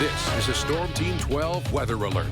This is a Storm Team 12 weather alert.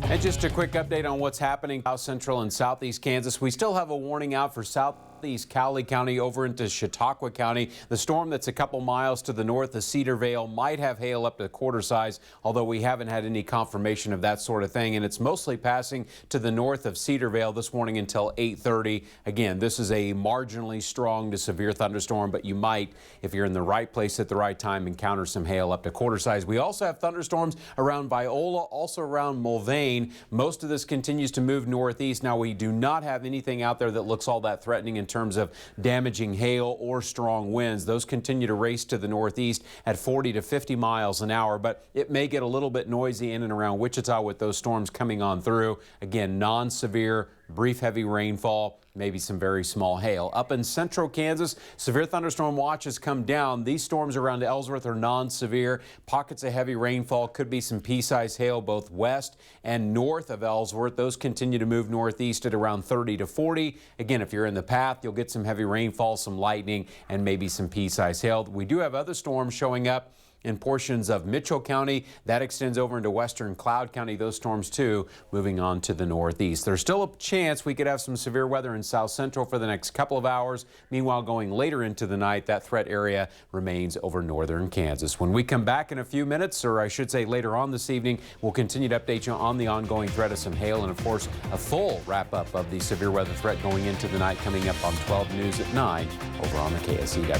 And just a quick update on what's happening south central and southeast Kansas. We still have a warning out for southeast Cowley County over into Chautauqua County. The storm that's a couple miles to the north of Cedar Vale might have hail up to quarter size, although we haven't had any confirmation of that sort of thing. And it's mostly passing to the north of Cedar Vale this morning until 8:30. Again, this is a marginally strong to severe thunderstorm, but you might, if you're in the right place at the right time, encounter some hail up to quarter size. We also have thunderstorms around Viola, also around Mulvane. Most of this continues to move northeast. Now, we do not have anything out there that looks all that threatening in terms of damaging hail or strong winds. Those continue to race to the northeast at 40 to 50 miles an hour, but it may get a little bit noisy in and around Wichita with those storms coming on through. Again, non-severe, brief heavy rainfall, maybe some very small hail. Up in central Kansas, severe thunderstorm watch has come down. These storms around Ellsworth are non-severe. Pockets of heavy rainfall, could be some pea-sized hail both west and north of Ellsworth. Those continue to move northeast at around 30 to 40. Again, if you're in the path, you'll get some heavy rainfall, some lightning, and maybe some pea-sized hail. We do have other storms showing up in portions of Mitchell County. That extends over into western Cloud County. Those storms, too, moving on to the northeast. There's still a chance we could have some severe weather in south central for the next couple of hours. Meanwhile, going later into the night, that threat area remains over northern Kansas. When we come back in a few minutes, or I should say later on this evening, we'll continue to update you on the ongoing threat of some hail and, of course, a full wrap-up of the severe weather threat going into the night coming up on 12 News at 9 over on the KWCH.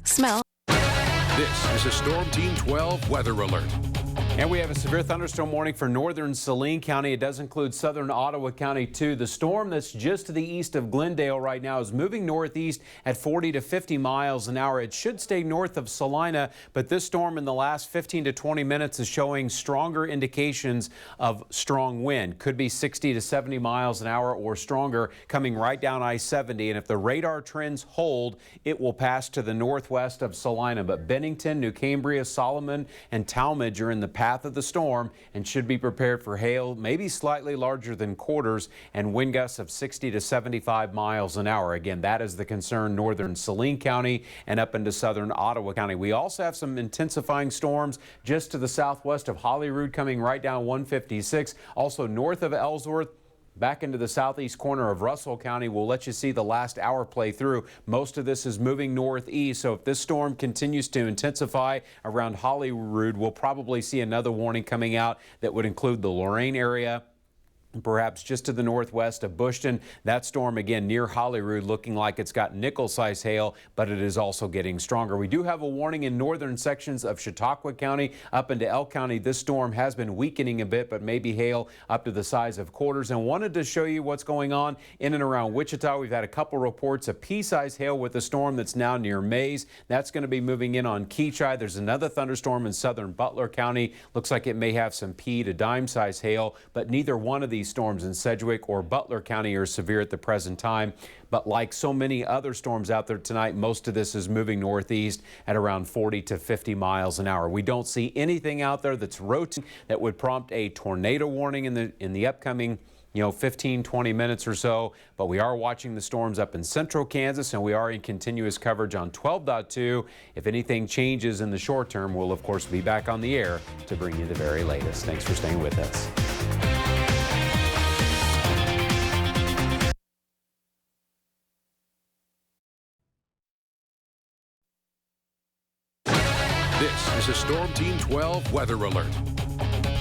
Smell. This is a Storm Team 12 weather alert. And we have a severe thunderstorm warning for northern Saline County. It does include southern Ottawa County, too. The storm that's just to the east of Glendale right now is moving northeast at 40 to 50 miles an hour. It should stay north of Salina, but this storm in the last 15 to 20 minutes is showing stronger indications of strong wind. Could be 60 to 70 miles an hour or stronger coming right down I-70. And if the radar trends hold, it will pass to the northwest of Salina. But Bennington, New Cambria, Solomon, and Talmadge are in the path of the storm and should be prepared for hail, maybe slightly larger than quarters, and wind gusts of 60 to 75 miles an hour. Again, that is the concern northern Saline County and up into southern Ottawa County. We also have some intensifying storms just to the southwest of Holyrood coming right down 156. Also north of Ellsworth, back into the southeast corner of Russell County. We'll let you see the last hour play through. Most of this is moving northeast, so if this storm continues to intensify around Holyrood, we'll probably see another warning coming out that would include the Lorain area, perhaps just to the northwest of Bushton. That storm again near Holyrood looking like it's got nickel-sized hail, but it is also getting stronger. We do have a warning in northern sections of Chautauqua County up into Elk County. This storm has been weakening a bit, but maybe hail up to the size of quarters. And wanted to show you what's going on in and around Wichita. We've had a couple reports of pea-sized hail with a storm that's now near Mays. That's going to be moving in on KWCH. There's another thunderstorm in southern Butler County. Looks like it may have some pea to dime-sized hail, but neither one of these storms in Sedgwick or Butler County are severe at the present time. But like so many other storms out there tonight, most of this is moving northeast at around 40 to 50 miles an hour. We don't see anything out there that's rotating that would prompt a tornado warning in the upcoming 15, 20 minutes or so. But we are watching the storms up in central Kansas, and we are in continuous coverage on 12.2. If anything changes in the short term, we'll of course be back on the air to bring you the very latest. Thanks for staying with us. This is a Storm Team 12 weather alert.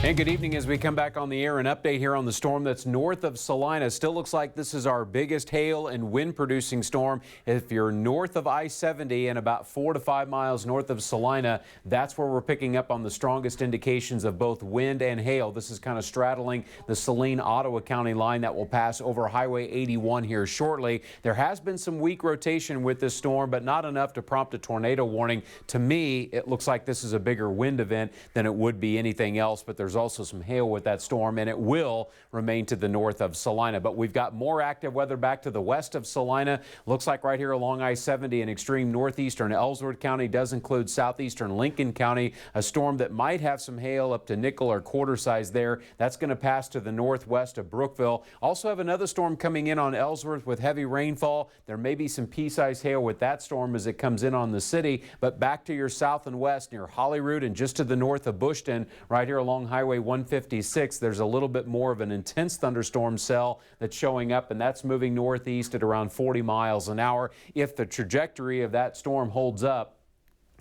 And good evening as we come back on the air. An update here on the storm that's north of Salina. Still looks like this is our biggest hail and wind producing storm. If you're north of I-70 and about 4 to 5 miles north of Salina, that's where we're picking up on the strongest indications of both wind and hail. This is kind of straddling the Saline-Ottawa County line that will pass over Highway 81 here shortly. There has been some weak rotation with this storm, but not enough to prompt a tornado warning. To me, it looks like this is a bigger wind event than it would be anything else, but there's there's also some hail with that storm, and it will remain to the north of Salina. But we've got more active weather back to the west of Salina. Looks like right here along I-70 in extreme northeastern Ellsworth County, does include southeastern Lincoln County. A storm that might have some hail up to nickel or quarter size there. That's going to pass to the northwest of Brookville. Also have another storm coming in on Ellsworth with heavy rainfall. There may be some pea-sized hail with that storm as it comes in on the city. But back to your south and west near Holyrood and just to the north of Bushton, right here along Highway 156, there's a little bit more of an intense thunderstorm cell that's showing up, and that's moving northeast at around 40 miles an hour. If the trajectory of that storm holds up,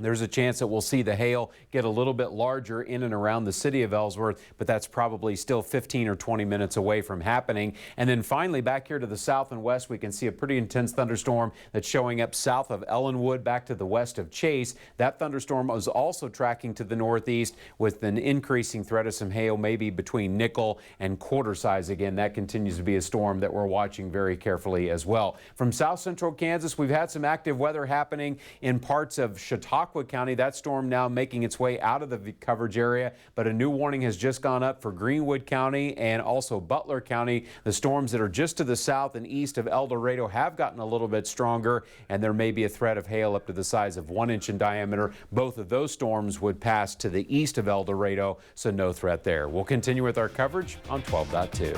there's a chance that we'll see the hail get a little bit larger in and around the city of Ellsworth, but that's probably still 15 or 20 minutes away from happening. And then finally, back here to the south and west, we can see a pretty intense thunderstorm that's showing up south of Ellenwood back to the west of Chase. That thunderstorm is also tracking to the northeast with an increasing threat of some hail, maybe between nickel and quarter size. Again, that continues to be a storm that we're watching very carefully as well. From south central Kansas, we've had some active weather happening in parts of Chautauqua County. That storm now making its way out of the coverage area, but a new warning has just gone up for Greenwood County and also Butler County. The storms that are just to the south and east of El Dorado have gotten a little bit stronger, and there may be a threat of hail up to the size of 1 inch in diameter. Both of those storms would pass to the east of El Dorado, so no threat there. We'll continue with our coverage on 12.2.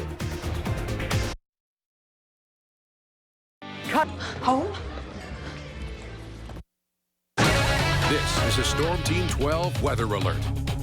Cut home. This is a Storm Team 12 weather alert.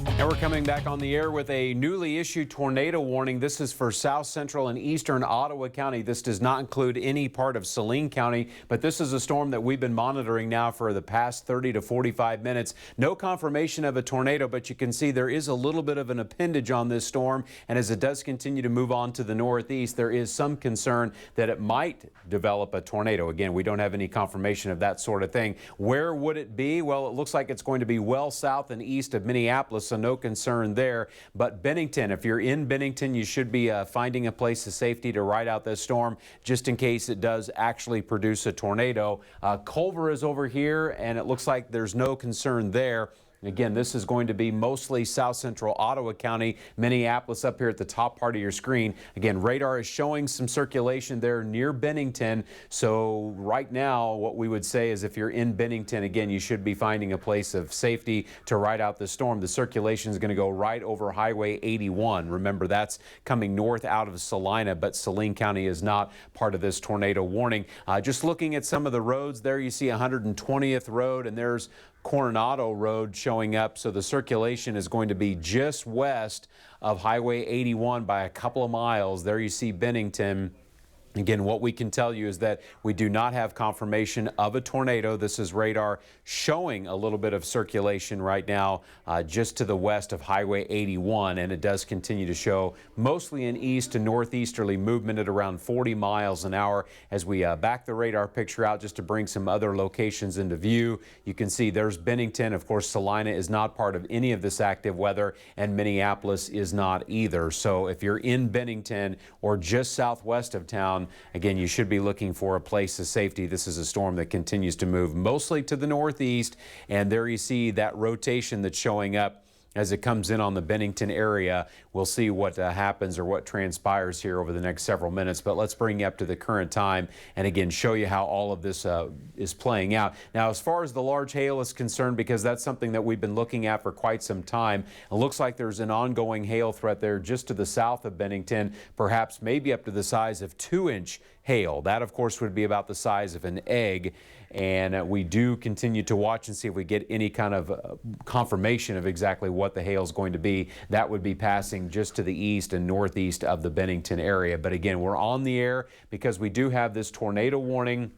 And we're coming back on the air with a newly issued tornado warning. This is for south central and eastern Ottawa County. This does not include any part of Saline County, but this is a storm that we've been monitoring now for the past 30 to 45 minutes. No confirmation of a tornado, but you can see there is a little bit of an appendage on this storm. And as it does continue to move on to the northeast, there is some concern that it might develop a tornado. Again, we don't have any confirmation of that sort of thing. Where would it be? Well, it looks like it's going to be well south and east of Minneapolis, so no concern there. But Bennington, if you're in Bennington, you should be finding a place of safety to ride out this storm just in case it does actually produce a tornado. Culver is over here, and it looks like there's no concern there. Again, this is going to be mostly south central Ottawa County, Minneapolis up here at the top part of your screen. Again, radar is showing some circulation there near Bennington. So right now, what we would say is if you're in Bennington, again, you should be finding a place of safety to ride out the storm. The circulation is going to go right over Highway 81. Remember, that's coming north out of Salina, but Saline County is not part of this tornado warning. Just looking at some of the roads there, you see 120th Road, and there's Coronado Road showing up, so the circulation is going to be just west of Highway 81 by a couple of miles. There you see Bennington. Again, what we can tell you is that we do not have confirmation of a tornado. This is radar showing a little bit of circulation right now just to the west of Highway 81, and it does continue to show mostly an east to northeasterly movement at around 40 miles an hour. As we back the radar picture out just to bring some other locations into view, you can see there's Bennington. Of course, Salina is not part of any of this active weather, and Minneapolis is not either. So if you're in Bennington or just southwest of town, again, you should be looking for a place of safety. This is a storm that continues to move mostly to the northeast, and there you see that rotation that's showing up as it comes in on the Bennington area. We'll see what happens or what transpires here over the next several minutes, but let's bring you up to the current time and again show you how all of this is playing out. Now, as far as the large hail is concerned, because that's something that we've been looking at for quite some time, it looks like there's an ongoing hail threat there just to the south of Bennington, perhaps maybe up to the size of 2-inch hail. That, of course, would be about the size of an egg. And we do continue to watch and see if we get any kind of confirmation of exactly what the hail is going to be. That would be passing just to the east and northeast of the Bennington area. But again, we're on the air because we do have this tornado warning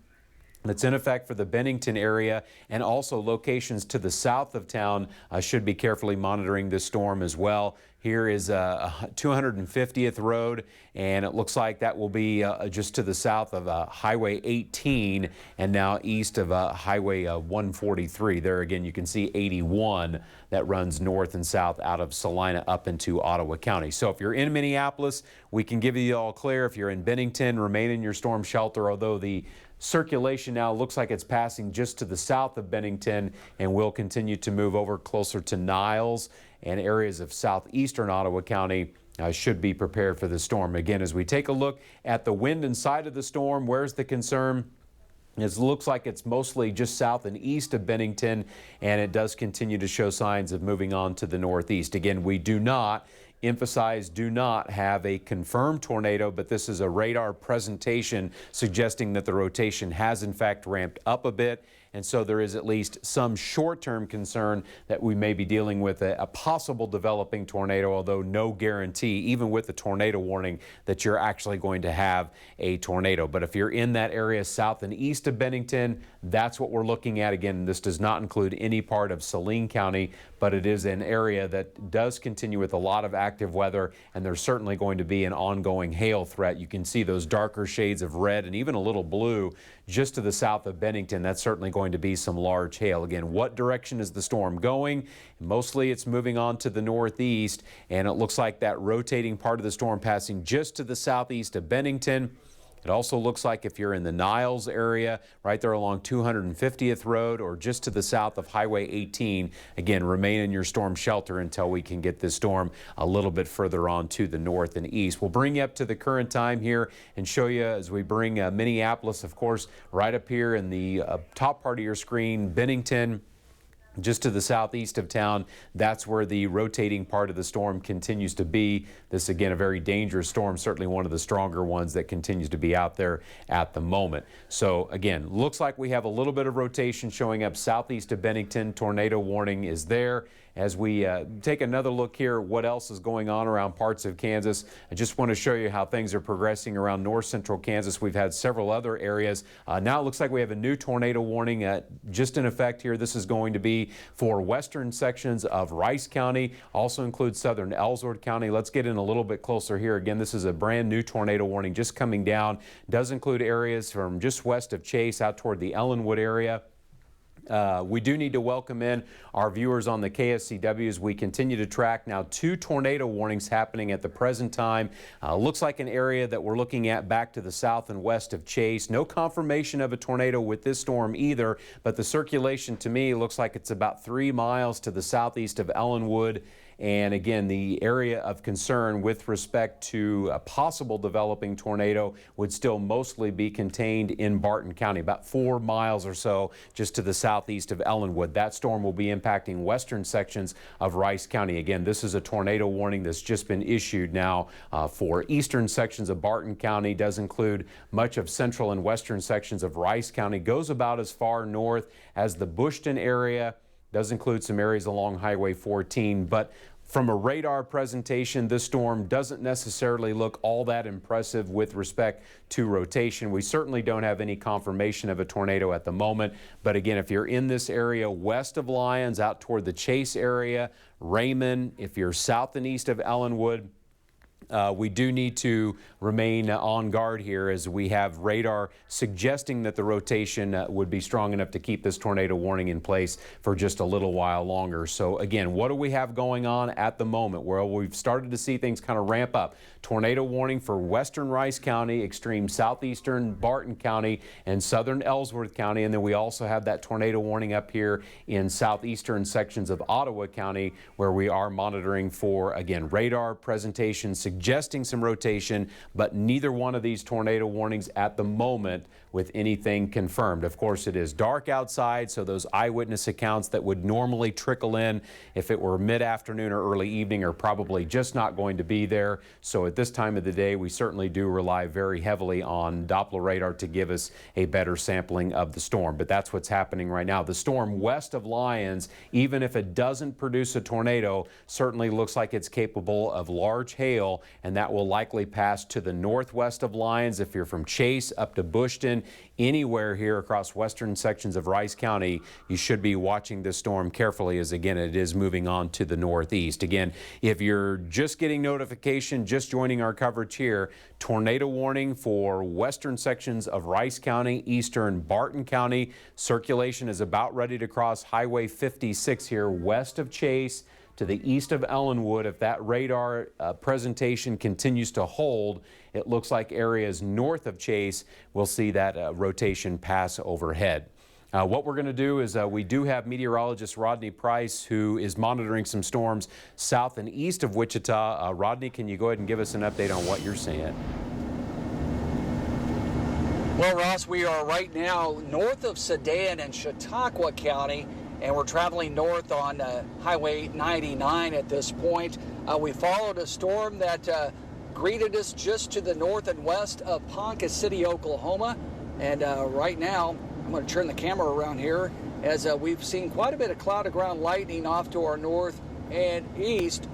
that's in effect for the Bennington area, and also locations to the south of town should be carefully monitoring this storm as well. Here is 250th Road, and it looks like that will be just to the south of Highway 18 and now east of Highway 143. There again, you can see 81 that runs north and south out of Salina up into Ottawa County. So if you're in Minneapolis, we can give you all clear. If you're in Bennington, remain in your storm shelter, although the Circulation now looks like it's passing just to the south of Bennington and will continue to move over closer to Niles and areas of southeastern Ottawa County. Should be prepared for the storm. Again, as we take a look at the wind inside of the storm, where's the concern? It looks like it's mostly just south and east of Bennington, and it does continue to show signs of moving on to the northeast. Again, we do not have a confirmed tornado, but this is a radar presentation suggesting that the rotation has in fact ramped up a bit. And so there is at least some short-term concern that we may be dealing with a possible developing tornado, although no guarantee, even with the tornado warning, that you're actually going to have a tornado. But if you're in that area south and east of Bennington, that's what we're looking at. Again, this does not include any part of Saline County, but it is an area that does continue with a lot of active weather, and there's certainly going to be an ongoing hail threat. You can see those darker shades of red and even a little blue just to the south of Bennington. That's certainly going to be some large hail. Again, what direction is the storm going? Mostly it's moving on to the northeast, and it looks like that rotating part of the storm passing just to the southeast of Bennington. It also looks like if you're in the Niles area, right there along 250th Road or just to the south of Highway 18, again, remain in your storm shelter until we can get this storm a little bit further on to the north and east. We'll bring you up to the current time here and show you as we bring Minneapolis, of course, right up here in the top part of your screen, Bennington. Just to the southeast of town, that's where the rotating part of the storm continues to be. This, again, a very dangerous storm, certainly one of the stronger ones that continues to be out there at the moment. So, again, looks like we have a little bit of rotation showing up southeast of Bennington. Tornado warning is there. As we take another look here, what else is going on around parts of Kansas, I just want to show you how things are progressing around north central Kansas. We've had several other areas. Now it looks like we have a new tornado warning just in effect here. This is going to be for western sections of Rice County, also includes southern Ellsworth County. Let's get in a little bit closer here. Again, this is a brand new tornado warning just coming down. Does include areas from just west of Chase out toward the Ellenwood area. We do need to welcome in our viewers on the KSCW as we continue to track now 2 tornado warnings happening at the present time. Looks like an area that we're looking at back to the south and west of Chase. No confirmation of a tornado with this storm either, but the circulation to me looks like it's about 3 miles to the southeast of Ellenwood. And again, the area of concern with respect to a possible developing tornado would still mostly be contained in Barton County, about 4 miles or so just to the southeast of Ellenwood. That storm will be impacting western sections of Rice County. Again, this is a tornado warning that's just been issued now for eastern sections of Barton County. Does include much of central and western sections of Rice County. Goes about as far north as the Bushton area. Does include some areas along Highway 14, but from a radar presentation, this storm doesn't necessarily look all that impressive with respect to rotation. We certainly don't have any confirmation of a tornado at the moment. But again, if you're in this area west of Lyons, out toward the Chase area, Raymond, if you're south and east of Ellenwood, we do need to remain on guard here as we have radar suggesting that the rotation would be strong enough to keep this tornado warning in place for just a little while longer. So again, what do we have going on at the moment? Well, we've started to see things kind of ramp up. Tornado warning for western Rice County, extreme southeastern Barton County, and southern Ellsworth County. And then we also have that tornado warning up here in southeastern sections of Ottawa County, where we are monitoring for, again, radar presentation suggesting some rotation, but neither one of these tornado warnings at the moment with anything confirmed. Of course, it is dark outside, so those eyewitness accounts that would normally trickle in if it were mid-afternoon or early evening are probably just not going to be there. So at this time of the day, we certainly do rely very heavily on Doppler radar to give us a better sampling of the storm. But that's what's happening right now. The storm west of Lyons, even if it doesn't produce a tornado, certainly looks like it's capable of large hail, and that will likely pass to the northwest of Lyons. If you're from Chase up to Bushton, anywhere here across western sections of Rice County, you should be watching this storm carefully as, again, it is moving on to the northeast. Again, if you're just getting notification, just joining our coverage here, tornado warning for western sections of Rice County, eastern Barton County. Circulation is about ready to cross Highway 56 here west of Chase to the east of Ellenwood. If that radar presentation continues to hold, it looks like areas north of Chase will see that rotation pass overhead. What we're going to do is we do have meteorologist Rodney Price, who is monitoring some storms south and east of Wichita. Rodney, can you go ahead and give us an update on what you're seeing? Well, Ross, we are right now north of Sedan and Chautauqua County, and we're traveling north on Highway 99 at this point. We followed a storm that greeted us just to the north and west of Ponca City, Oklahoma. And right now, I'm going to turn the camera around here as we've seen quite a bit of cloud to ground lightning off to our north and east.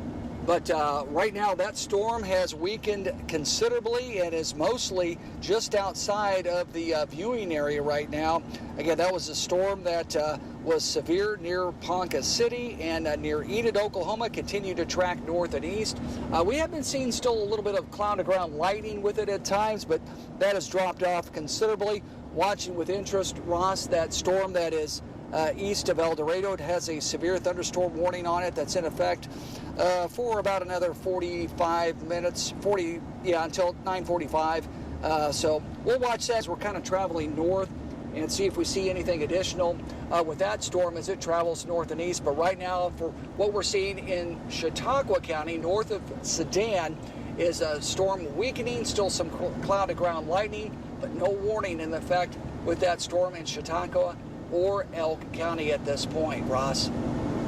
But right now that storm has weakened considerably and is mostly just outside of the viewing area right now. Again, that was a storm that was severe near Ponca City and near Enid, Oklahoma, continued to track north and east. We have been seeing still a little bit of cloud to ground lightning with it at times, but that has dropped off considerably. Watching with interest, Ross, that storm that is east of El Dorado. It has a severe thunderstorm warning on it that's in effect for about another 45 minutes, until 9:45. So we'll watch that as we're kind of traveling north and see if we see anything additional with that storm as it travels north and east. But right now, for what we're seeing in Chautauqua County, north of Sedan, is a storm weakening, still some cloud to ground lightning, but no warning in effect with that storm in Chautauqua or Elk County at this point, Ross.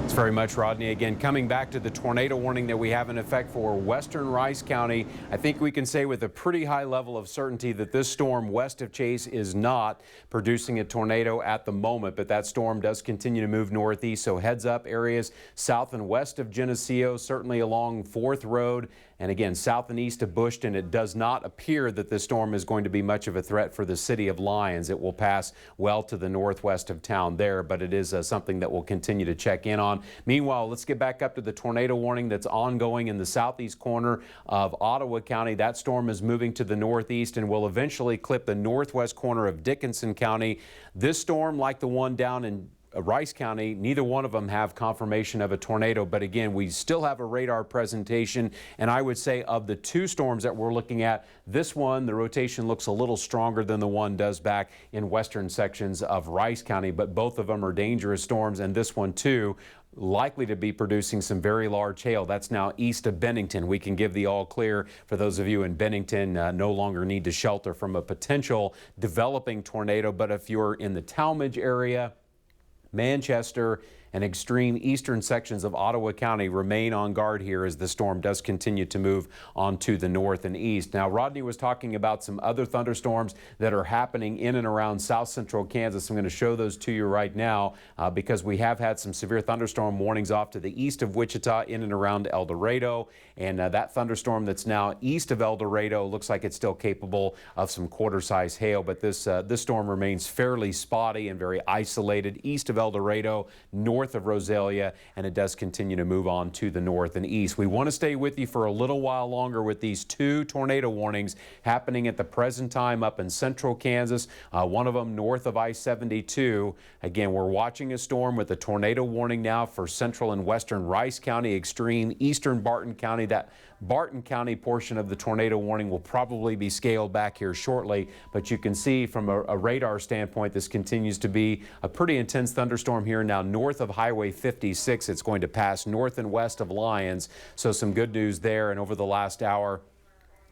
Thanks very much, Rodney. Again, coming back to the tornado warning that we have in effect for western Rice County, I think we can say with a pretty high level of certainty that this storm west of Chase is not producing a tornado at the moment, but that storm does continue to move northeast, so heads up areas south and west of Geneseo, certainly along 4th Road, and again, south and east of Bushton. It does not appear that this storm is going to be much of a threat for the city of Lyons. It will pass well to the northwest of town there, but it is something that we'll continue to check in on. Meanwhile, let's get back up to the tornado warning that's ongoing in the southeast corner of Ottawa County. That storm is moving to the northeast and will eventually clip the northwest corner of Dickinson County. This storm, like the one down in Rice County, neither one of them have confirmation of a tornado, but again, we still have a radar presentation, and I would say of the two storms that we're looking at, this one, the rotation looks a little stronger than the one does back in western sections of Rice County, but both of them are dangerous storms, and this one too likely to be producing some very large hail. That's now east of Bennington. We can give the all clear for those of you in Bennington. No longer need to shelter from a potential developing tornado, but if you're in the Talmadge area, Manchester, and extreme eastern sections of Ottawa County, remain on guard here as the storm does continue to move on to the north and east. Now, Rodney was talking about some other thunderstorms that are happening in and around south central Kansas. I'm going to show those to you right now because we have had some severe thunderstorm warnings off to the east of Wichita, in and around El Dorado, and that thunderstorm that's now east of El Dorado looks like it's still capable of some quarter-size hail, but this storm remains fairly spotty and very isolated east of El Dorado, north of Rosalia, and it does continue to move on to the north and east. We want to stay with you for a little while longer with these two tornado warnings happening at the present time up in central Kansas, one of them north of I-72. Again, we're watching a storm with a tornado warning now for central and western Rice County, extreme eastern Barton County. That Barton County portion of the tornado warning will probably be scaled back here shortly, but you can see from a radar standpoint, this continues to be a pretty intense thunderstorm here now north of Highway 56. It's going to pass north and west of Lyons, so some good news there. And over the last hour,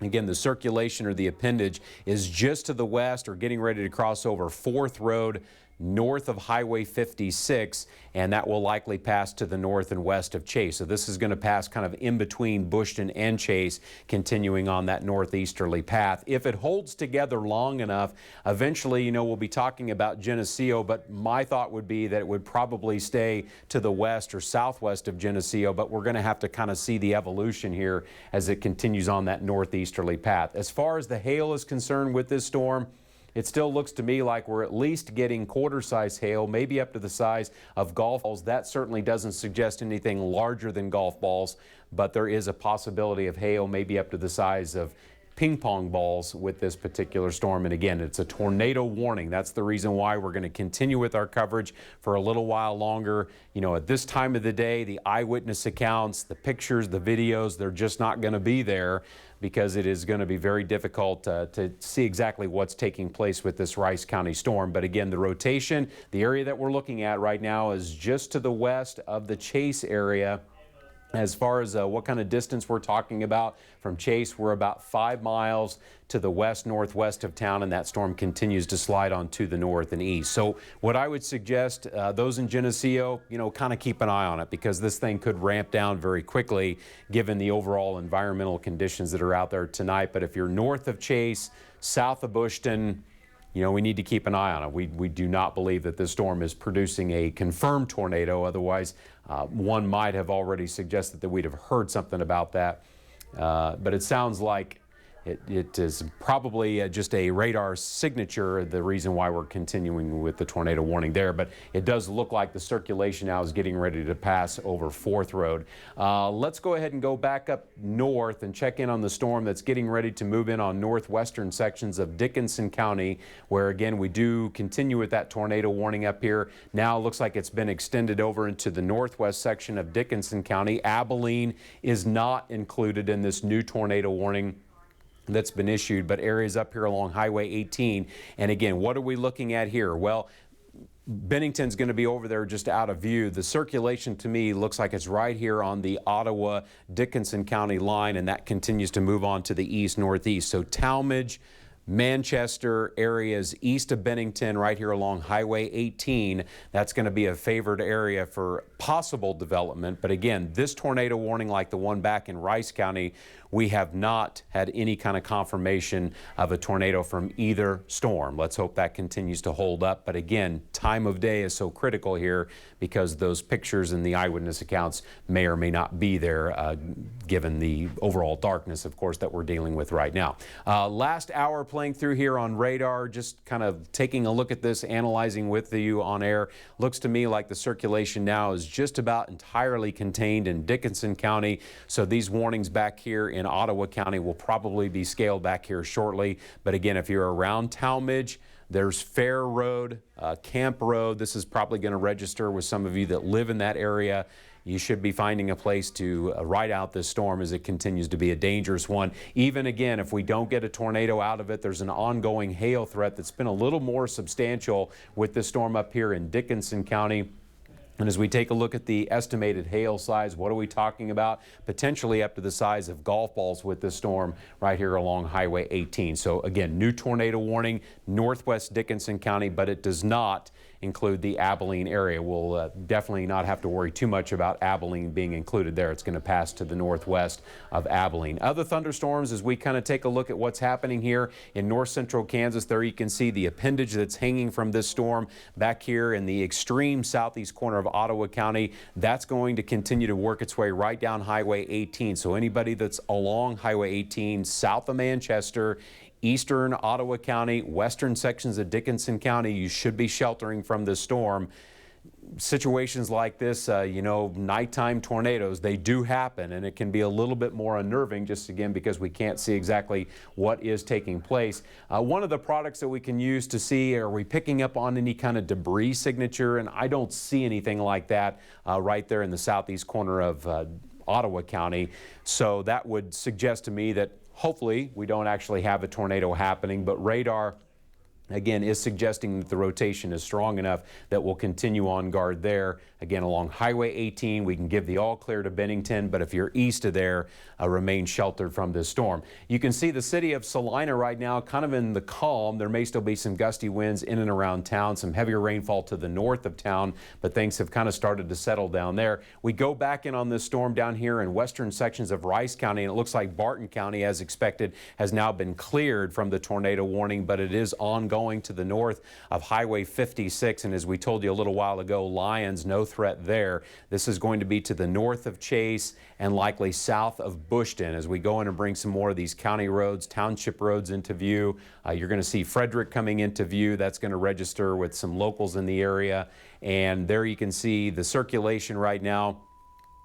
again, the circulation or the appendage is just to the west or getting ready to cross over 4th Road north of Highway 56, and that will likely pass to the north and west of Chase. So this is going to pass kind of in between Bushton and Chase, continuing on that northeasterly path. If it holds together long enough, eventually, we'll be talking about Geneseo, but my thought would be that it would probably stay to the west or southwest of Geneseo, but we're going to have to kind of see the evolution here as it continues on that northeasterly path. As far as the hail is concerned with this storm, it still looks to me like we're at least getting quarter-size hail, maybe up to the size of golf balls. That certainly doesn't suggest anything larger than golf balls, but there is a possibility of hail maybe up to the size of ping pong balls with this particular storm. And again, it's a tornado warning. That's the reason why we're going to continue with our coverage for a little while longer. You know, at this time of the day, the eyewitness accounts, the pictures, the videos, they're just not going to be there, because it is going to be very difficult to see exactly what's taking place with this Rice County storm. But again, the rotation, the area that we're looking at right now is just to the west of the Chase area. As far as what kind of distance we're talking about from Chase, we're about 5 miles to the west-northwest of town, and that storm continues to slide on to the north and east. So what I would suggest, those in Geneseo, you know, kind of keep an eye on it, because this thing could ramp down very quickly given the overall environmental conditions that are out there tonight. But if you're north of Chase, south of Bushton, you know, we need to keep an eye on it. We do not believe that this storm is producing a confirmed tornado. Otherwise, one might have already suggested that we'd have heard something about that. But it sounds like it is probably just a radar signature, the reason why we're continuing with the tornado warning there. But it does look like the circulation now is getting ready to pass over 4th Road. Let's go ahead and go back up north and check in on the storm that's getting ready to move in on northwestern sections of Dickinson County, where again we do continue with that tornado warning up here. Now it looks like it's been extended over into the northwest section of Dickinson County. Abilene is not included in this new tornado warning that's been issued, but areas up here along Highway 18. And again, what are we looking at here? Well, Bennington's going to be over there just out of view. The circulation to me looks like it's right here on the Ottawa-Dickinson County line, and that continues to move on to the east-northeast. So Talmadge, Manchester areas east of Bennington, right here along Highway 18, that's going to be a favored area for possible development. But again, this tornado warning, like the one back in Rice County, we have not had any kind of confirmation of a tornado from either storm. Let's hope that continues to hold up. But again, time of day is so critical here, because those pictures and the eyewitness accounts may or may not be there, given the overall darkness, of course, that we're dealing with right now. Last hour playing through here on radar, just kind of taking a look at this, analyzing with you on air. Looks to me like the circulation now is just about entirely contained in Dickinson County. So these warnings back here in Ottawa County will probably be scaled back here shortly. But again, if you're around Talmadge, there's Fair Road, Camp Road. This is probably going to register with some of you that live in that area. You should be finding a place to ride out this storm, as it continues to be a dangerous one. Even again, if we don't get a tornado out of it, there's an ongoing hail threat that's been a little more substantial with this storm up here in Dickinson County. And as we take a look at the estimated hail size, what are we talking about? Potentially up to the size of golf balls with this storm right here along Highway 18. So again, new tornado warning, northwest Dickinson County, but it does not include the Abilene area. We'll definitely not have to worry too much about Abilene being included there. It's going to pass to the northwest of Abilene. Other thunderstorms, as we kind of take a look at what's happening here in north central Kansas, there you can see the appendage that's hanging from this storm back here in the extreme southeast corner of Ottawa County. That's going to continue to work its way right down Highway 18. So anybody that's along Highway 18 south of Manchester, eastern Ottawa County, western sections of Dickinson County, you should be sheltering from this storm. Situations like this, you know, nighttime tornadoes, they do happen, and it can be a little bit more unnerving, just again because we can't see exactly what is taking place. One of the products that we can use to see, are we picking up on any kind of debris signature? And I don't see anything like that right there in the southeast corner of Ottawa County. So that would suggest to me that hopefully we don't actually have a tornado happening, but radar again is suggesting that the rotation is strong enough that we'll continue on guard there. Again, along Highway 18, we can give the all clear to Bennington, but if you're east of there, remain sheltered from this storm. You can see the city of Salina right now kind of in the calm. There may still be some gusty winds in and around town, some heavier rainfall to the north of town, but things have kind of started to settle down there. We go back in on this storm down here in western sections of Rice County, and it looks like Barton County, as expected, has now been cleared from the tornado warning, but it is ongoing to the north of Highway 56. And as we told you a little while ago, Lyons, no threat there. This is going to be to the north of Chase and likely south of Bushton. As we go in and bring some more of these county roads, township roads into view, you're going to see Frederick coming into view. That's going to register with some locals in the area. And there you can see the circulation right now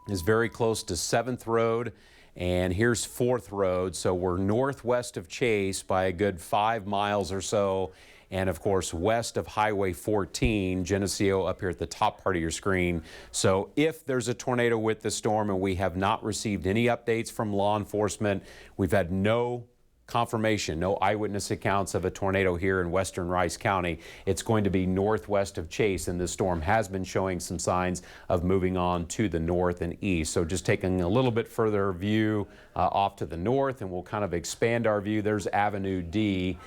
is very close to 7th Road And here's 4th Road, so we're northwest of Chase by a good 5 miles or so, and of course west of Highway 14, Geneseo up here at the top part of your screen. So if there's a tornado with the storm, and we have not received any updates from law enforcement, we've had no confirmation, no eyewitness accounts of a tornado here in western Rice County. It's going to be northwest of Chase, and this storm has been showing some signs of moving on to the north and east. So just taking a little bit further view off to the north, and we'll kind of expand our view. There's Avenue D.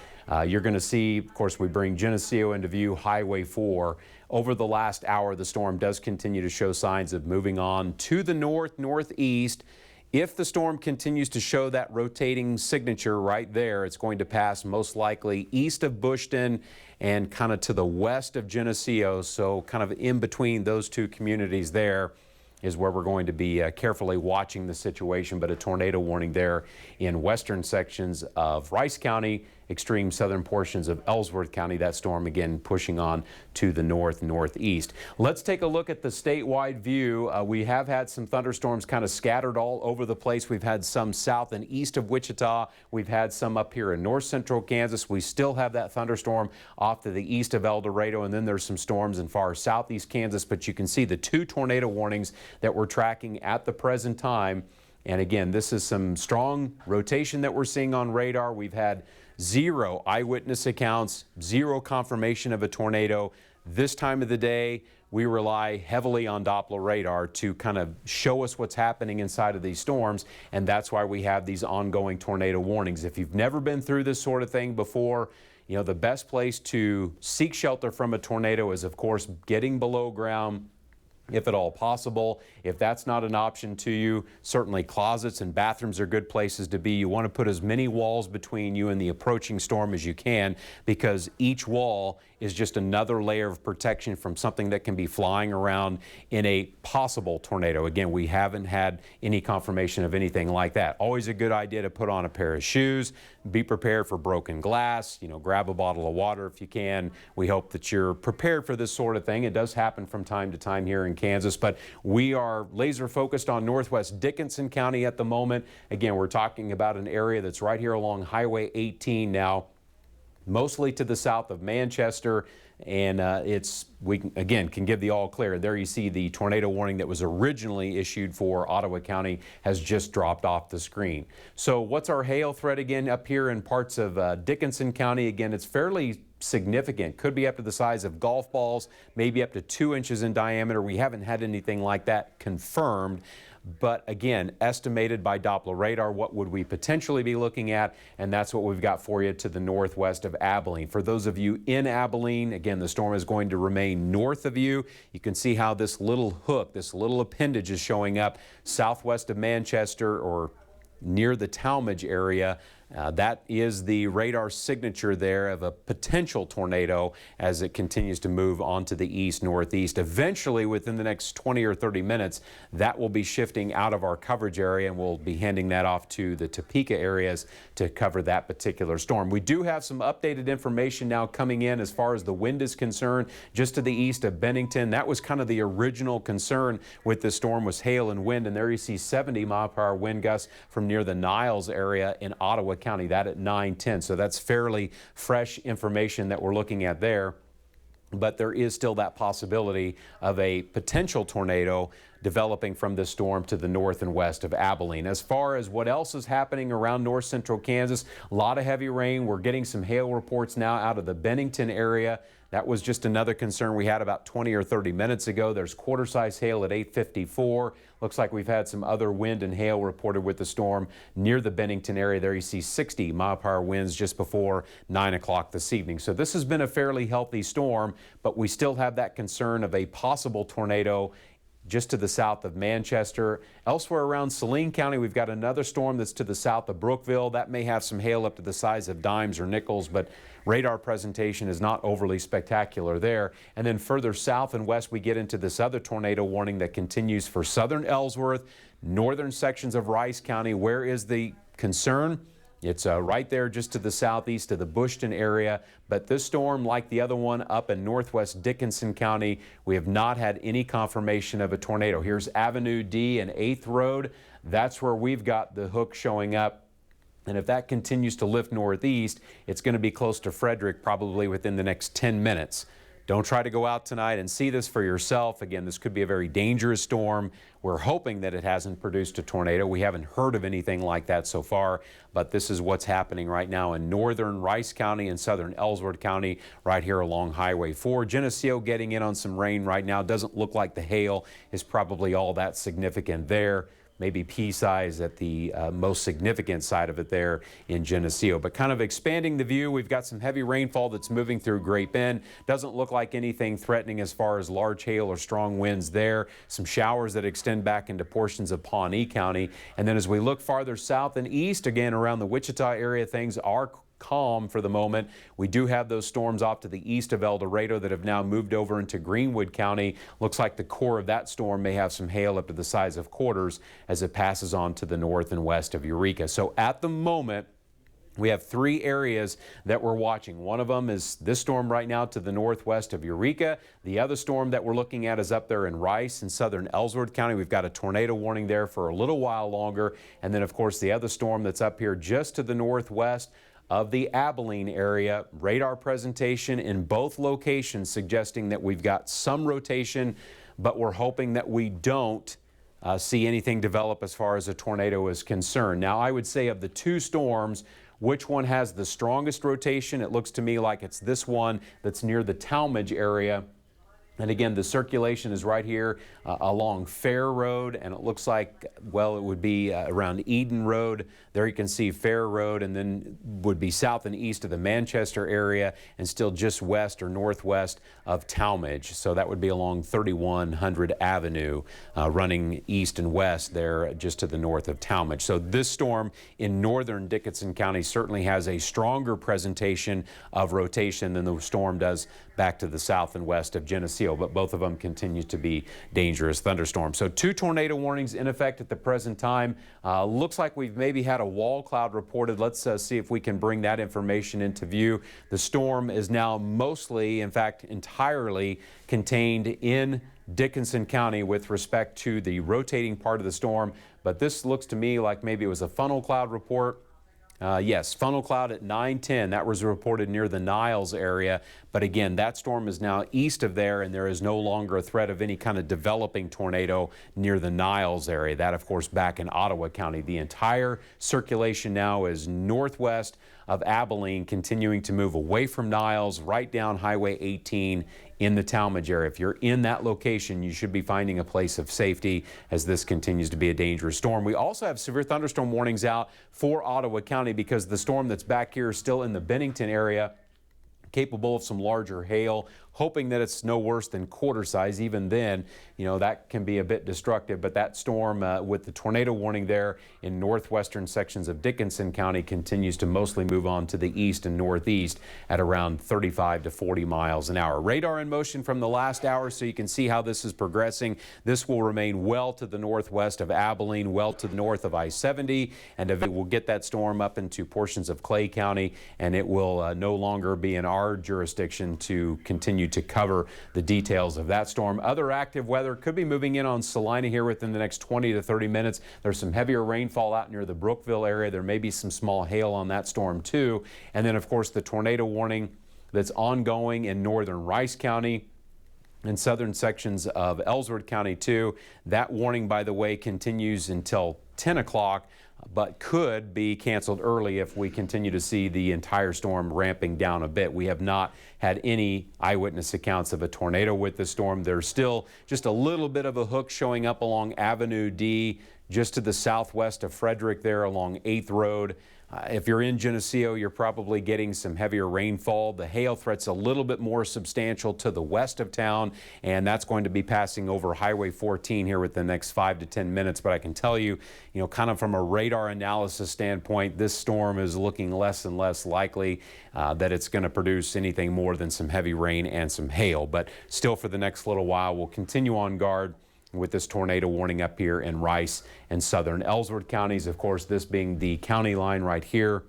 You're going to see, of course, we bring Geneseo into view, Highway 4. Over the last hour, the storm does continue to show signs of moving on to the north, northeast. If the storm continues to show that rotating signature right there, it's going to pass most likely east of Bushton and kind of to the west of Geneseo. So kind of in between those two communities there is where we're going to be carefully watching the situation. But a tornado warning there in western sections of Rice County, extreme southern portions of Ellsworth County. That storm again pushing on to the north, northeast. Let's take a look at the statewide view. We have had some thunderstorms kind of scattered all over the place. We've had some south and east of Wichita. We've had some up here in north central Kansas. We still have that thunderstorm off to the east of El Dorado, and then there's some storms in far southeast Kansas. But you can see the 2 tornado warnings that we're tracking at the present time. And again, this is some strong rotation that we're seeing on radar. We've had 0 eyewitness accounts, 0 confirmation of a tornado. This time of the day, we rely heavily on Doppler radar to kind of show us what's happening inside of these storms, and that's why we have these ongoing tornado warnings. If you've never been through this sort of thing before, you know, the best place to seek shelter from a tornado is, of course, getting below ground, if at all possible. If that's not an option to you, certainly closets and bathrooms are good places to be. You want to put as many walls between you and the approaching storm as you can, because each wall is just another layer of protection from something that can be flying around in a possible tornado. Again, we haven't had any confirmation of anything like that. Always a good idea to put on a pair of shoes, be prepared for broken glass, you know, grab a bottle of water if you can. We hope that you're prepared for this sort of thing. It does happen from time to time here in Kansas, but we are laser focused on northwest Dickinson County at the moment. Again, we're talking about an area that's right here along Highway 18 now, mostly to the south of Manchester, and we can give the all clear. There you see the tornado warning that was originally issued for Ottawa County has just dropped off the screen. So what's our hail threat again up here in parts of Dickinson County? Again, it's fairly significant. Could be up to the size of golf balls, maybe up to 2 inches in diameter. We haven't had anything like that confirmed. But again, estimated by Doppler radar, what would we potentially be looking at? And that's what we've got for you to the northwest of Abilene. For those of you in Abilene, again, the storm is going to remain north of you. You can see how this little hook, this little appendage is showing up southwest of Manchester or near the Talmadge area. That is the radar signature there of a potential tornado as it continues to move on to the east, northeast. Eventually, within the next 20 or 30 minutes, that will be shifting out of our coverage area, and we'll be handing that off to the Topeka areas to cover that particular storm. We do have some updated information now coming in as far as the wind is concerned, just to the east of Bennington. That was kind of the original concern with the storm, was hail and wind, and there you see 70-mile-per-hour wind gusts from near the Niles area in Ottawa County, that at 9:10. So that's fairly fresh information that we're looking at there. But there is still that possibility of a potential tornado developing from this storm to the north and west of Abilene. As far as what else is happening around north central Kansas, a lot of heavy rain. We're getting some hail reports now out of the Bennington area. That was just another concern we had about 20 or 30 minutes ago. There's quarter-size hail at 8:54. Looks like we've had some other wind and hail reported with the storm near the Bennington area. There you see 60-mile-per-hour winds just before 9 o'clock this evening. So this has been a fairly healthy storm, but we still have that concern of a possible tornado just to the south of Manchester. Elsewhere around Saline County, we've got another storm that's to the south of Brookville. That may have some hail up to the size of dimes or nickels, but radar presentation is not overly spectacular there. And then further south and west, we get into this other tornado warning that continues for southern Ellsworth, northern sections of Rice County. Where is the concern? It's right there just to the southeast of the Bushton area. But this storm, like the other one up in northwest Dickinson County, we have not had any confirmation of a tornado. Here's Avenue D and 8th Road. That's where we've got the hook showing up. And if that continues to lift northeast, it's going to be close to Frederick probably within the next 10 minutes. Don't try to go out tonight and see this for yourself. Again, this could be a very dangerous storm. We're hoping that it hasn't produced a tornado. We haven't heard of anything like that so far, but this is what's happening right now in northern Rice County and southern Ellsworth County right here along Highway 4. Geneseo getting in on some rain right now. Doesn't look like the hail is probably all that significant there. Maybe pea-size at the most significant side of it there in Geneseo. But kind of expanding the view, we've got some heavy rainfall that's moving through Great Bend. Doesn't look like anything threatening as far as large hail or strong winds there. Some showers that extend back into portions of Pawnee County. And then as we look farther south and east, again around the Wichita area, things are calm for the moment. We do have those storms off to the east of El Dorado that have now moved over into Greenwood County. Looks like the core of that storm may have some hail up to the size of quarters as it passes on to the north and west of Eureka. So at the moment, we have 3 areas that we're watching. One of them is this storm right now to the northwest of Eureka. The other storm that we're looking at is up there in Rice in southern Ellsworth County. We've got a tornado warning there for a little while longer. And then, of course, the other storm that's up here just to the northwest of the Abilene area. Radar presentation in both locations suggesting that we've got some rotation, but we're hoping that we don't see anything develop as far as a tornado is concerned. Now, I would say of the 2 storms, which one has the strongest rotation? It looks to me like it's this one that's near the Talmadge area. And again, the circulation is right here along Fair Road, and it looks like, well, it would be around Eden Road. There you can see Fair Road, and then would be south and east of the Manchester area and still just west or northwest of Talmadge. So that would be along 3100 Avenue, running east and west there just to the north of Talmadge. So this storm in northern Dickinson County certainly has a stronger presentation of rotation than the storm does back to the south and west of Geneseo, but both of them continue to be dangerous thunderstorms. So 2 tornado warnings in effect at the present time. Looks like we've maybe had a wall cloud reported. Let's see if we can bring that information into view. The storm is now mostly, in fact, entirely contained in Dickinson County with respect to the rotating part of the storm, but this looks to me like maybe it was a funnel cloud report. Yes, funnel cloud at 9:10. That was reported near the Niles area. But again, that storm is now east of there, and there is no longer a threat of any kind of developing tornado near the Niles area. That, of course, back in Ottawa County. The entire circulation now is northwest of Abilene, continuing to move away from Niles, right down Highway 18 in the Talmadge area. If you're in that location, you should be finding a place of safety as this continues to be a dangerous storm. We also have severe thunderstorm warnings out for Ottawa County because the storm that's back here is still in the Bennington area, capable of some larger hail, hoping that it's no worse than quarter size. Even then, you know, that can be a bit destructive. But that storm with the tornado warning there in northwestern sections of Dickinson County continues to mostly move on to the east and northeast at around 35 to 40 miles an hour. Radar in motion from the last hour, so you can see how this is progressing. This will remain well to the northwest of Abilene, well to the north of I-70, and it will get that storm up into portions of Clay County, and it will no longer be in our jurisdiction to continue to cover the details of that storm. Other active weather could be moving in on Salina here within the next 20 to 30 minutes. There's some heavier rainfall out near the Brookville area. There may be some small hail on that storm too. And then, of course, the tornado warning that's ongoing in northern Rice County and southern sections of Ellsworth County too. That warning, by the way, continues until 10 o'clock. But could be canceled early if we continue to see the entire storm ramping down a bit. We have not had any eyewitness accounts of a tornado with the storm. There's still just a little bit of a hook showing up along Avenue D, just to the southwest of Frederick there along 8th Road. If you're in Geneseo, you're probably getting some heavier rainfall. The hail threat's a little bit more substantial to the west of town, and that's going to be passing over Highway 14 here within the next 5 to 10 minutes. But I can tell you, kind of from a radar analysis standpoint, this storm is looking less and less likely that it's going to produce anything more than some heavy rain and some hail. But still, for the next little while, we'll continue on guard with this tornado warning up here in Rice and southern Ellsworth counties. Of course, this being the county line right here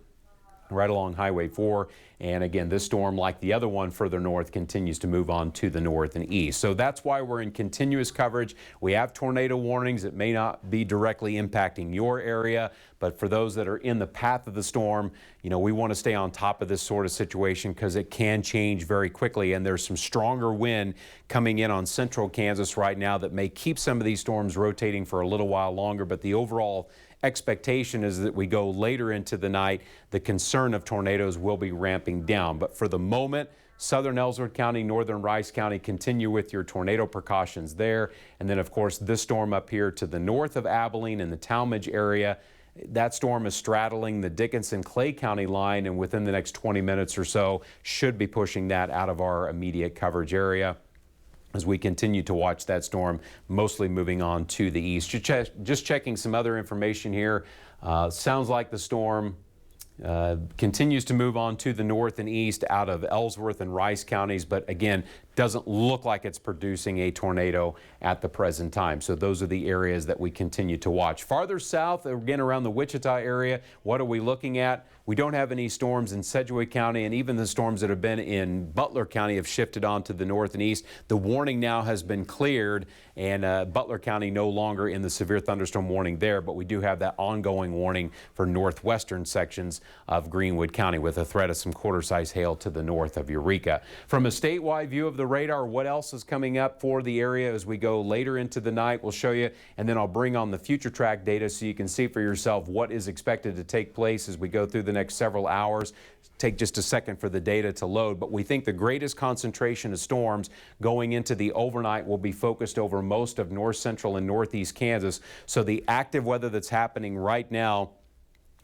right along Highway 4. And again, this storm, like the other one further north, continues to move on to the north and east. So that's why we're in continuous coverage. We have tornado warnings. It may not be directly impacting your area, but for those that are in the path of the storm, you know, we want to stay on top of this sort of situation because it can change very quickly. And there's some stronger wind coming in on central Kansas right now that may keep some of these storms rotating for a little while longer. But the overall expectation is that we go later into the night, the concern of tornadoes will be ramping down. But for the moment, southern Ellsworth County, northern Rice County, continue with your tornado precautions there. And then, of course, this storm up here to the north of Abilene in the Talmadge area, that storm is straddling the Dickinson-Clay County line, and within the next 20 minutes or so should be pushing that out of our immediate coverage area as we continue to watch that storm mostly moving on to the east. Just checking some other information here. Sounds like the storm continues to move on to the north and east out of Ellsworth and Rice counties, but again, doesn't look like it's producing a tornado at the present time. So those are the areas that we continue to watch. Farther south, again around the Wichita area, what are we looking at? We don't have any storms in Sedgwick County, and even the storms that have been in Butler County have shifted on to the north and east. The warning now has been cleared, and Butler County no longer in the severe thunderstorm warning there, but we do have that ongoing warning for northwestern sections of Greenwood County with a threat of some quarter-size hail to the north of Eureka. From a statewide view of the radar, what else is coming up for the area as we go later into the night, we'll show you, and then I'll bring on the future track data so you can see for yourself what is expected to take place as we go through the next several hours. Take just a second for the data to load, but we think the greatest concentration of storms going into the overnight will be focused over most of north central and northeast Kansas. So the active weather that's happening right now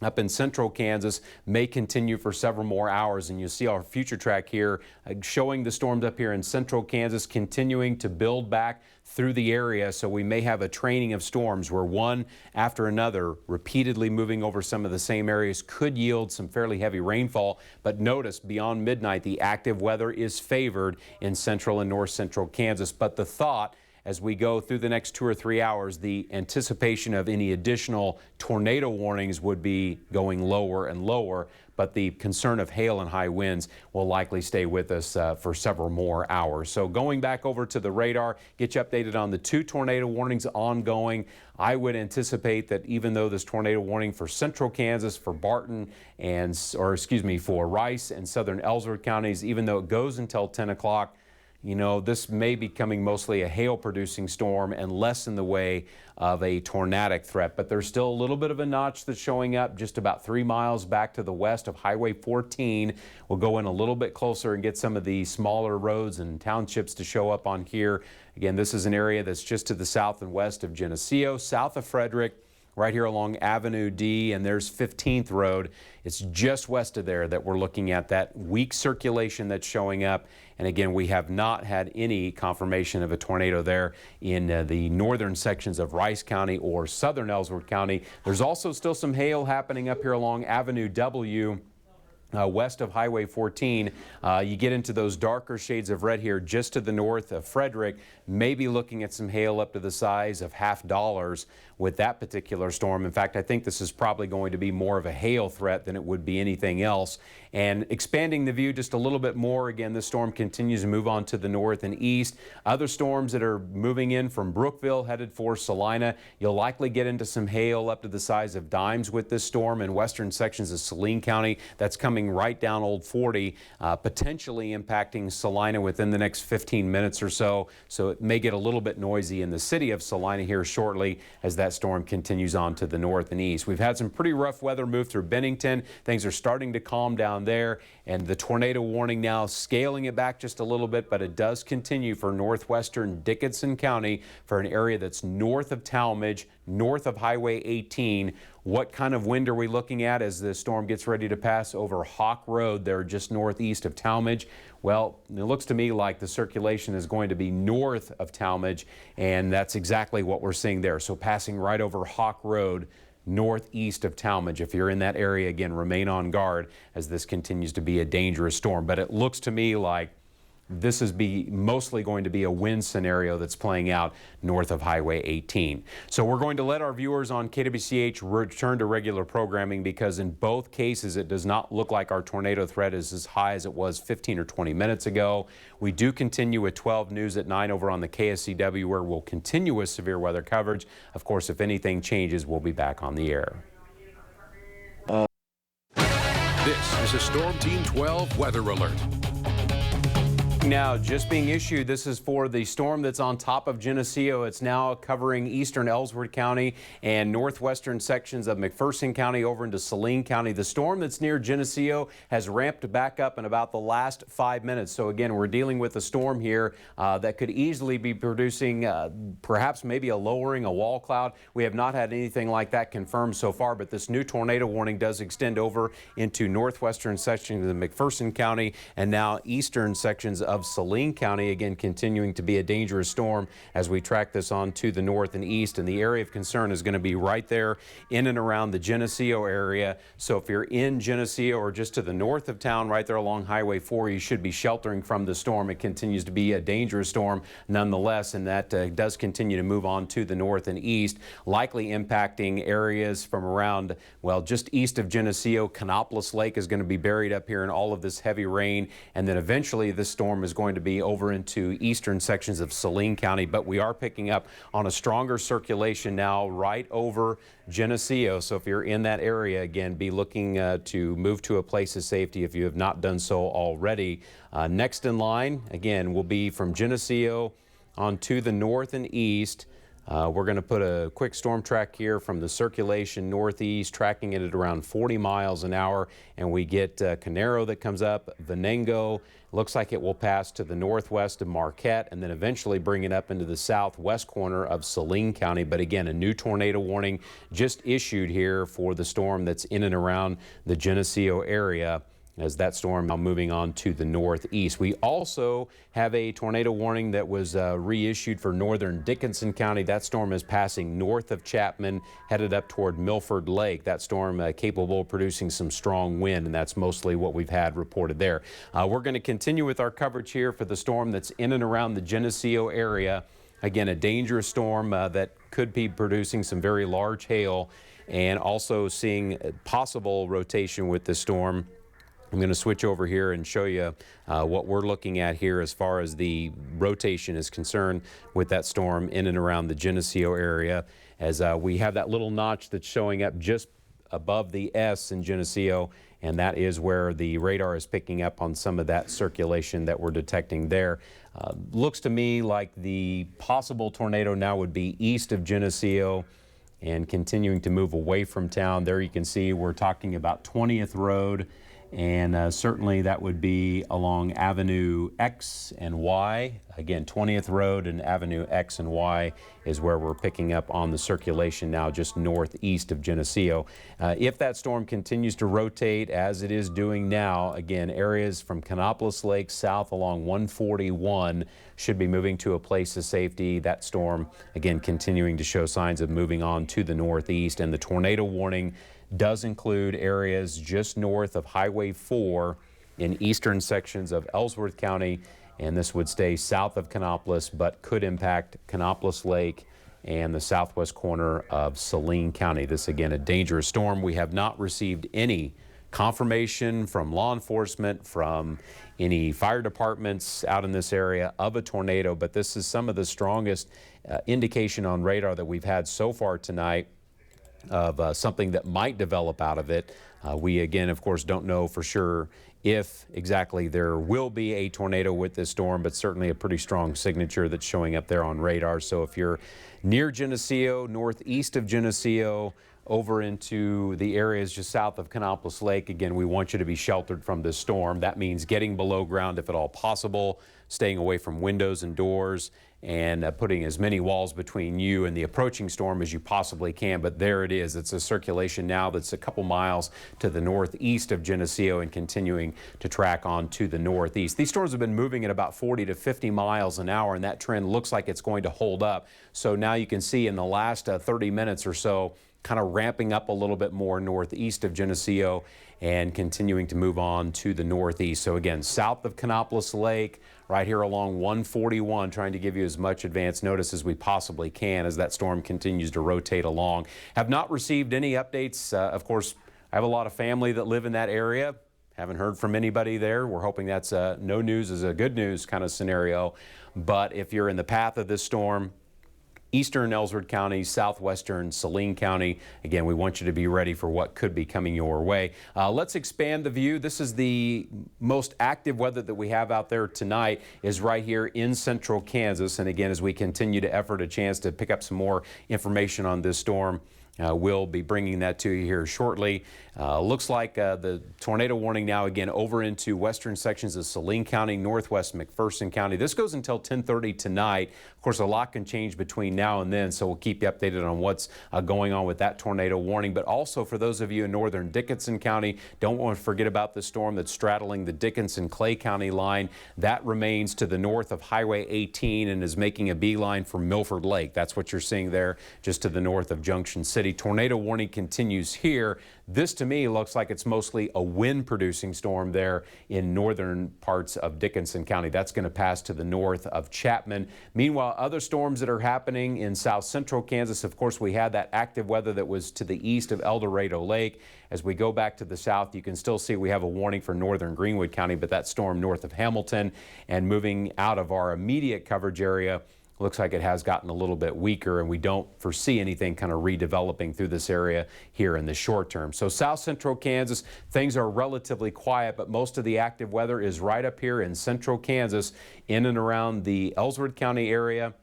up in central Kansas may continue for several more hours, and you'll see our future track here showing the storms up here in central Kansas continuing to build back through the area. So we may have a training of storms where one after another repeatedly moving over some of the same areas could yield some fairly heavy rainfall. But notice beyond midnight the active weather is favored in central and north central Kansas. But the thought as we go through the next 2 or 3 hours, the anticipation of any additional tornado warnings would be going lower and lower, but the concern of hail and high winds will likely stay with us for several more hours. So going back over to the radar, get you updated on the 2 tornado warnings ongoing. I would anticipate that even though this tornado warning for central Kansas, for Barton, for Rice and southern Ellsworth counties, even though it goes until 10 o'clock, you know, this may be becoming mostly a hail-producing storm and less in the way of a tornadic threat. But there's still a little bit of a notch that's showing up just about 3 miles back to the west of Highway 14. We'll go in a little bit closer and get some of the smaller roads and townships to show up on here. Again, this is an area that's just to the south and west of Geneseo, south of Frederick, right here along Avenue D, and there's 15th Road. It's just west of there that we're looking at that weak circulation that's showing up. And again, we have not had any confirmation of a tornado there in the northern sections of Rice County or southern Ellsworth County. There's also still some hail happening up here along Avenue W. West of Highway 14. You get into those darker shades of red here just to the north of Frederick, maybe looking at some hail up to the size of $50 with that particular storm. In fact, I think this is probably going to be more of a hail threat than it would be anything else. And expanding the view just a little bit more, again, this storm continues to move on to the north and east. Other storms that are moving in from Brookville headed for Salina. You'll likely get into some hail up to the size of dimes with this storm in western sections of Saline County. That's coming right down Old 40, potentially impacting Salina within the next 15 minutes or so. So it may get a little bit noisy in the city of Salina here shortly as that storm continues on to the north and east. We've had some pretty rough weather move through Bennington. Things are starting to calm down there, and the tornado warning now scaling it back just a little bit, but it does continue for northwestern Dickinson County for an area that's north of Talmadge, north of Highway 18. What kind of wind are we looking at as the storm gets ready to pass over Hawk Road there just northeast of Talmadge? Well, it looks to me like the circulation is going to be north of Talmadge, and that's exactly what we're seeing there. So passing right over Hawk Road, northeast of Talmadge. If you're in that area, again, remain on guard as this continues to be a dangerous storm. But it looks to me like this is mostly going to be a wind scenario that's playing out north of Highway 18. So we're going to let our viewers on KWCH return to regular programming, because in both cases it does not look like our tornado threat is as high as it was 15 or 20 minutes ago. We do continue with 12 News at 9 over on the KSCW, where we'll continue with severe weather coverage. Of course, if anything changes, we'll be back on the air. This is a Storm Team 12 weather alert. Now, just being issued, this is for the storm that's on top of Geneseo. It's now covering eastern Ellsworth County and northwestern sections of McPherson County over into Saline County. The storm that's near Geneseo has ramped back up in about the last 5 minutes. So again, we're dealing with a storm here that could easily be producing perhaps maybe a lowering, a wall cloud. We have not had anything like that confirmed so far, but this new tornado warning does extend over into northwestern sections of McPherson County and now eastern sections of Saline County, again continuing to be a dangerous storm as we track this on to the north and east. And the area of concern is going to be right there in and around the Geneseo area. So if you're in Geneseo or just to the north of town, right there along Highway 4, you should be sheltering from the storm. It continues to be a dangerous storm nonetheless, and that does continue to move on to the north and east, likely impacting areas from around, well, just east of Geneseo. Canopolis Lake is going to be buried up here in all of this heavy rain, and then eventually this storm is going to be over into eastern sections of Saline County, but we are picking up on a stronger circulation now right over Geneseo. So if you're in that area, again, be looking to move to a place of safety if you have not done so already. Next in line, again, will be from Geneseo on to the north and east. We're going to put a quick storm track here from the circulation northeast, tracking it at around 40 miles an hour, and we get Canero that comes up, Venango. Looks like it will pass to the northwest of Marquette and then eventually bring it up into the southwest corner of Saline County. But again, a new tornado warning just issued here for the storm that's in and around the Geneseo area, as that storm now moving on to the northeast. We also have a tornado warning that was reissued for northern Dickinson County. That storm is passing north of Chapman, headed up toward Milford Lake. That storm capable of producing some strong wind, and that's mostly what we've had reported there. We're going to continue with our coverage here for the storm that's in and around the Geneseo area. Again, a dangerous storm that could be producing some very large hail, and also seeing possible rotation with the storm. I'm going to switch over here and show you what we're looking at here as far as the rotation is concerned with that storm in and around the Geneseo area, as we have that little notch that's showing up just above the S in Geneseo, and that is where the radar is picking up on some of that circulation that we're detecting there. Looks to me like the possible tornado now would be east of Geneseo and continuing to move away from town. There you can see we're talking about 20th Road. And certainly that would be along Avenue X and Y. Again, 20th Road and Avenue X and Y is where we're picking up on the circulation now, just northeast of Geneseo. If that storm continues to rotate as it is doing now, again, areas from Canopolis Lake south along 141 should be moving to a place of safety. That storm, again, continuing to show signs of moving on to the northeast, and the tornado warning does include areas just north of Highway 4 in eastern sections of Ellsworth County, and this would stay south of Canopolis but could impact Canopolis Lake and the southwest corner of Saline County. This, again, a dangerous storm. We have not received any confirmation from law enforcement, from any fire departments out in this area of a tornado, but this is some of the strongest indication on radar that we've had so far tonight of something that might develop out of it. We, again, of course, don't know for sure if exactly there will be a tornado with this storm, but certainly a pretty strong signature that's showing up there on radar. So if you're near Geneseo, northeast of Geneseo, over into the areas just south of Canopolis Lake, again, we want you to be sheltered from this storm. That means getting below ground if at all possible, staying away from windows and doors, and putting as many walls between you and the approaching storm as you possibly can. But there it is. It's a circulation now that's a couple miles to the northeast of Geneseo and continuing continuing to track on to the northeast. These storms have been moving at about 40 to 50 miles an hour, and that trend looks like it's going to hold up. So now you can see in the last 30 minutes or so, kind of ramping up a little bit more northeast of Geneseo and continuing to move on to the northeast. So again, south of Canopolis Lake, right here along 141, trying to give you as much advance notice as we possibly can as that storm continues to rotate along. Have not received any updates. Of course, I have a lot of family that live in that area. Haven't heard from anybody there. We're hoping that's no news is a good news kind of scenario. But if you're in the path of this storm, eastern Ellsworth County, southwestern Saline County, again, we want you to be ready for what could be coming your way. Let's expand the view. This is the most active weather that we have out there tonight is right here in central Kansas. And again, as we continue to effort a chance to pick up some more information on this storm, we'll be bringing that to you here shortly. Looks like the tornado warning now again over into western sections of Saline County, northwest McPherson County. This goes until 10:30 tonight. Of course, a lot can change between now and then, so we'll keep you updated on what's going on with that tornado warning. But also for those of you in northern Dickinson County, don't want to forget about the storm that's straddling the Dickinson-Clay County line. That remains to the north of Highway 18 and is making a beeline for Milford Lake. That's what you're seeing there, just to the north of Junction City. Tornado warning continues here. This to me looks like it's mostly a wind-producing storm there in northern parts of Dickinson County. That's going to pass to the north of Chapman. Meanwhile, other storms that are happening in south central Kansas, of course, we had that active weather that was to the east of El Dorado Lake. As we go back to the south, you can still see we have a warning for northern Greenwood County, but that storm north of Hamilton and moving out of our immediate coverage area looks like it has gotten a little bit weaker, and we don't foresee anything kind of redeveloping through this area here in the short term. So south central Kansas, things are relatively quiet, but most of the active weather is right up here in central Kansas, in and around the Ellsworth County area.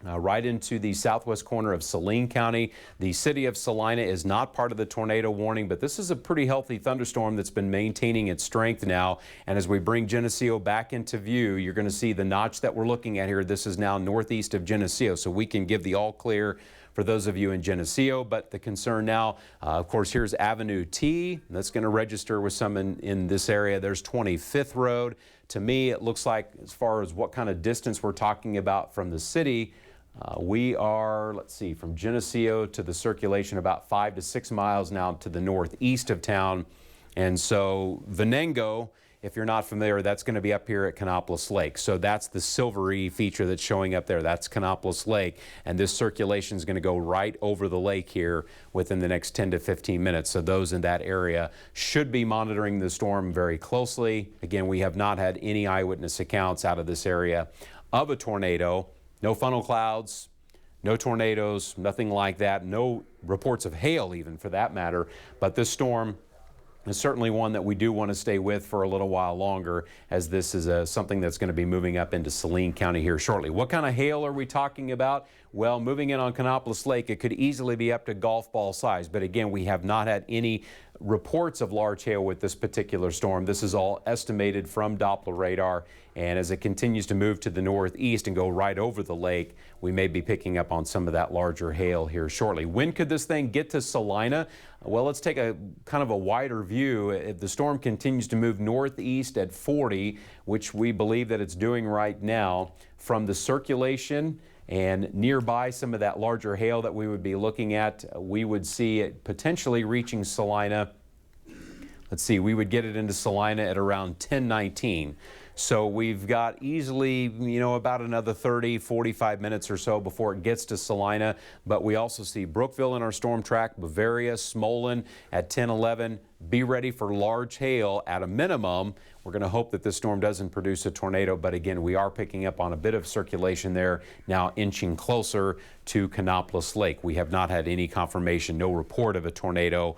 Right into the southwest corner of Saline County. The city of Salina is not part of the tornado warning, but this is a pretty healthy thunderstorm that's been maintaining its strength now. And as we bring Geneseo back into view, you're going to see the notch that we're looking at here. This is now northeast of Geneseo, so we can give the all clear for those of you in Geneseo. But the concern now, of course, here's Avenue T. That's going to register with some in this area. There's 25th Road. To me, it looks like, as far as what kind of distance we're talking about from the city, we are, let's see, from Geneseo to the circulation about 5 to 6 miles now to the northeast of town. And so Venango, if you're not familiar, that's going to be up here at Canopolis Lake. So that's the silvery feature that's showing up there. That's Canopolis Lake. And this circulation is going to go right over the lake here within the next 10 to 15 minutes. So those in that area should be monitoring the storm very closely. Again, we have not had any eyewitness accounts out of this area of a tornado. No funnel clouds, no tornadoes, nothing like that. No reports of hail even for that matter. But this storm is certainly one that we do want to stay with for a little while longer, as this is something that's going to be moving up into Saline County here shortly. What kind of hail are we talking about? Well, moving in on Canopolis Lake, it could easily be up to golf ball size. But again, we have not had any reports of large hail with this particular storm. This is all estimated from Doppler radar. And as it continues to move to the northeast and go right over the lake, we may be picking up on some of that larger hail here shortly. When could this thing get to Salina? Well, let's take a kind of a wider view. If the storm continues to move northeast at 40, which we believe that it's doing right now, from the circulation and nearby some of that larger hail that we would be looking at, we would see it potentially reaching Salina. Let's see, we would get it into Salina at around 10:19. So we've got easily, about another 30, 45 minutes or so before it gets to Salina. But we also see Brookville in our storm track, Bavaria, Smolin at 10:11. Be ready for large hail at a minimum. We're going to hope that this storm doesn't produce a tornado, but again, we are picking up on a bit of circulation there, now inching closer to Canopolis Lake. We have not had any confirmation, no report of a tornado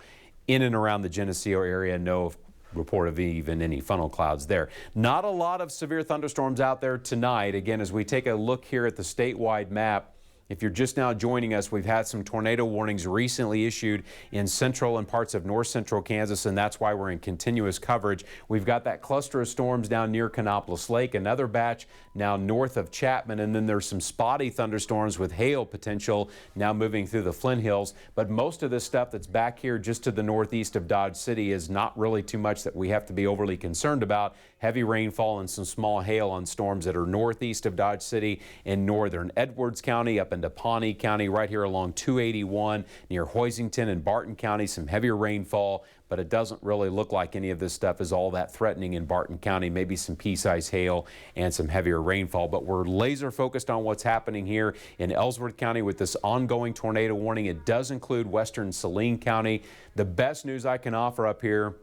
in and around the Geneseo area, no report of even any funnel clouds there. Not a lot of severe thunderstorms out there tonight. Again, as we take a look here at the statewide map, If you're just now joining us, we've had some tornado warnings recently issued in central and parts of north central Kansas, and that's why we're in continuous coverage. We've got that cluster of storms down near Kannapolis Lake, another batch now north of Chapman, and then there's some spotty thunderstorms with hail potential now moving through the Flint Hills. But most of this stuff that's back here just to the northeast of Dodge City is not really too much that we have to be overly concerned about. Heavy rainfall and some small hail on storms that are northeast of Dodge City in northern Edwards County, up into Pawnee County, right here along 281 near Hoisington and Barton County. Some heavier rainfall, but it doesn't really look like any of this stuff is all that threatening in Barton County. Maybe some pea-sized hail and some heavier rainfall, but we're laser focused on what's happening here in Ellsworth County with this ongoing tornado warning. It does include western Saline County. The best news I can offer up here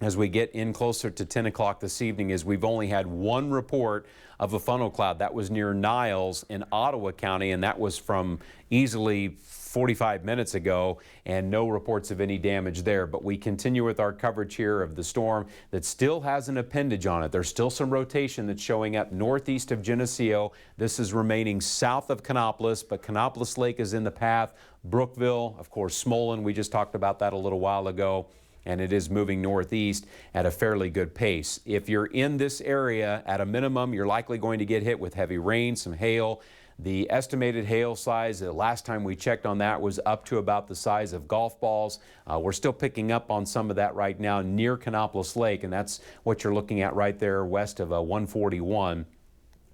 as we get in closer to 10 o'clock this evening is we've only had one report of a funnel cloud. That was near Niles in Ottawa County, and that was from easily 45 minutes ago, and no reports of any damage there. But we continue with our coverage here of the storm that still has an appendage on it. There's still some rotation that's showing up northeast of Geneseo. This is remaining south of Kannapolis, but Kannapolis Lake is in the path. Brookville, of course, Smolin, we just talked about that a little while ago, and it is moving northeast at a fairly good pace. If you're in this area, at a minimum, you're likely going to get hit with heavy rain, some hail. The estimated hail size, the last time we checked on that, was up to about the size of golf balls. We're still picking up on some of that right now near Kannapolis Lake, and that's what you're looking at right there west of 141.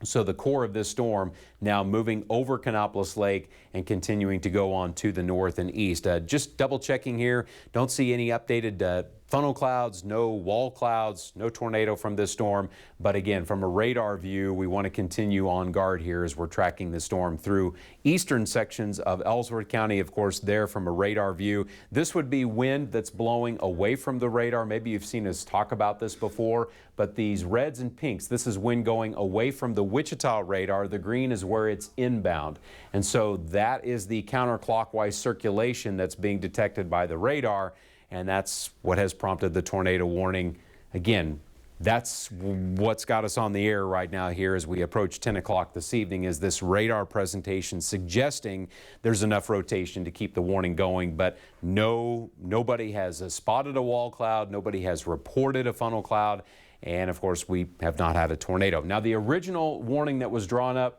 So the core of this storm now moving over Kannapolis Lake and continuing to go on to the north and east. Just double checking here, don't see any updated funnel clouds, no wall clouds, no tornado from this storm. But again, from a radar view, we want to continue on guard here as we're tracking the storm through eastern sections of Ellsworth County. Of course, there from a radar view, this would be wind that's blowing away from the radar. Maybe you've seen us talk about this before, but these reds and pinks, this is wind going away from the Wichita radar. The green is where it's inbound. And so that is the counterclockwise circulation that's being detected by the radar. And that's what has prompted the tornado warning. Again, that's what's got us on the air right now here as we approach 10 o'clock this evening, is this radar presentation suggesting there's enough rotation to keep the warning going. But nobody has spotted a wall cloud. Nobody has reported a funnel cloud. And of course, we have not had a tornado. Now, the original warning that was drawn up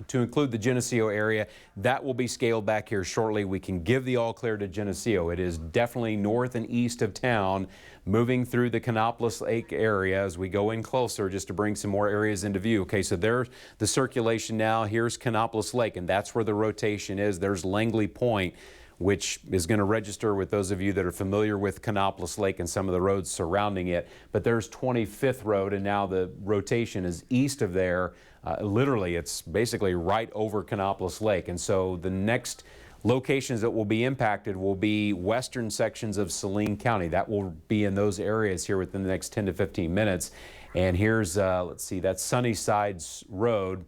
to include the Geneseo area, that will be scaled back here shortly. We can give the all clear to Geneseo. It is definitely north and east of town, moving through the Kannapolis Lake area as we go in closer, just to bring some more areas into view. Okay, so there's the circulation now. Here's Kannapolis Lake, and that's where the rotation is. There's Langley Point, which is going to register with those of you that are familiar with Kannapolis Lake and some of the roads surrounding it. But there's 25th Road, and now the rotation is east of there. Literally, it's basically right over Kannapolis Lake. And so the next locations that will be impacted will be western sections of Saline County. That will be in those areas here within the next 10 to 15 minutes. And here's, let's see, that's Sunnysides Road.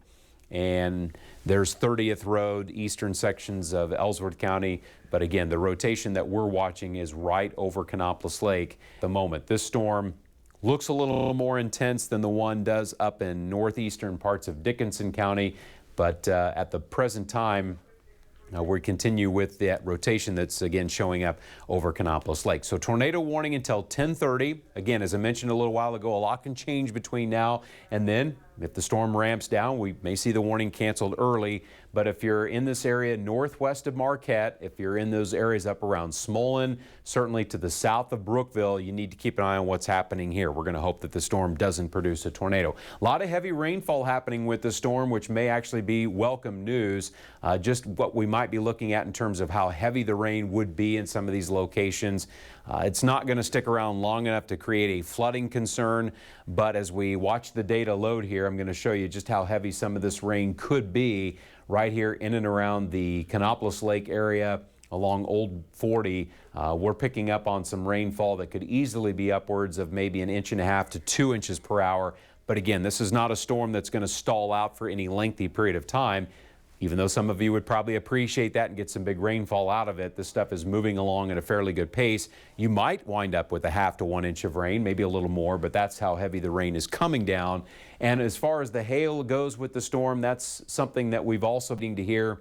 And there's 30th Road, eastern sections of Ellsworth County. But again, the rotation that we're watching is right over Kannapolis Lake at the moment. This storm looks a little more intense than the one does up in northeastern parts of Dickinson County. But at the present time, we continue with that rotation that's again showing up over Kannapolis Lake. So tornado warning until 10:30. Again, as I mentioned a little while ago, a lot can change between now and then. If the storm ramps down, we may see the warning canceled early. But if you're in this area northwest of Marquette, if you're in those areas up around Smolin, certainly to the south of Brookville, you need to keep an eye on what's happening here. We're going to hope that the storm doesn't produce a tornado. A lot of heavy rainfall happening with the storm, which may actually be welcome news. Just what we might be looking at in terms of how heavy the rain would be in some of these locations. It's not going to stick around long enough to create a flooding concern, but as we watch the data load here, I'm going to show you just how heavy some of this rain could be right here in and around the Kannapolis Lake area along Old 40. We're picking up on some rainfall that could easily be upwards of maybe 1.5 inches to 2 inches per hour. But again, this is not a storm that's going to stall out for any lengthy period of time. Even though some of you would probably appreciate that and get some big rainfall out of it, this stuff is moving along at a fairly good pace. You might wind up with 0.5 to 1 inch of rain, maybe a little more, but that's how heavy the rain is coming down. And as far as the hail goes with the storm, that's something that we've also been to hear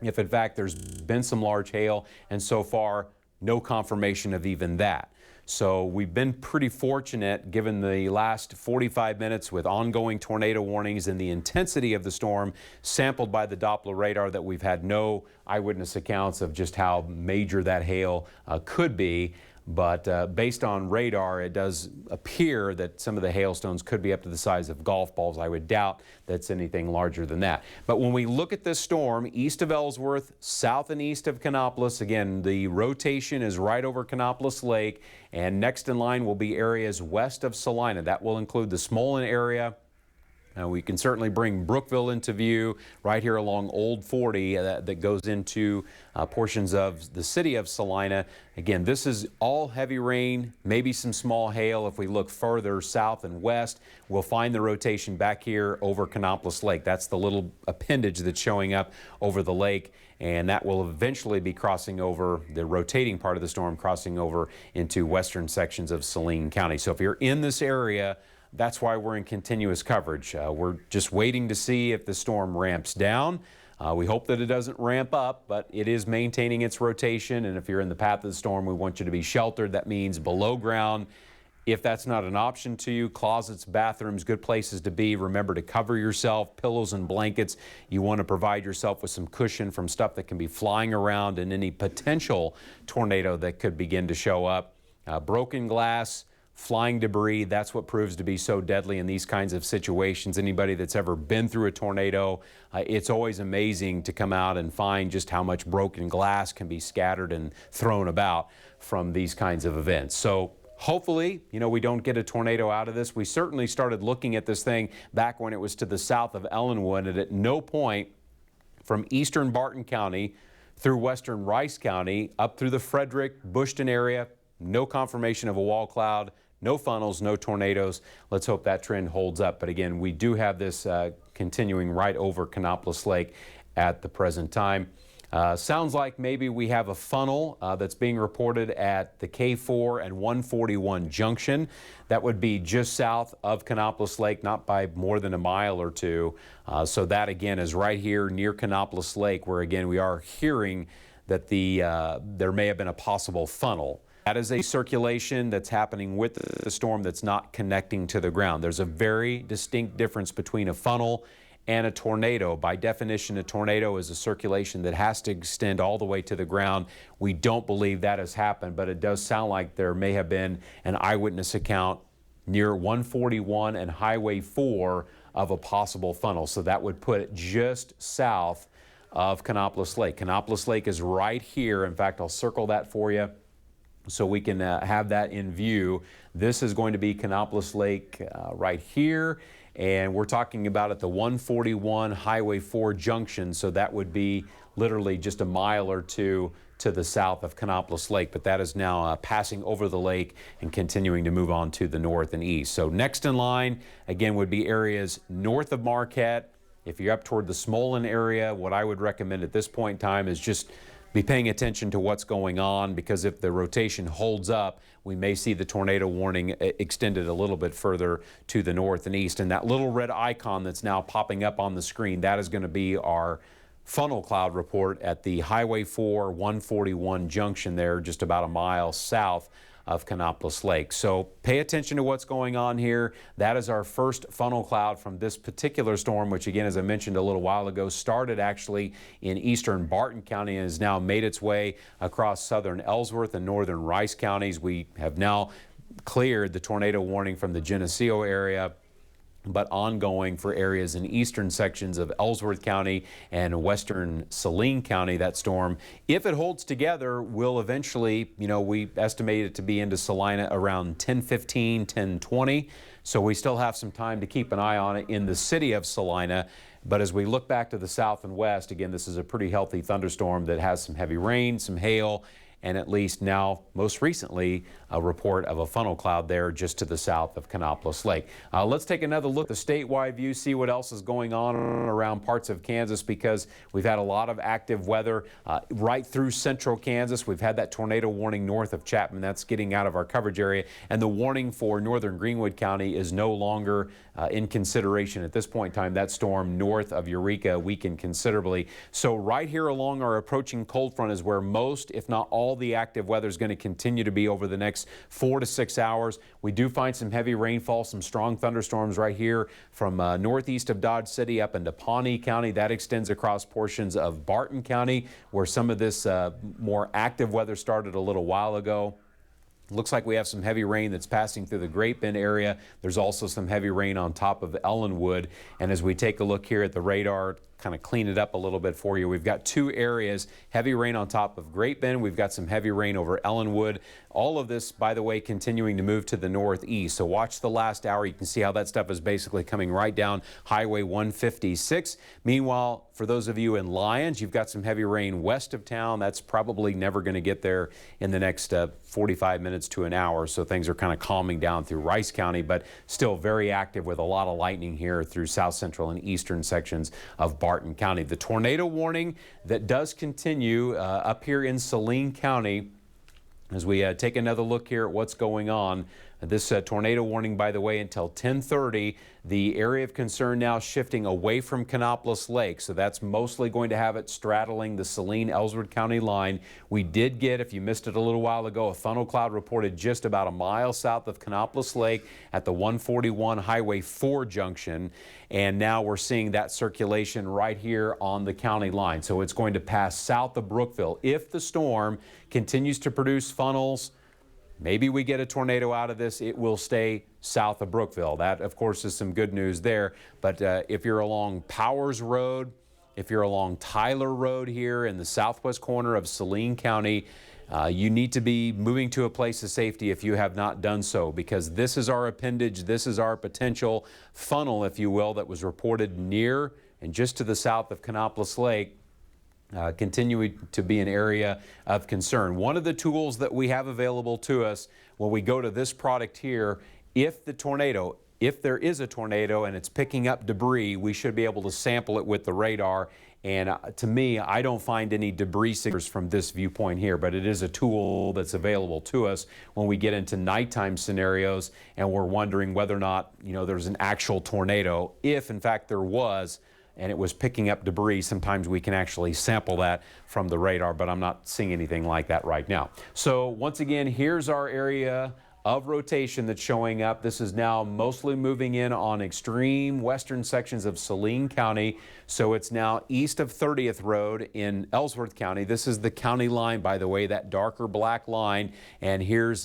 if in fact there's been some large hail, and so far no confirmation of even that. So we've been pretty fortunate given the last 45 minutes with ongoing tornado warnings and the intensity of the storm sampled by the Doppler radar that we've had no eyewitness accounts of just how major that hail could be. But based on radar, it does appear that some of the hailstones could be up to the size of golf balls. I would doubt that's anything larger than that. But when we look at this storm, east of Ellsworth, south and east of Kannapolis, again, the rotation is right over Kannapolis Lake, and next in line will be areas west of Salina. That will include the Smolin area. We can certainly bring Brookville into view right here along Old 40 that goes into portions of the city of Salina. Again, this is all heavy rain, maybe some small hail. If we look further south and west, we'll find the rotation back here over Kannapolis Lake. That's the little appendage that's showing up over the lake, and that will eventually be crossing over, the rotating part of the storm crossing over into western sections of Saline County. So if you're in this area, that's why we're in continuous coverage. We're just waiting to see if the storm ramps down. We hope that it doesn't ramp up, but it is maintaining its rotation. And if you're in the path of the storm, we want you to be sheltered. That means below ground. If that's not an option to you, closets, bathrooms, good places to be. Remember to cover yourself, pillows and blankets. You want to provide yourself with some cushion from stuff that can be flying around in any potential tornado that could begin to show up. Broken glass, flying debris, that's what proves to be so deadly in these kinds of situations. Anybody that's ever been through a tornado, it's always amazing to come out and find just how much broken glass can be scattered and thrown about from these kinds of events. So hopefully, we don't get a tornado out of this. We certainly started looking at this thing back when it was to the south of Ellenwood, and at no point from eastern Barton County through western Rice County up through the Frederick, Bushton area, no confirmation of a wall cloud, no funnels, no tornadoes. Let's hope that trend holds up. But again, we do have this continuing right over Kannapolis Lake at the present time. Sounds like maybe we have a funnel that's being reported at the K4 and 141 junction. That would be just south of Kannapolis Lake, not by more than a mile or two. So that again is right here near Kannapolis Lake, where again we are hearing that there may have been a possible funnel. That is a circulation that's happening with the storm that's not connecting to the ground. There's a very distinct difference between a funnel and a tornado. By definition, a tornado is a circulation that has to extend all the way to the ground. We don't believe that has happened, but it does sound like there may have been an eyewitness account near 141 and Highway 4 of a possible funnel. So that would put it just south of Kannapolis Lake. Kannapolis Lake is right here. In fact, I'll circle that for you so we can have that in view. This is going to be Kannapolis Lake right here, and we're talking about at the 141 Highway 4 junction, so that would be literally just a mile or two to the south of Kannapolis Lake, but that is now passing over the lake and continuing to move on to the north and east. So next in line, again, would be areas north of Marquette. If you're up toward the Smolin area, what I would recommend at this point in time is just be paying attention to what's going on, because if the rotation holds up, we may see the tornado warning extended a little bit further to the north and east. And that little red icon that's now popping up on the screen, that is going to be our funnel cloud report at the Highway 4 141 junction there, just about a mile south of Kannapolis Lake. So pay attention to what's going on here. That is our first funnel cloud from this particular storm, which again, as I mentioned a little while ago, started actually in eastern Barton County and has now made its way across southern Ellsworth and northern Rice counties. We have now cleared the tornado warning from the Geneseo area, but ongoing for areas in eastern sections of Ellsworth County and western Saline County. That storm, if it holds together, will eventually, we estimate it to be into Salina around 10:15, 10:20. So we still have some time to keep an eye on it in the city of Salina. But as we look back to the south and west, again, this is a pretty healthy thunderstorm that has some heavy rain, some hail, and at least now, most recently, a report of a funnel cloud there just to the south of Kannapolis Lake. Let's take another look at the statewide view, see what else is going on around parts of Kansas, because we've had a lot of active weather right through central Kansas. We've had that tornado warning north of Chapman. That's getting out of our coverage area, and the warning for northern Greenwood County is no longer in consideration at this point in time. That storm north of Eureka weakened considerably. So right here along our approaching cold front is where most, if not all, the active weather is going to continue to be over the next 4 to 6 hours. We do find some heavy rainfall, some strong thunderstorms right here from northeast of Dodge City up into Pawnee County. That extends across portions of Barton County, where some of this more active weather started a little while ago. Looks like we have some heavy rain that's passing through the Great Bend area. There's also some heavy rain on top of Ellenwood. And as we take a look here at the radar, kind of clean it up a little bit for you, we've got 2 areas, heavy rain on top of Great Bend. We've got some heavy rain over Ellenwood. All of this, by the way, continuing to move to the northeast. So watch the last hour. You can see how that stuff is basically coming right down Highway 156. Meanwhile, for those of you in Lyons, you've got some heavy rain west of town. That's probably never going to get there in the next 45 minutes to an hour. So things are kind of calming down through Rice County, but still very active with a lot of lightning here through south central and eastern sections of Barton County. The tornado warning that does continue up here in Saline County. As we take another look here at what's going on, this tornado warning, by the way, until 10:30. The area of concern now shifting away from Kannapolis Lake, so that's mostly going to have it straddling the Saline-Ellsworth County line. We did get, if you missed it a little while ago, a funnel cloud reported just about a mile south of Kannapolis Lake at the 141 Highway 4 junction, and now we're seeing that circulation right here on the county line. So it's going to pass south of Brookville. If the storm continues to produce funnels, maybe we get a tornado out of this, it will stay south of Brookville. That, of course, is some good news there. But if you're along Powers Road, if you're along Tyler Road here in the southwest corner of Saline County, you need to be moving to a place of safety if you have not done so, because this is our appendage, this is our potential funnel, if you will, that was reported near and just to the south of Kannapolis Lake. Continuing to be an area of concern. One of the tools that we have available to us when we go to this product here, if there is a tornado and it's picking up debris, we should be able to sample it with the radar. And to me, I don't find any debris signatures from this viewpoint here, but it is a tool that's available to us when we get into nighttime scenarios and we're wondering whether or not, there's an actual tornado. If in fact there was, and it was picking up debris, sometimes we can actually sample that from the radar, but I'm not seeing anything like that right now. So once again, here's our area of rotation that's showing up. This is now mostly moving in on extreme western sections of Saline County. So it's now east of 30th Road in Ellsworth County. This is the county line, by the way, that darker black line. And here's,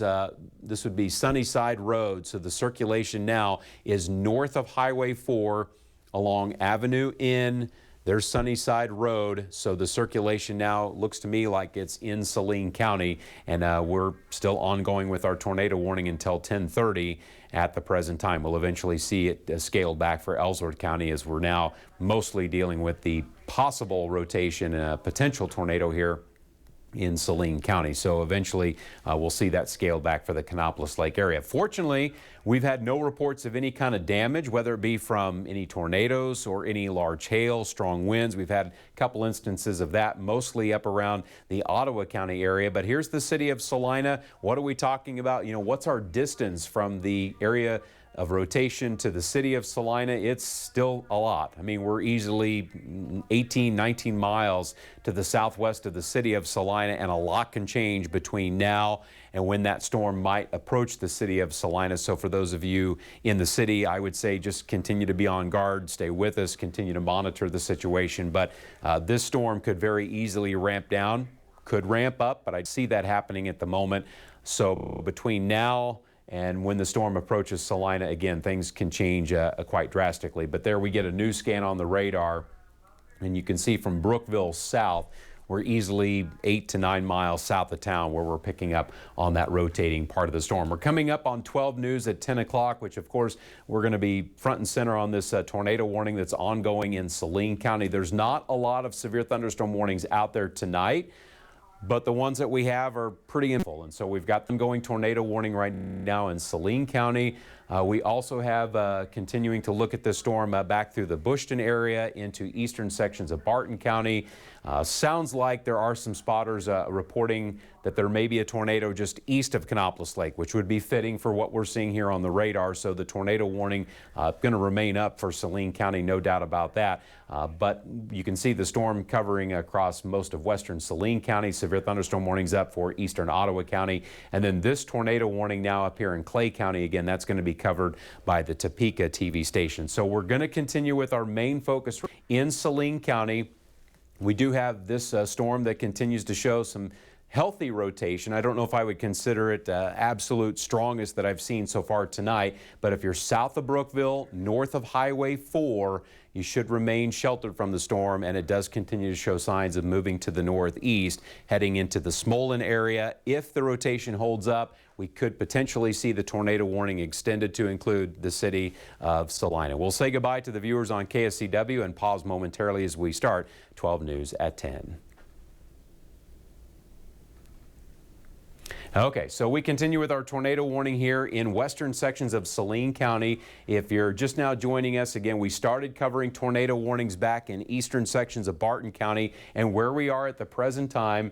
this would be Sunnyside Road. So the circulation now is north of Highway 4, along Avenue N. There's Sunnyside Road, so the circulation now looks to me like it's in Saline County, and we're still ongoing with our tornado warning until 10:30 at the present time. We'll eventually see it scaled back for Ellsworth County, as we're now mostly dealing with the possible rotation and a potential tornado here in Saline County. So eventually we'll see that scaled back for the Kannapolis Lake area. Fortunately, we've had no reports of any kind of damage, whether it be from any tornadoes or any large hail, strong winds. We've had a couple instances of that, mostly up around the Ottawa County area. But here's the city of Salina. What are we talking about? What's our distance from the area of rotation to the city of Salina? It's still a lot. I mean, we're easily 18, 19 miles to the southwest of the city of Salina, and a lot can change between now and when that storm might approach the city of Salina. So for those of you in the city, I would say just continue to be on guard, stay with us, continue to monitor the situation. But this storm could very easily ramp down, could ramp up, but I see that happening at the moment. So between now and when the storm approaches Salina, again, things can change quite drastically. But there we get a new scan on the radar, and you can see from Brookville south, we're easily 8 to 9 miles south of town where we're picking up on that rotating part of the storm. We're coming up on 12 News at 10 o'clock, which of course we're going to be front and center on this tornado warning that's ongoing in Saline County. There's not a lot of severe thunderstorm warnings out there tonight. but the ones that we have are pretty full, and so we've got them going tornado warning right now in Saline County. We also have continuing to look at this storm back through the Bushton area into eastern sections of Barton County. Sounds like there are some spotters reporting that there may be a tornado just east of Canopolis Lake, which would be fitting for what we're seeing here on the radar. So the tornado warning going to remain up for Saline County, no doubt about that. But you can see the storm covering across most of western Saline County. Severe thunderstorm warnings up for eastern Ottawa County. And then this tornado warning now up here in Clay County. Again, that's going to be covered by the Topeka TV station. So we're going to continue with our main focus in Saline County. We do have this storm that continues to show some healthy rotation. I don't know if I would consider it absolute strongest that I've seen so far tonight, but if you're south of Brookville, north of Highway 4, you should remain sheltered from the storm, and it does continue to show signs of moving to the northeast, heading into the Smolin area. If the rotation holds up, we could potentially see the tornado warning extended to include the city of Salina. We'll say goodbye to the viewers on KSCW and pause momentarily as we start 12 News at 10. Okay, so we continue with our tornado warning here in western sections of Saline County. If you're just now joining us, again, we started covering tornado warnings back in eastern sections of Barton County, and where we are at the present time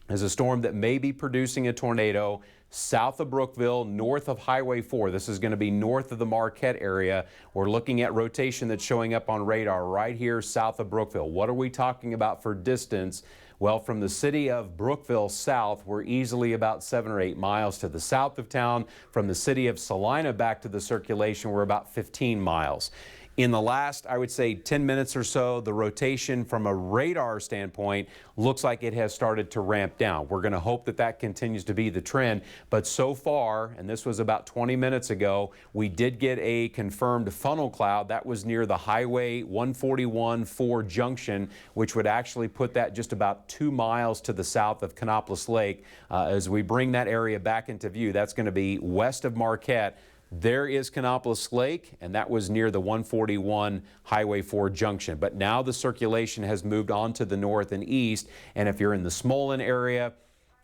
is a storm that may be producing a tornado south of Brookville, north of Highway 4. This is going to be north of the Marquette area. We're looking at rotation that's showing up on radar right here south of Brookville. What are we talking about for distance? Well, from the city of Brookville south, we're easily about 7 or 8 miles to the south of town. From the city of Salina back to the circulation, we're about 15 miles. In the last, I would say, 10 minutes or so, the rotation from a radar standpoint looks like it has started to ramp down. We're going to hope that that continues to be the trend. But so far, and this was about 20 minutes ago, we did get a confirmed funnel cloud. That was near the Highway 141-4 junction, which would actually put that just about 2 miles to the south of Canopolis Lake. As we bring that area back into view, that's going to be west of Marquette. There is Canopolis Lake, and that was near the 141 Highway 4 junction. But now the circulation has moved on to the north and east, and if you're in the Smolin area,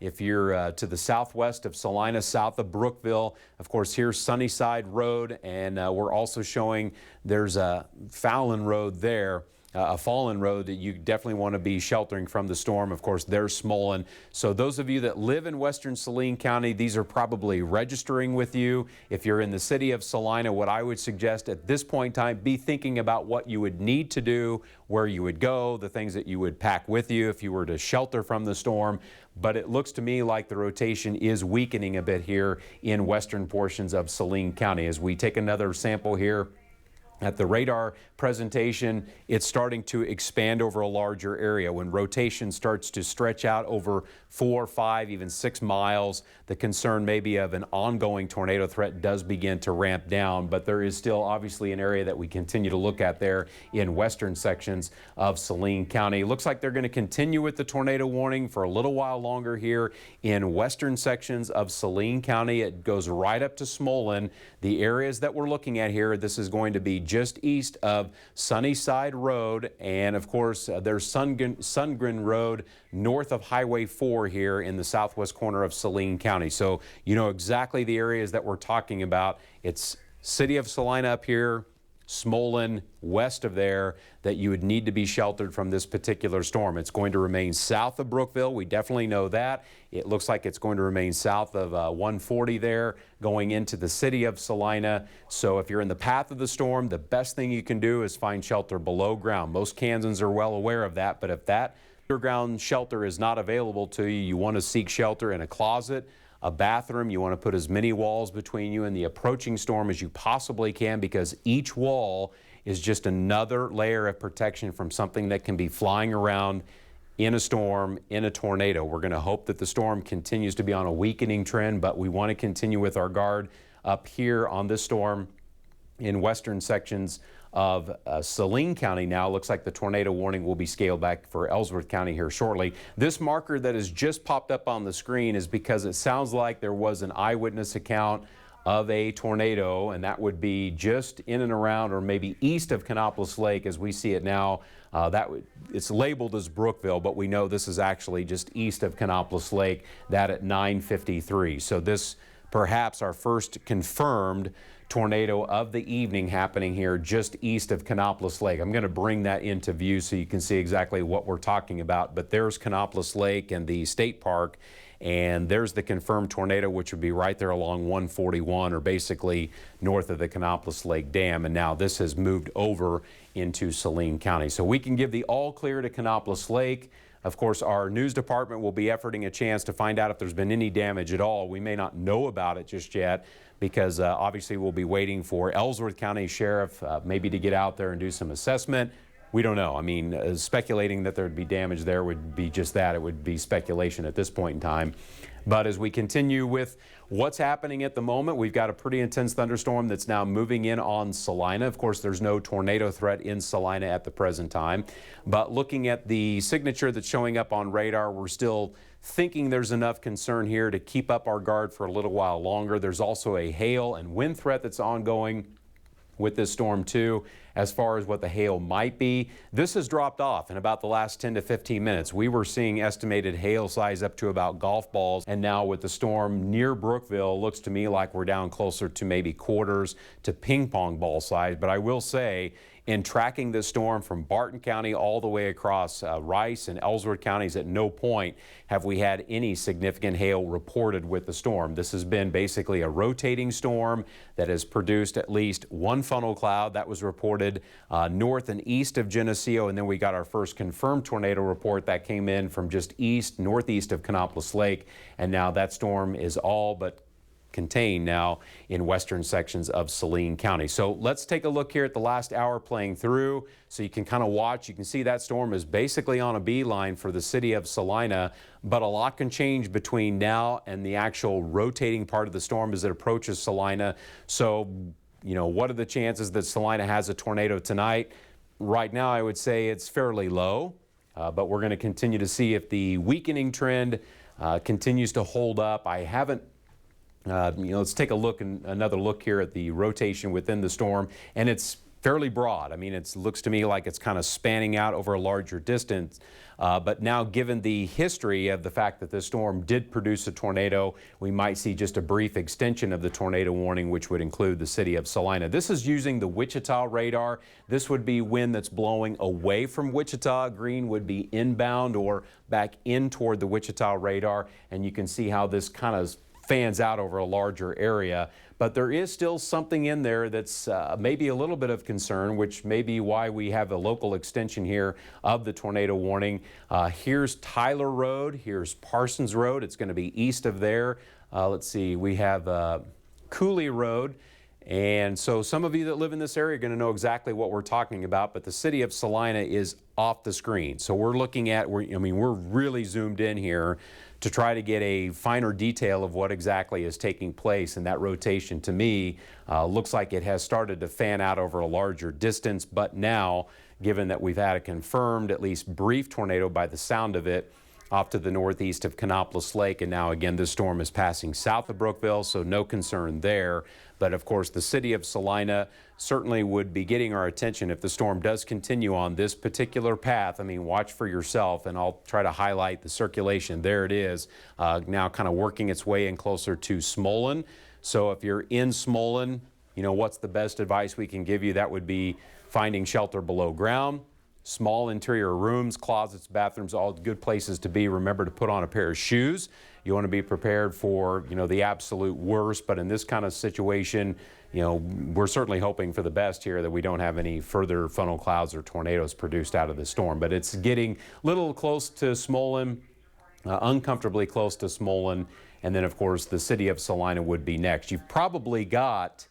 if you're to the southwest of Salina, south of Brookville, of course, here's Sunnyside Road, and we're also showing there's a Fallon Road there. A fallen road that you definitely want to be sheltering from the storm. Of course, there's Smolin. So those of you that live in western Saline County, these are probably registering with you. If you're in the city of Salina, what I would suggest at this point in time, be thinking about what you would need to do, where you would go, the things that you would pack with you if you were to shelter from the storm. But it looks to me like the rotation is weakening a bit here in western portions of Saline County. As we take another sample here, at the radar presentation, it's starting to expand over a larger area. When rotation starts to stretch out over 4, 5, even 6 miles, the concern maybe of an ongoing tornado threat does begin to ramp down. But there is still obviously an area that we continue to look at there in western sections of Saline County. Looks like they're going to continue with the tornado warning for a little while longer here in western sections of Saline County. It goes right up to Smolin. The areas that we're looking at here, this is going to be just east of Sunnyside Road, and of course there's Sundgren Road north of Highway 4 here in the southwest corner of Saline County. So you know exactly the areas that we're talking about. It's city of Salina up here, Smolin west of there, that you would need to be sheltered from this particular storm. It's going to remain south of Brookville. We definitely know that. It looks like it's going to remain south of 140 there, going into the city of Salina. So if you're in the path of the storm, the best thing you can do is find shelter below ground. Most Kansans are well aware of that, but if that underground shelter is not available to you, you want to seek shelter in a closet, a bathroom. You want to put as many walls between you and the approaching storm as you possibly can, because each wall is just another layer of protection from something that can be flying around in a storm, in a tornado. We're going to hope that the storm continues to be on a weakening trend, but we want to continue with our guard up here on this storm in western sections of Saline County. Now looks like the tornado warning will be scaled back for Ellsworth County here shortly. This marker that has just popped up on the screen is because it sounds like there was an eyewitness account of a tornado, and that would be just in and around or maybe east of Canopolis Lake as we see it now. It's labeled as Brookville, but we know this is actually just east of Canopolis Lake, that at 9:53. So this perhaps our first confirmed tornado of the evening happening here just east of Canopolis Lake. I'm going to bring that into view so you can see exactly what we're talking about. But there's Canopolis Lake and the state park, and there's the confirmed tornado, which would be right there along 141, or basically north of the Canopolis Lake Dam. And now this has moved over into Saline County. So we can give the all clear to Canopolis Lake. Of course, our news department will be efforting a chance to find out if there's been any damage at all. We may not know about it just yet because obviously we'll be waiting for Ellsworth County Sheriff maybe to get out there and do some assessment. We don't know. I mean, speculating that there would be damage there would be just that. It would be speculation at this point in time. But as we continue with what's happening at the moment, we've got a pretty intense thunderstorm that's now moving in on Salina. Of course, there's no tornado threat in Salina at the present time. But looking at the signature that's showing up on radar, we're still thinking there's enough concern here to keep up our guard for a little while longer. There's also a hail and wind threat that's ongoing with this storm too. As far as what the hail might be, this has dropped off in about the last 10 to 15 minutes. We were seeing estimated hail size up to about golf balls, and now with the storm near Brookville, looks to me like we're down closer to maybe quarters to ping pong ball size. But I will say, in tracking this storm from Barton County all the way across Rice and Ellsworth counties, at no point have we had any significant hail reported with the storm. This has been basically a rotating storm that has produced at least one funnel cloud that was reported north and east of Geneseo, and then we got our first confirmed tornado report that came in from just northeast of Canopolis Lake, and now that storm is all but contained now in western sections of Saline County. So let's take a look here at the last hour playing through so you can kind of watch. You can see that storm is basically on a beeline for the city of Salina, but a lot can change between now and the actual rotating part of the storm as it approaches Salina. So, you know, what are the chances that Salina has a tornado tonight? Right now, I would say it's fairly low, but we're going to continue to see if the weakening trend continues to hold up. I haven't let's take a look and another look here at the rotation within the storm, and it's fairly broad. I mean, it looks to me like it's kind of spanning out over a larger distance. But now, given the history of the fact that this storm did produce a tornado, we might see just a brief extension of the tornado warning, which would include the city of Salina. This is using the Wichita radar. This would be wind that's blowing away from Wichita. Green would be inbound or back in toward the Wichita radar. And you can see how this kind of fans out over a larger area, but there is still something in there that's maybe a little bit of concern, which may be why we have a local extension here of the tornado warning. Here's Tyler Road, here's Parsons Road. It's going to be east of there. Let's see, we have Cooley Road. And so some of you that live in this area are going to know exactly what we're talking about, but the city of Salina is off the screen. So we're looking at, we're really zoomed in here to try to get a finer detail of what exactly is taking place. And that rotation, to me, looks like it has started to fan out over a larger distance. But now, given that we've had a confirmed, at least brief tornado by the sound of it, off to the northeast of Canopolis Lake, and now again this storm is passing south of Brookville, so no concern there. But of course the city of Salina certainly would be getting our attention if the storm does continue on this particular path. I mean, watch for yourself, and I'll try to highlight the circulation. There it is, now kind of working its way in closer to Smolin. So if you're in Smolin, you know, what's the best advice we can give you? That would be finding shelter below ground. Small interior rooms, closets, bathrooms, all good places to be. Remember to put on a pair of shoes. You want to be prepared for, you know, the absolute worst. But in this kind of situation, you know, we're certainly hoping for the best here, that we don't have any further funnel clouds or tornadoes produced out of the storm. But it's getting a little close to Smolin, uncomfortably close to Smolin. And then, of course, the city of Salina would be next. You've probably got,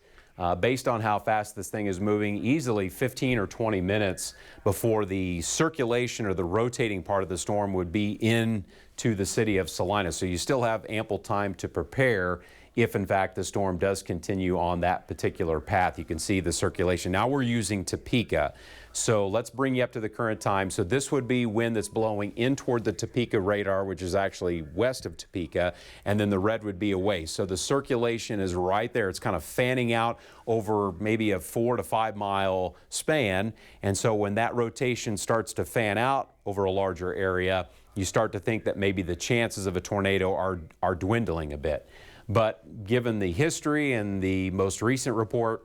based on how fast this thing is moving, easily 15 or 20 minutes before the circulation or the rotating part of the storm would be in to the city of Salina. So you still have ample time to prepare if in fact the storm does continue on that particular path. You can see the circulation. Now we're using Topeka. So let's bring you up to the current time. So this would be wind that's blowing in toward the Topeka radar, which is actually west of Topeka, and then the red would be away. So the circulation is right there. It's kind of fanning out over maybe a 4 to 5 mile span. And so when that rotation starts to fan out over a larger area, you start to think that maybe the chances of a tornado are dwindling a bit. But given the history and the most recent report,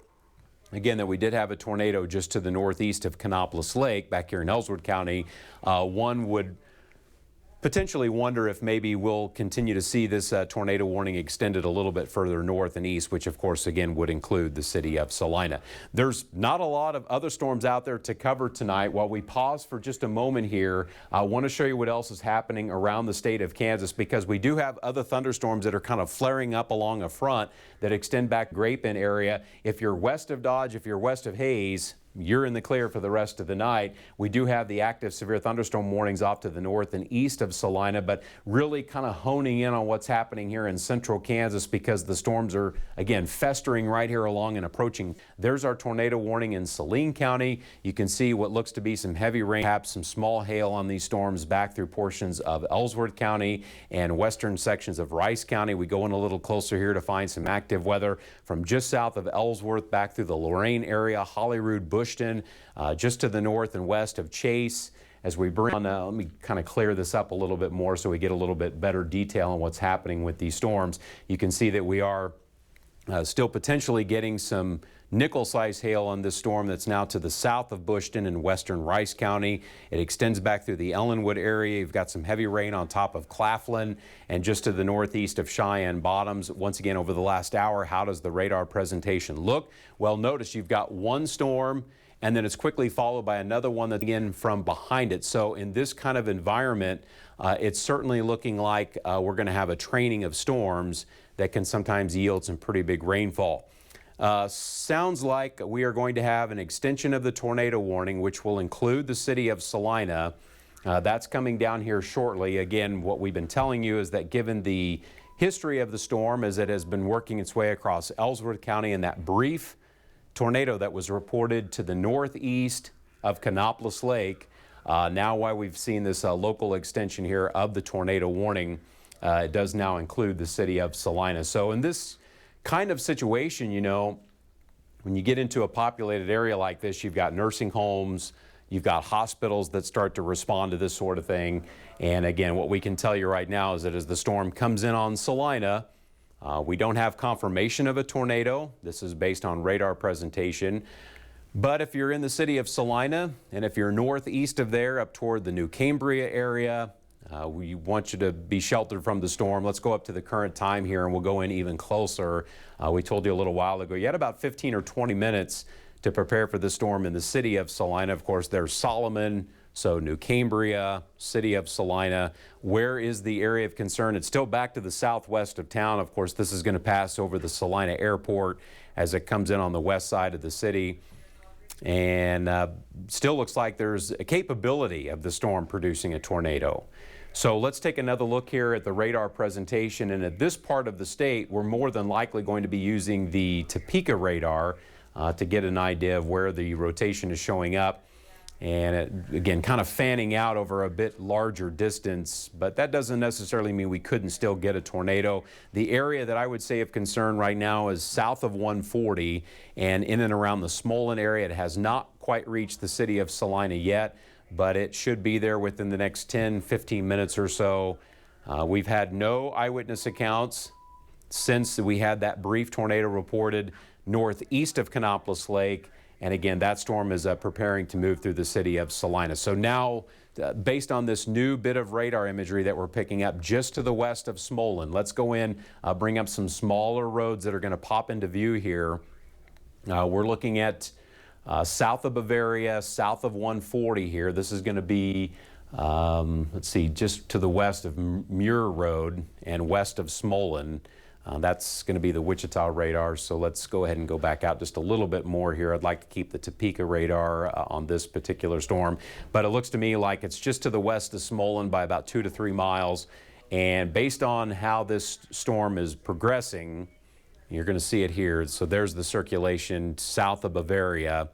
again, that we did have a tornado just to the northeast of Kannapolis Lake back here in Ellsworth County, one would potentially wonder if maybe we'll continue to see this tornado warning extended a little bit further north and east, which of course again would include the city of Salina. There's not a lot of other storms out there to cover tonight. While we pause for just a moment here, I want to show you what else is happening around the state of Kansas, because we do have other thunderstorms that are kind of flaring up along a front that extend back Grape Bend area. If you're west of Dodge, if you're west of Hayes, you're in the clear for the rest of the night. We do have the active severe thunderstorm warnings off to the north and east of Salina, but really kind of honing in on what's happening here in central Kansas, because the storms are, again, festering right here along and approaching. There's our tornado warning in Saline County. You can see what looks to be some heavy rain, perhaps some small hail on these storms back through portions of Ellsworth County and western sections of Rice County. We go in a little closer here to find some active weather from just south of Ellsworth back through the Lorain area, Holyrood, Bushton, just to the north and west of Chase. As we bring on, let me kind of clear this up a little bit more so we get a little bit better detail on what's happening with these storms. You can see that we are still potentially getting some nickel-sized hail on this storm that's now to the south of Bushton and western Rice County. It extends back through the Ellenwood area. You've got some heavy rain on top of Claflin and just to the northeast of Cheyenne Bottoms. Once again, over the last hour, how does the radar presentation look? Well, notice you've got one storm, and then it's quickly followed by another one that's in from behind it. So in this kind of environment, it's certainly looking like we're going to have a training of storms that can sometimes yield some pretty big rainfall. Sounds like we are going to have an extension of the tornado warning, which will include the city of Salina. That's coming down here shortly. Again, what we've been telling you is that given the history of the storm as it has been working its way across Ellsworth County, and that brief tornado that was reported to the northeast of Kannapolis Lake, now why we've seen this local extension here of the tornado warning, it does now include the city of Salina. So in this kind of situation, you know, when you get into a populated area like this, you've got nursing homes, you've got hospitals that start to respond to this sort of thing. And again, what we can tell you right now is that as the storm comes in on Salina, we don't have confirmation of a tornado. This is based on radar presentation. But if you're in the city of Salina, and if you're northeast of there up toward the New Cambria area, we want you to be sheltered from the storm. Let's go up to the current time here and we'll go in even closer. We told you a little while ago, you had about 15 or 20 minutes to prepare for the storm in the city of Salina. Of course, there's Solomon, so New Cambria, city of Salina. Where is the area of concern? It's still back to the southwest of town. Of course, this is going to pass over the Salina Airport as it comes in on the west side of the city. And still looks like there's a capability of the storm producing a tornado. So let's take another look here at the radar presentation. And at this part of the state, we're more than likely going to be using the Topeka radar to get an idea of where the rotation is showing up. And it, again, kind of fanning out over a bit larger distance, but that doesn't necessarily mean we couldn't still get a tornado. The area that I would say of concern right now is south of 140 and in and around the Smolin area. It has not quite reached the city of Salina yet, but it should be there within the next 10-15 minutes or so. We've had no eyewitness accounts since we had that brief tornado reported northeast of Kannapolis Lake. And again, that storm is preparing to move through the city of Salina. So now, based on this new bit of radar imagery that we're picking up just to the west of Smolin, let's go in, bring up some smaller roads that are going to pop into view here. We're looking at south of Bavaria, south of 140 here. This is going to be, let's see, just to the west of Muir Road and west of Smolin. That's going to be the Wichita radar, so let's go ahead and go back out just a little bit more here. I'd like to keep the Topeka radar on this particular storm, but it looks to me like it's just to the west of Smolin by about 2 to 3 miles. And based on how this storm is progressing, You're going to see it here. So there's the circulation south of Bavaria.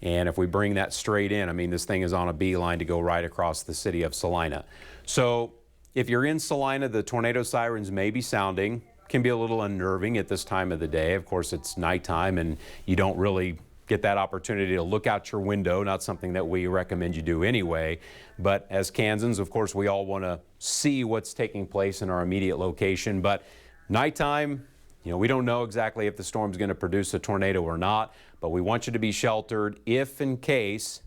And if we bring that straight in, I mean, this thing is on a beeline to go right across the city of Salina. So if you're in Salina, the tornado sirens may be sounding. Can be a little unnerving at this time of the day. Of course, it's nighttime and you don't really get that opportunity to look out your window, not something that we recommend you do anyway. But as Kansans, of course, we all want to see what's taking place in our immediate location. But nighttime, you know, we don't know exactly if the storm's going to produce a tornado or not, but we want you to be sheltered if in case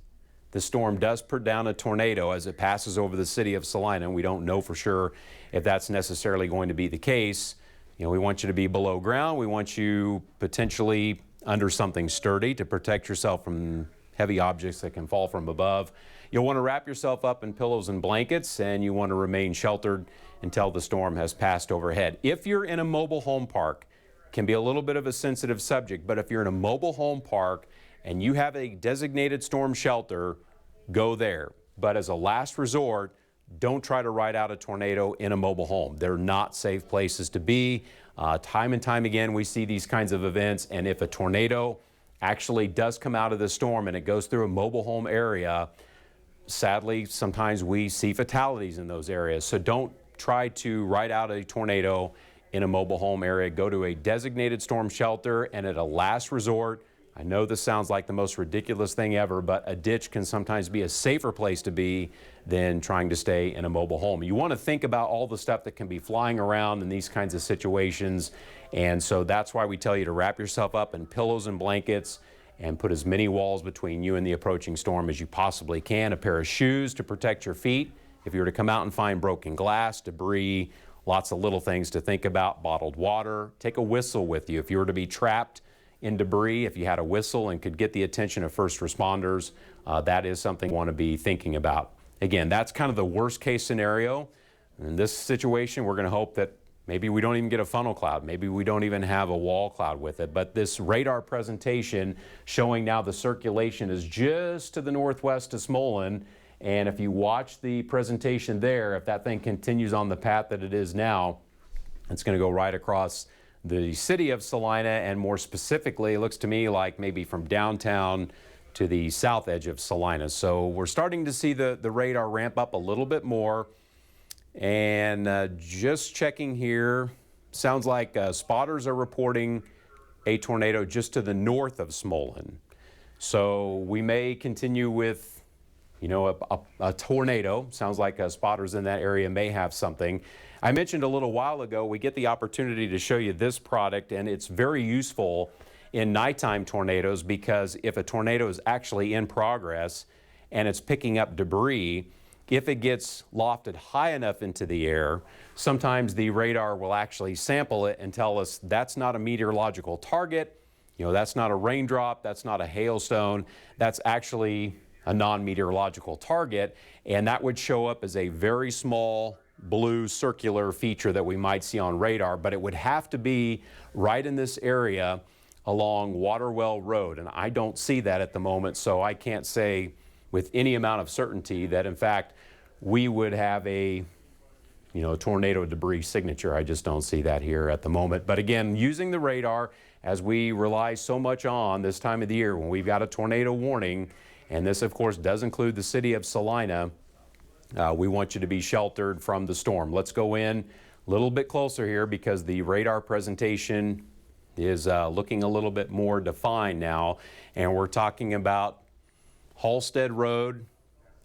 the storm does put down a tornado as it passes over the city of Salina. And we don't know for sure if that's necessarily going to be the case. You know, we want you to be below ground. We want you potentially under something sturdy to protect yourself from heavy objects that can fall from above. You'll want to wrap yourself up in pillows and blankets, and you want to remain sheltered until the storm has passed overhead. If you're in a mobile home park, can be a little bit of a sensitive subject, but if you're in a mobile home park and you have a designated storm shelter, go there. But as a last resort, don't try to ride out a tornado in a mobile home. They're not safe places to be. Time and time again, we see these kinds of events, and if a tornado actually does come out of the storm and it goes through a mobile home area, sadly, sometimes we see fatalities in those areas. So don't try to ride out a tornado in a mobile home area. Go to a designated storm shelter, and at a last resort, I know this sounds like the most ridiculous thing ever, but a ditch can sometimes be a safer place to be than trying to stay in a mobile home. You want to think about all the stuff that can be flying around in these kinds of situations, and so that's why we tell you to wrap yourself up in pillows and blankets and put as many walls between you and the approaching storm as you possibly can. A pair of shoes to protect your feet if you were to come out and find broken glass, debris, lots of little things to think about. Bottled water. Take a whistle with you if you were to be trapped in debris. If you had a whistle and could get the attention of first responders, that is something you want to be thinking about. Again, that's kind of the worst case scenario. In this situation, we're going to hope that maybe we don't even get a funnel cloud. Maybe we don't even have a wall cloud with it. But this radar presentation showing now the circulation is just to the northwest of Smolin. And if you watch the presentation there, if that thing continues on the path that it is now, it's going to go right across the city of Salina, and more specifically, it looks to me like maybe from downtown to the south edge of Salina. So we're starting to see the radar ramp up a little bit more. And just checking here, sounds like spotters are reporting a tornado just to the north of Smolin. So we may continue with, you know, a tornado. Sounds like spotters in that area may have something. I mentioned a little while ago, we get the opportunity to show you this product, and it's very useful in nighttime tornadoes because if a tornado is actually in progress and it's picking up debris, if it gets lofted high enough into the air, sometimes the radar will actually sample it and tell us that's not a meteorological target, you know, that's not a raindrop, that's not a hailstone, that's actually a non-meteorological target, and that would show up as a very small blue circular feature that we might see on radar, but it would have to be right in this area along Waterwell Road, and I don't see that at the moment, so I can't say with any amount of certainty that in fact we would have a tornado debris signature. I just don't see that here at the moment. But again, using the radar, as we rely so much on this time of the year when we've got a tornado warning, and this of course does include the city of Salina, we want you to be sheltered from the storm. Let's go in a little bit closer here because the radar presentation is looking a little bit more defined now, and we're talking about Halstead Road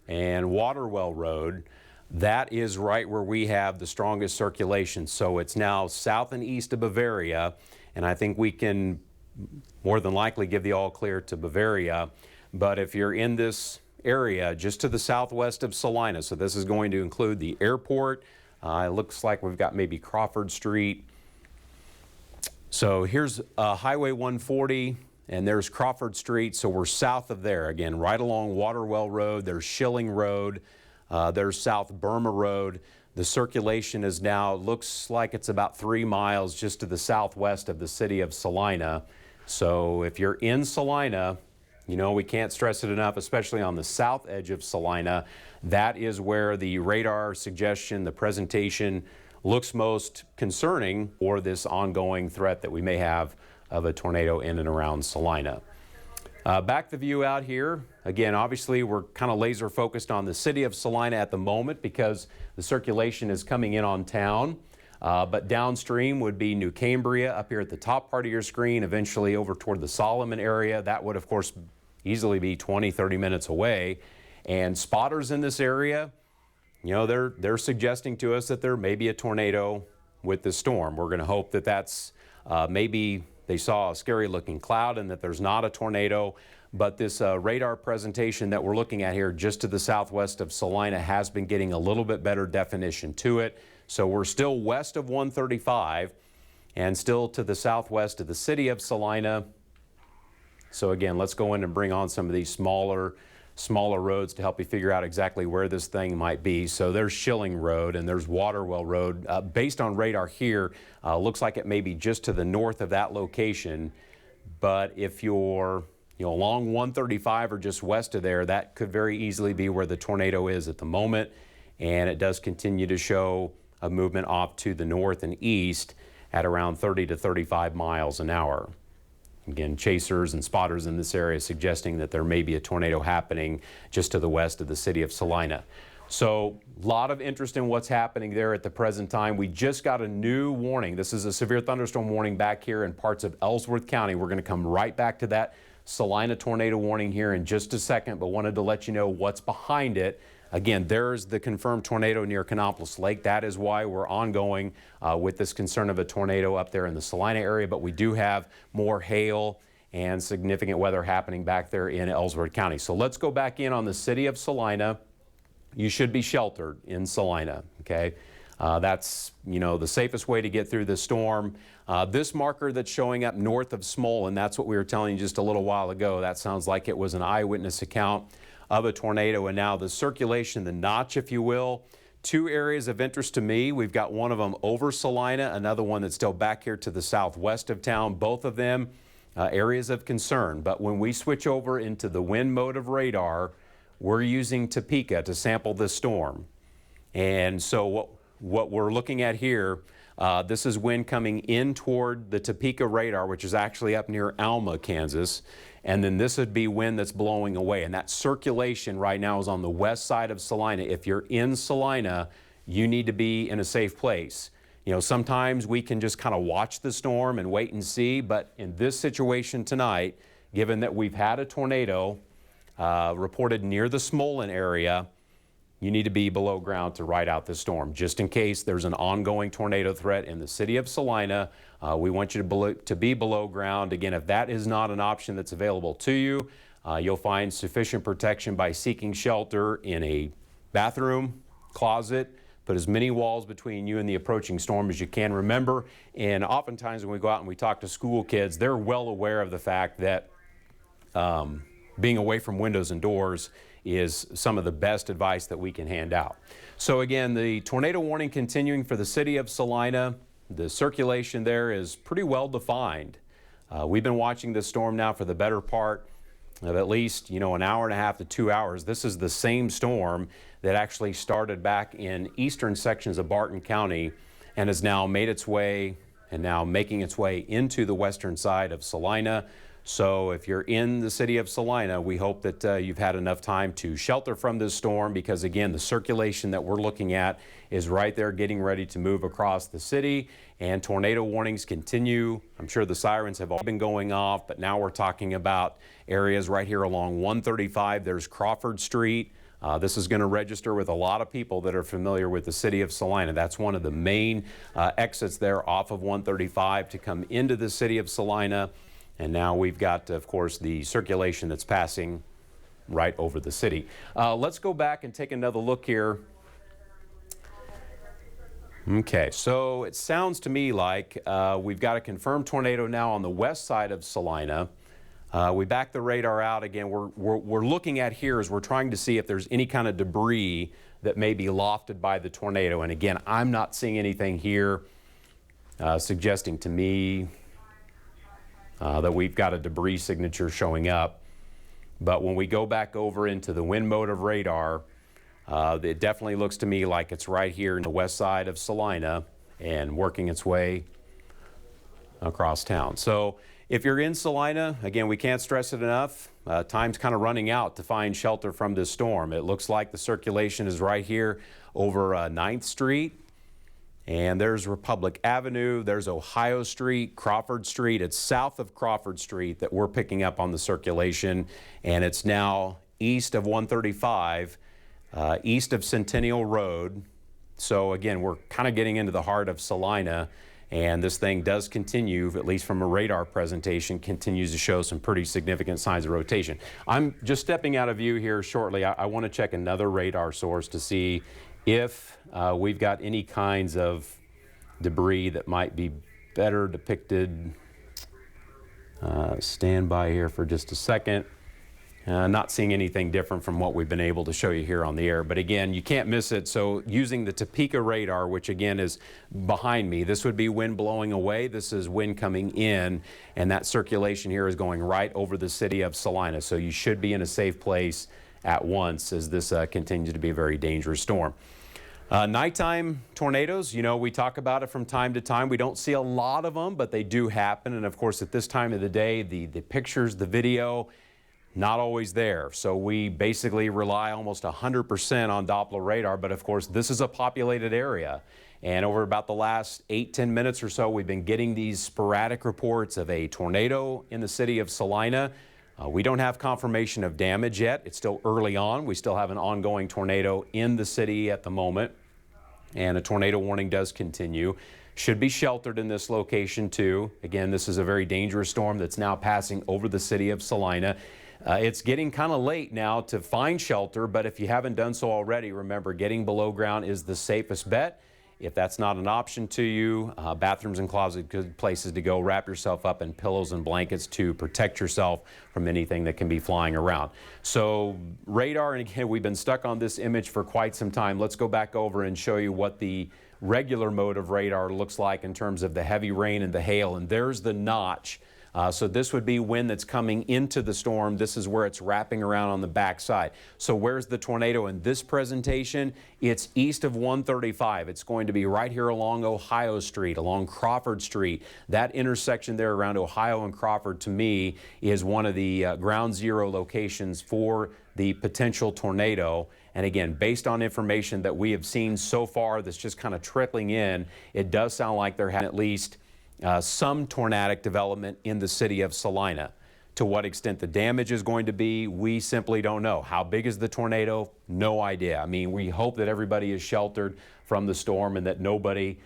and Waterwell Road. That is right where we have the strongest circulation. So it's now south and east of Bavaria, and I think we can more than likely give the all clear to Bavaria. But if you're in this area just to the southwest of Salina, so this is going to include the airport. It looks like we've got maybe Crawford Street. So here's Highway 140. And there's Crawford Street, so we're south of there. Again, right along Waterwell Road, there's Schilling Road, there's South Burma Road. The circulation is now, looks like it's about 3 miles just to the southwest of the city of Salina. So if you're in Salina, you know, we can't stress it enough, especially on the south edge of Salina. That is where the radar suggestion, the presentation looks most concerning for this ongoing threat that we may have of a tornado in and around Salina. Back the view out here. Again, obviously we're kind of laser focused on the city of Salina at the moment because the circulation is coming in on town. But downstream would be New Cambria up here at the top part of your screen, eventually over toward the Solomon area. That would, of course, easily be 20, 30 minutes away. And spotters in this area, you know, they're suggesting to us that there may be a tornado with this storm. We're going to hope that that's maybe they saw a scary looking cloud and that there's not a tornado. But this radar presentation that we're looking at here just to the southwest of Salina has been getting a little bit better definition to it. So we're still west of 135 and still to the southwest of the city of Salina. So again, let's go in and bring on some of these smaller roads to help you figure out exactly where this thing might be. So there's Schilling Road and there's Waterwell Road. Based on radar here, looks like it may be just to the north of that location. But if you're along 135 or just west of there, that could very easily be where the tornado is at the moment. And it does continue to show a movement off to the north and east at around 30 to 35 miles an hour. Again, chasers and spotters in this area suggesting that there may be a tornado happening just to the west of the city of Salina. So a lot of interest in what's happening there at the present time. We just got a new warning. This is a severe thunderstorm warning back here in parts of Ellsworth County. We're going to come right back to that Salina tornado warning here in just a second, but wanted to let you know what's behind it. Again, there's the confirmed tornado near Canopolis Lake. That is why we're ongoing with this concern of a tornado up there in the Salina area, but we do have more hail and significant weather happening back there in Ellsworth County. So let's go back in on the city of Salina. You should be sheltered in Salina, okay? That's, the safest way to get through the storm. This marker that's showing up north of Smolin, that's what we were telling you just a little while ago. That sounds like it was an eyewitness account of a tornado. And now the circulation, the notch, if you will, two areas of interest to me. We've got one of them over Salina, another one that's still back here to the southwest of town. Both of them areas of concern. But when we switch over into the wind mode of radar, we're using Topeka to sample this storm. And so what we're looking at here, this is wind coming in toward the Topeka radar, which is actually up near Alma, Kansas. And then this would be wind that's blowing away. And that circulation right now is on the west side of Salina. If you're in Salina, you need to be in a safe place. Sometimes we can just kind of watch the storm and wait and see. But in this situation tonight, given that we've had a tornado reported near the Smolin area, you need to be below ground to ride out this storm. Just in case there's an ongoing tornado threat in the city of Salina, we want you to be below ground. Again, if that is not an option that's available to you, you'll find sufficient protection by seeking shelter in a bathroom, closet. Put as many walls between you and the approaching storm as you can. Remember, and oftentimes when we go out and we talk to school kids, they're well aware of the fact that being away from windows and doors is some of the best advice that we can hand out. So again, the tornado warning continuing for the city of Salina. The circulation there is pretty well defined. We've been watching this storm now for the better part of at least, an hour and a half to 2 hours. This is the same storm that actually started back in eastern sections of Barton County and has now made its way and now making its way into the western side of Salina. So if you're in the city of Salina, we hope that you've had enough time to shelter from this storm because, again, the circulation that we're looking at is right there getting ready to move across the city, and tornado warnings continue. I'm sure the sirens have all been going off, but now we're talking about areas right here along 135. There's Crawford Street. This is going to register with a lot of people that are familiar with the city of Salina. That's one of the main exits there off of 135 to come into the city of Salina. And now we've got, of course, the circulation that's passing right over the city. Let's go back and take another look here. Okay, so it sounds to me like we've got a confirmed tornado now on the west side of Salina. We back the radar out again. We're looking at here as we're trying to see if there's any kind of debris that may be lofted by the tornado. And again, I'm not seeing anything here suggesting to me that we've got a debris signature showing up. But when we go back over into the wind mode of radar, it definitely looks to me like it's right here in the west side of Salina. and working its way across town. So if you're in Salina, again, we can't stress it enough. Time's kind of running out to find shelter from this storm. It looks like the circulation is right here over 9th Street. And there's Republic Avenue, there's Ohio Street, Crawford Street. It's south of Crawford Street that we're picking up on the circulation. And it's now east of 135, east of Centennial Road. So again, we're kind of getting into the heart of Salina. And this thing does continue, at least from a radar presentation, continues to show some pretty significant signs of rotation. I'm just stepping out of view here shortly. I want to check another radar source to see if we've got any kinds of debris that might be better depicted. Stand by here for just a second. Not seeing anything different from what we've been able to show you here on the air. But again, you can't miss it. So using the Topeka radar, which again is behind me, this would be wind blowing away. This is wind coming in, and that circulation here is going right over the city of Salina. So you should be in a safe place at once as this continues to be a very dangerous storm. Nighttime tornadoes, you know, we talk about it from time to time. We don't see a lot of them, but they do happen. And of course, at this time of the day, the pictures, the video, not always there. So we basically rely almost 100% on Doppler radar. But of course, this is a populated area. And over about the last 8-10 minutes or so, we've been getting these sporadic reports of a tornado in the city of Salina. We don't have confirmation of damage yet. It's still early on. We still have an ongoing tornado in the city at the moment. And a tornado warning does continue. Should be sheltered in this location too. Again, this is a very dangerous storm that's now passing over the city of Salina. It's getting kind of late now to find shelter, but if you haven't done so already, remember getting below ground is the safest bet. If that's not an option to you, bathrooms and closets, good places to go. Wrap yourself up in pillows and blankets to protect yourself from anything that can be flying around. So radar, and again, we've been stuck on this image for quite some time. Let's go back over and show you what the regular mode of radar looks like in terms of the heavy rain and the hail. And there's the notch. So this would be wind that's coming into the storm. This is where it's wrapping around on the backside. So where's the tornado in this presentation? It's east of 135. It's going to be right here along Ohio Street, along Crawford Street. That intersection there around Ohio and Crawford, to me, is one of the ground zero locations for the potential tornado. And again, based on information that we have seen so far that's just kind of trickling in, it does sound like there has at least some tornadic development in the city of Salina. To what extent the damage is going to be, we simply don't know. How big is the tornado? No idea. I mean, we hope that everybody is sheltered from the storm and that nobody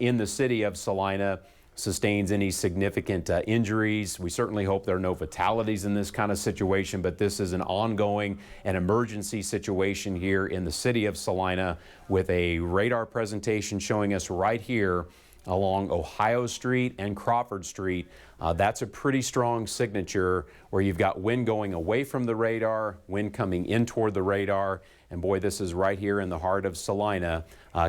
in the city of Salina sustains any significant injuries. We certainly hope there are no fatalities in this kind of situation, but this is an ongoing and emergency situation here in the city of Salina with a radar presentation showing us right here along Ohio Street and Crawford Street. That's a pretty strong signature where you've got wind going away from the radar, wind coming in toward the radar, and boy, this is right here in the heart of Salina,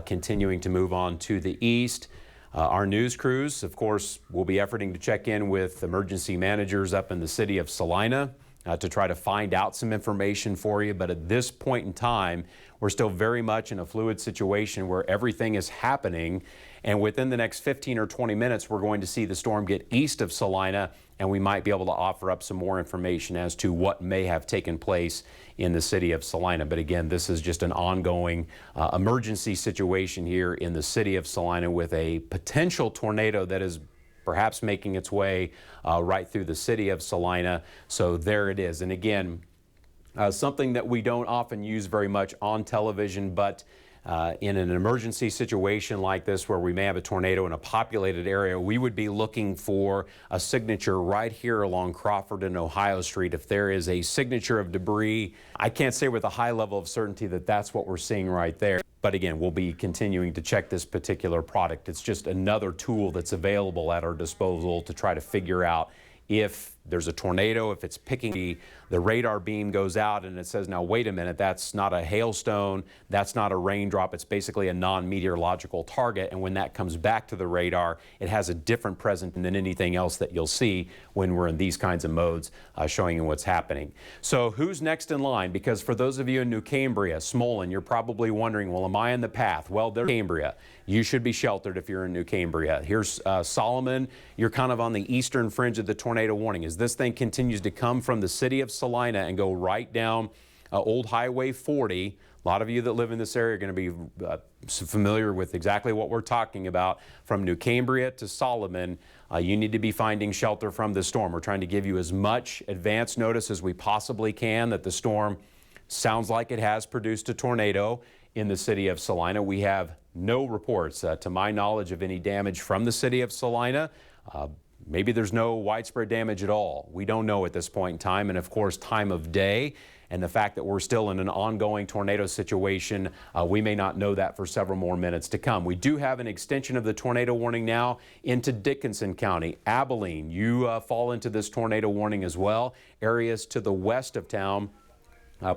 continuing to move on to the east. Our news crews, of course, will be efforting to check in with emergency managers up in the city of Salina to try to find out some information for you. But at this point in time, we're still very much in a fluid situation where everything is happening. And within the next 15 or 20 minutes, we're going to see the storm get east of Salina, and we might be able to offer up some more information as to what may have taken place in the city of Salina. But again, this is just an ongoing emergency situation here in the city of Salina with a potential tornado that is perhaps making its way right through the city of Salina. So there it is. And again, something that we don't often use very much on television, but in an emergency situation like this where we may have a tornado in a populated area, we would be looking for a signature right here along Crawford and Ohio Street. If there is a signature of debris, I can't say with a high level of certainty that that's what we're seeing right there. But again, we'll be continuing to check this particular product. It's just another tool that's available at our disposal to try to figure out if there's a tornado, if it's picking the radar beam goes out and it says, now wait a minute, that's not a hailstone, that's not a raindrop, it's basically a non-meteorological target, and when that comes back to the radar, it has a different presence than anything else that you'll see when we're in these kinds of modes, showing you what's happening. So who's next in line? Because for those of you in New Cambria, Smolin, you're probably wondering, well, am I in the path? Well, there's Cambria. You should be sheltered if you're in New Cambria. Here's Solomon. You're kind of on the eastern fringe of the tornado warning. As this thing continues to come from the city of Salina and go right down Old Highway 40, a lot of you that live in this area are going to be familiar with exactly what we're talking about. From New Cambria to Solomon, you need to be finding shelter from the storm. We're trying to give you as much advance notice as we possibly can that the storm sounds like it has produced a tornado in the city of Salina. We have no reports, to my knowledge, of any damage from the city of Salina. Maybe there's no widespread damage at all. We don't know at this point in time, and of course time of day and the fact that we're still in an ongoing tornado situation, we may not know that for several more minutes to come. We do have an extension of the tornado warning now into Dickinson County. Abilene, you fall into this tornado warning as well. Areas to the west of town,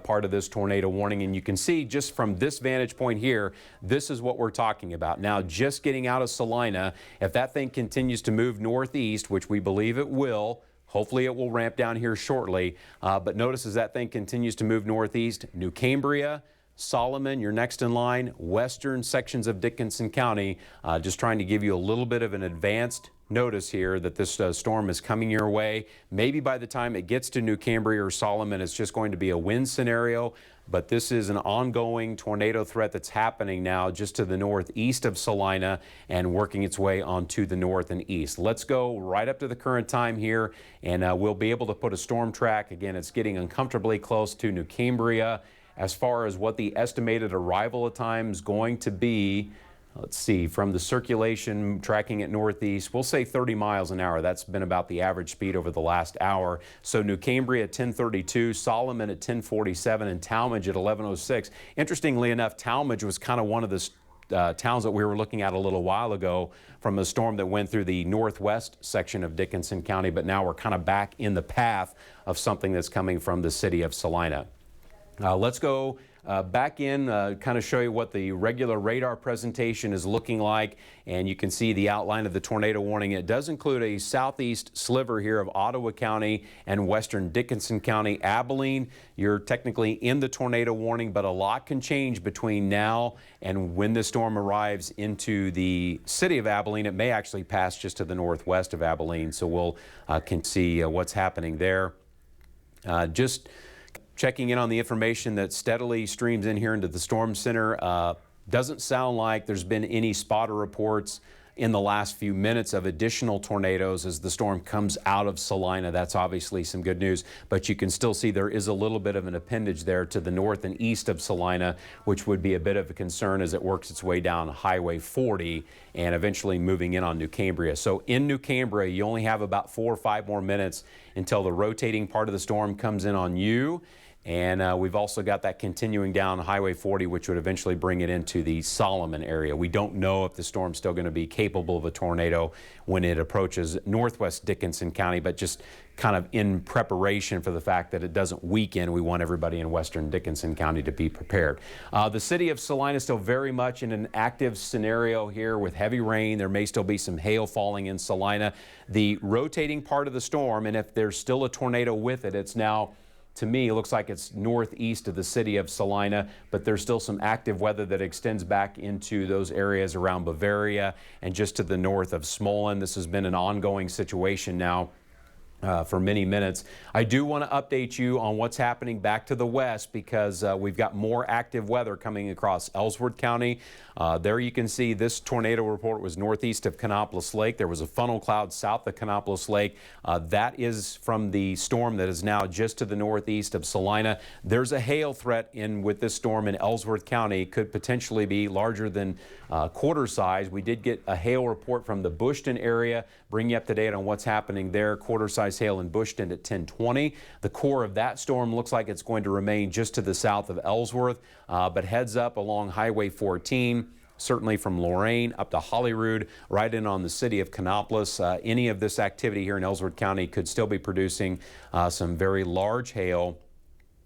part of this tornado warning, and you can see just from this vantage point here, this is what we're talking about. Now, just getting out of Salina, if that thing continues to move northeast, which we believe it will, hopefully it will ramp down here shortly, but notice as that thing continues to move northeast, New Cambria, Solomon, you're next in line, western sections of Dickinson County, just trying to give you a little bit of an advanced notice here that this storm is coming your way. Maybe by the time it gets to New Cambria or Solomon, it's just going to be a wind scenario, but this is an ongoing tornado threat that's happening now just to the northeast of Salina and working its way onto the north and east. Let's go right up to the current time here, and we'll be able to put a storm track. Again, it's getting uncomfortably close to New Cambria. As far as what the estimated arrival time is going to be, let's see, from the circulation tracking it northeast, we'll say 30 miles an hour. That's been about the average speed over the last hour. So New Cambria at 10:32, Solomon at 10:47, and Talmadge at 11:06. Interestingly enough, Talmadge was kind of one of the towns that we were looking at a little while ago from a storm that went through the northwest section of Dickinson County, but now we're kind of back in the path of something that's coming from the city of Salina. Let's go back in, kind of show you what the regular radar presentation is looking like, and you can see the outline of the tornado warning. It does include a southeast sliver here of Ottawa County and western Dickinson County. Abilene, you're technically in the tornado warning, but a lot can change between now and when the storm arrives into the city of Abilene. It may actually pass just to the northwest of Abilene, so we'll can see what's happening there. Just checking in on the information that steadily streams in here into the storm center. Doesn't sound like there's been any spotter reports in the last few minutes of additional tornadoes as the storm comes out of Salina. That's obviously some good news, but you can still see there is a little bit of an appendage there to the north and east of Salina, which would be a bit of a concern as it works its way down Highway 40 and eventually moving in on New Cambria. So in New Cambria, you only have about 4 or 5 more minutes until the rotating part of the storm comes in on you. And we've also got that continuing down Highway 40, which would eventually bring it into the Solomon area. We don't know if the storm's still going to be capable of a tornado when it approaches northwest Dickinson County, but just kind of in preparation for the fact that it doesn't weaken, we want everybody in western Dickinson County to be prepared. The city of Salina is still very much in an active scenario here with heavy rain. There may still be some hail falling in Salina. The rotating part of the storm, and if there's still a tornado with it, it's now, to me, it looks like it's northeast of the city of Salina, but there's still some active weather that extends back into those areas around Bavaria and just to the north of Smolin. This has been an ongoing situation now for many minutes. I do want to update you on what's happening back to the west because we've got more active weather coming across Ellsworth County. There you can see this tornado report was northeast of Canopolis Lake. There was a funnel cloud south of Canopolis Lake. That is from the storm that is now just to the northeast of Salina. There's a hail threat in with this storm in Ellsworth County. Could potentially be larger than quarter size. We did get a hail report from the Bushton area. Bring you up to date on what's happening there. Quarter size hail in Bushton at 10:20. The core of that storm looks like it's going to remain just to the south of Ellsworth, but heads up along Highway 14. certainly from Lorain up to Holyrood, right in on the city of Kannapolis. Any of this activity here in Ellsworth County could still be producing some very large hail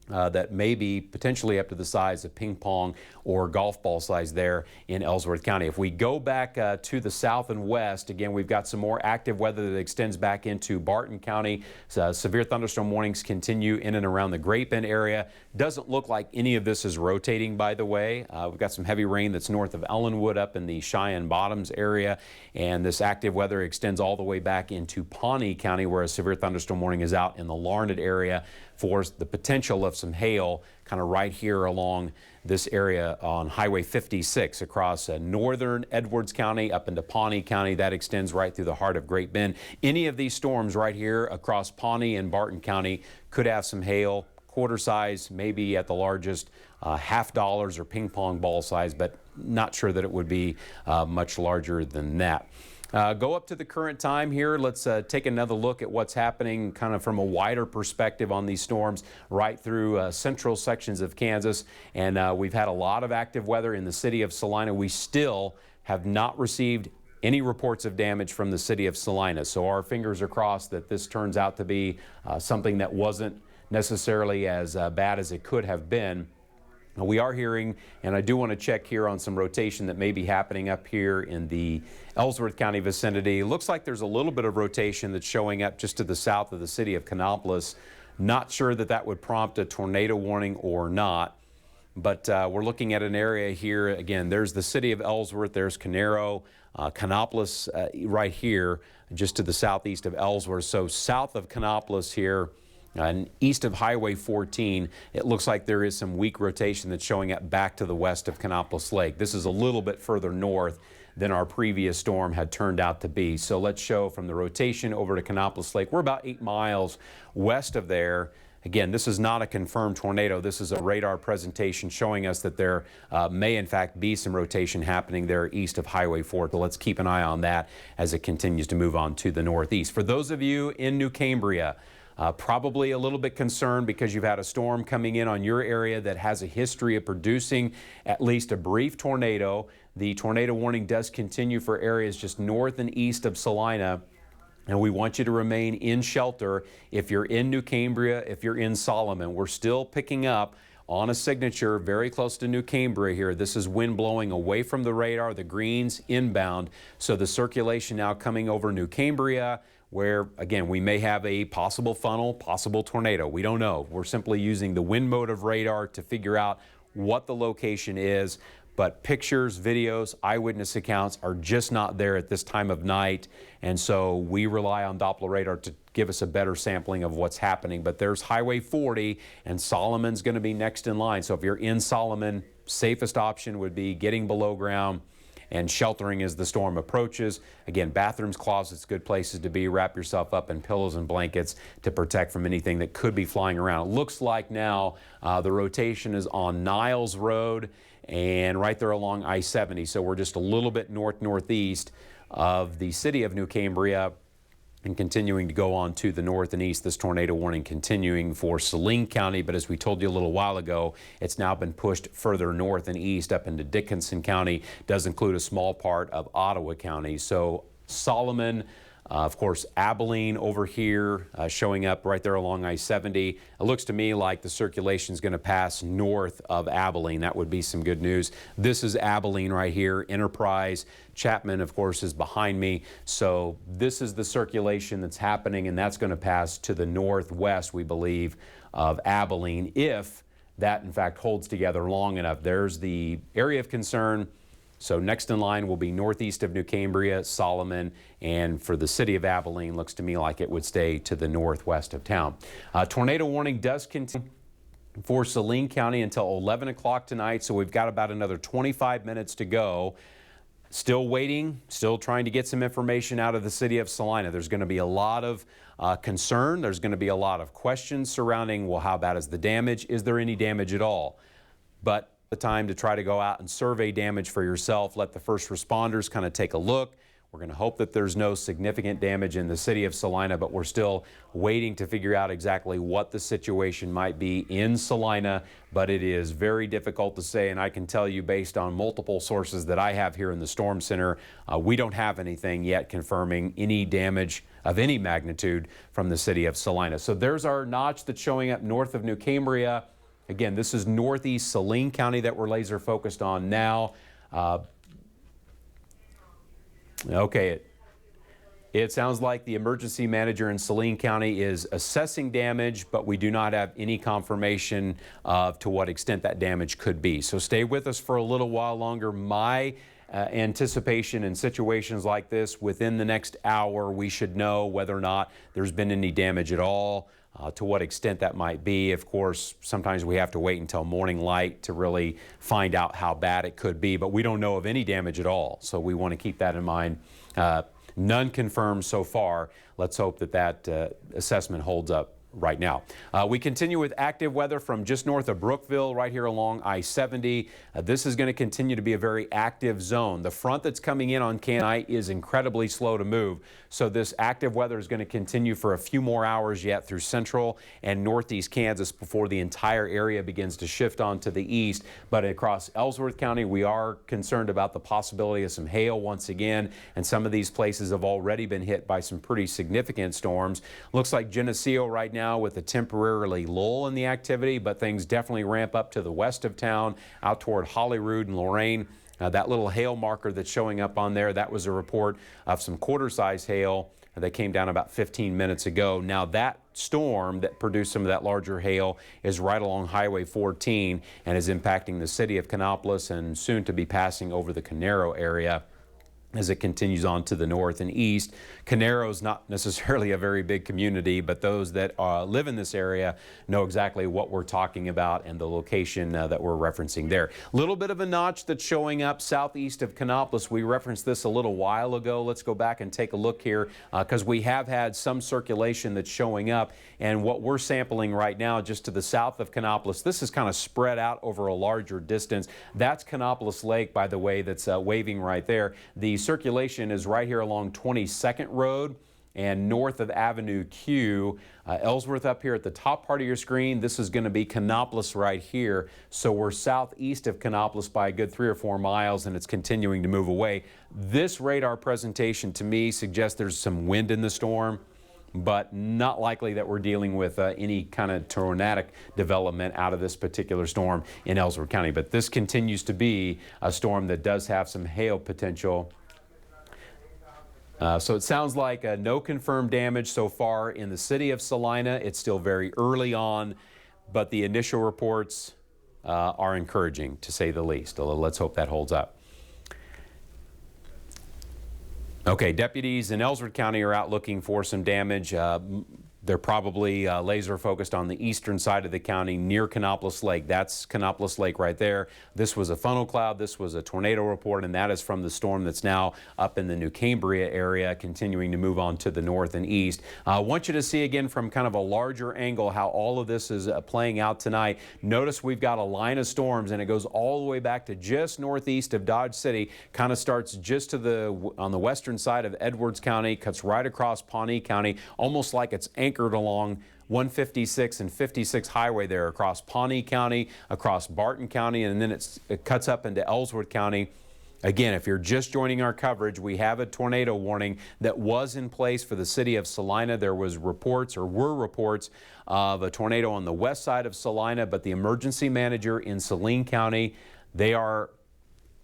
that may be potentially up to the size of ping pong or golf ball size there in Ellsworth County. If we go back to the south and west, again, we've got some more active weather that extends back into Barton County. Severe thunderstorm warnings continue in and around the Great Bend area. Doesn't look like any of this is rotating, by the way. We've got some heavy rain that's north of Ellenwood up in the Cheyenne Bottoms area, and this active weather extends all the way back into Pawnee County, where a severe thunderstorm warning is out in the Larned area for the potential of some hail kind of right here along this area on Highway 56 across northern Edwards County up into Pawnee County. That extends right through the heart of Great Bend. Any of these storms right here across Pawnee and Barton County could have some hail, quarter size, maybe at the largest $half or ping pong ball size, but not sure that it would be much larger than that. Go up to the current time here. Let's take another look at what's happening kind of from a wider perspective on these storms right through central sections of Kansas. And we've had a lot of active weather in the city of Salina. We still have not received any reports of damage from the city of Salina. So our fingers are crossed that this turns out to be something that wasn't necessarily as bad as it could have been. We are hearing, and I do want to check here on some rotation that may be happening up here in the Ellsworth County vicinity. Looks like there's a little bit of rotation that's showing up just to the south of the city of Kannapolis. Not sure that that would prompt a tornado warning or not, but we're looking at an area here. Again, there's the city of Ellsworth, there's Canero, Kannapolis right here, just to the southeast of Ellsworth. So south of Kannapolis here, and east of Highway 14, it looks like there is some weak rotation that's showing up back to the west of Kannapolis Lake. This is a little bit further north than our previous storm had turned out to be. So let's show from the rotation over to Kannapolis Lake. We're about 8 miles west of there. Again, this is not a confirmed tornado. This is a radar presentation showing us that there may in fact be some rotation happening there east of Highway 4. So let's keep an eye on that as it continues to move on to the northeast. For those of you in New Cambria, probably a little bit concerned because you've had a storm coming in on your area that has a history of producing at least a brief tornado. The tornado warning does continue for areas just north and east of Salina, and we want you to remain in shelter if you're in New Cambria, if you're in Solomon. We're still picking up on a signature very close to New Cambria here. This is wind blowing away from the radar, the greens inbound, so the circulation now coming over New Cambria, where, again, we may have a possible funnel, possible tornado. We don't know. We're simply using the wind mode of radar to figure out what the location is. But pictures, videos, eyewitness accounts are just not there at this time of night. And so we rely on Doppler radar to give us a better sampling of what's happening. But there's Highway 40, and Solomon's going to be next in line. So if you're in Solomon, safest option would be getting below ground and sheltering as the storm approaches. Again, bathrooms, closets, good places to be. Wrap yourself up in pillows and blankets to protect from anything that could be flying around. It looks like now the rotation is on Niles Road and right there along I-70. So we're just a little bit northeast of the city of New Cambria and continuing to go on to the north and east. This tornado warning continuing for Saline County, but as we told you a little while ago, it's now been pushed further north and east up into Dickinson County. Does include a small part of Ottawa County. So Solomon, of course, Abilene over here showing up right there along I-70. It looks to me like the circulation is going to pass north of Abilene. That would be some good news. This is Abilene right here, Enterprise. Chapman, of course, is behind me. So this is the circulation that's happening, and that's going to pass to the northwest, we believe, of Abilene, if that, in fact, holds together long enough. There's the area of concern. So next in line will be northeast of New Cambria, Solomon, and for the city of Abilene, looks to me like it would stay to the northwest of town. Tornado warning does continue for Saline County until 11 o'clock tonight, so we've got about another 25 minutes to go. Still waiting, still trying to get some information out of the city of Salina. There's going to be a lot of concern. There's going to be a lot of questions surrounding, well, how bad is the damage? Is there any damage at all? But the time to try to go out and survey damage for yourself. Let the first responders kind of take a look. We're going to hope that there's no significant damage in the city of Salina, but we're still waiting to figure out exactly what the situation might be in Salina. But it is very difficult to say, and I can tell you based on multiple sources that I have here in the Storm Center, we don't have anything yet confirming any damage of any magnitude from the city of Salina. So there's our notch that's showing up north of New Cambria. Again, this is northeast Saline County that we're laser focused on now. Okay, it sounds like the emergency manager in Saline County is assessing damage, but we do not have any confirmation of to what extent that damage could be. So stay with us for a little while longer. My anticipation in situations like this, within the next hour, we should know whether or not there's been any damage at all. To what extent that might be. Of course, sometimes we have to wait until morning light to really find out how bad it could be, but we don't know of any damage at all. So we want to keep that in mind. None confirmed so far. Let's hope that that assessment holds up right now. We continue with active weather from just north of Brookville, right here along I-70. This is going to continue to be a very active zone. The front that's coming in on tonight is incredibly slow to move. So this active weather is going to continue for a few more hours yet through central and northeast Kansas before the entire area begins to shift on to the east. But across Ellsworth County, we are concerned about the possibility of some hail once again. And some of these places have already been hit by some pretty significant storms. Looks like Geneseo right now with a temporarily lull in the activity, but things definitely ramp up to the west of town, out toward Holyrood and Lorain. That little hail marker that's showing up on there, that was a report of some quarter-size hail that came down about 15 minutes ago. Now that storm that produced some of that larger hail is right along Highway 14 and is impacting the city of Kannapolis and soon to be passing over the Canero area as it continues on to the north and east. Canero is not necessarily a very big community, but those that live in this area know exactly what we're talking about and the location that we're referencing there. Little bit of a notch that's showing up southeast of Kannapolis. We referenced this a little while ago. Let's go back and take a look here because we have had some circulation that's showing up, and what we're sampling right now just to the south of Kannapolis, this is kind of spread out over a larger distance. That's Kannapolis Lake, by the way, that's waving right there. The circulation is right here along 22nd Road and north of Avenue Q. Ellsworth up here at the top part of your screen. This is going to be Kannapolis right here. So we're southeast of Kannapolis by a good 3 or 4 miles, and it's continuing to move away. This radar presentation to me suggests there's some wind in the storm, but not likely that we're dealing with any kind of tornadic development out of this particular storm in Ellsworth County. But this continues to be a storm that does have some hail potential. So it sounds like no confirmed damage so far in the city of Salina. It's still very early on, but the initial reports are encouraging, to say the least. Let's hope that holds up. Okay, deputies in Ellsworth County are out looking for some damage. They're probably laser focused on the eastern side of the county near Kannapolis Lake. That's Kannapolis Lake right there. This was a funnel cloud. This was a tornado report, and that is from the storm that's now up in the New Cambria area, continuing to move on to the north and east. I want you to see again from kind of a larger angle how all of this is playing out tonight. Notice we've got a line of storms, and it goes all the way back to just northeast of Dodge City, kind of starts just to on the western side of Edwards County, cuts right across Pawnee County, almost like it's anchored along 156 and 56 highway there across Pawnee County, across Barton County, and then it cuts up into Ellsworth County. Again, if you're just joining our coverage, we have a tornado warning that was in place for the city of Salina. There was reports of a tornado on the west side of Salina, but the emergency manager in Saline County, they are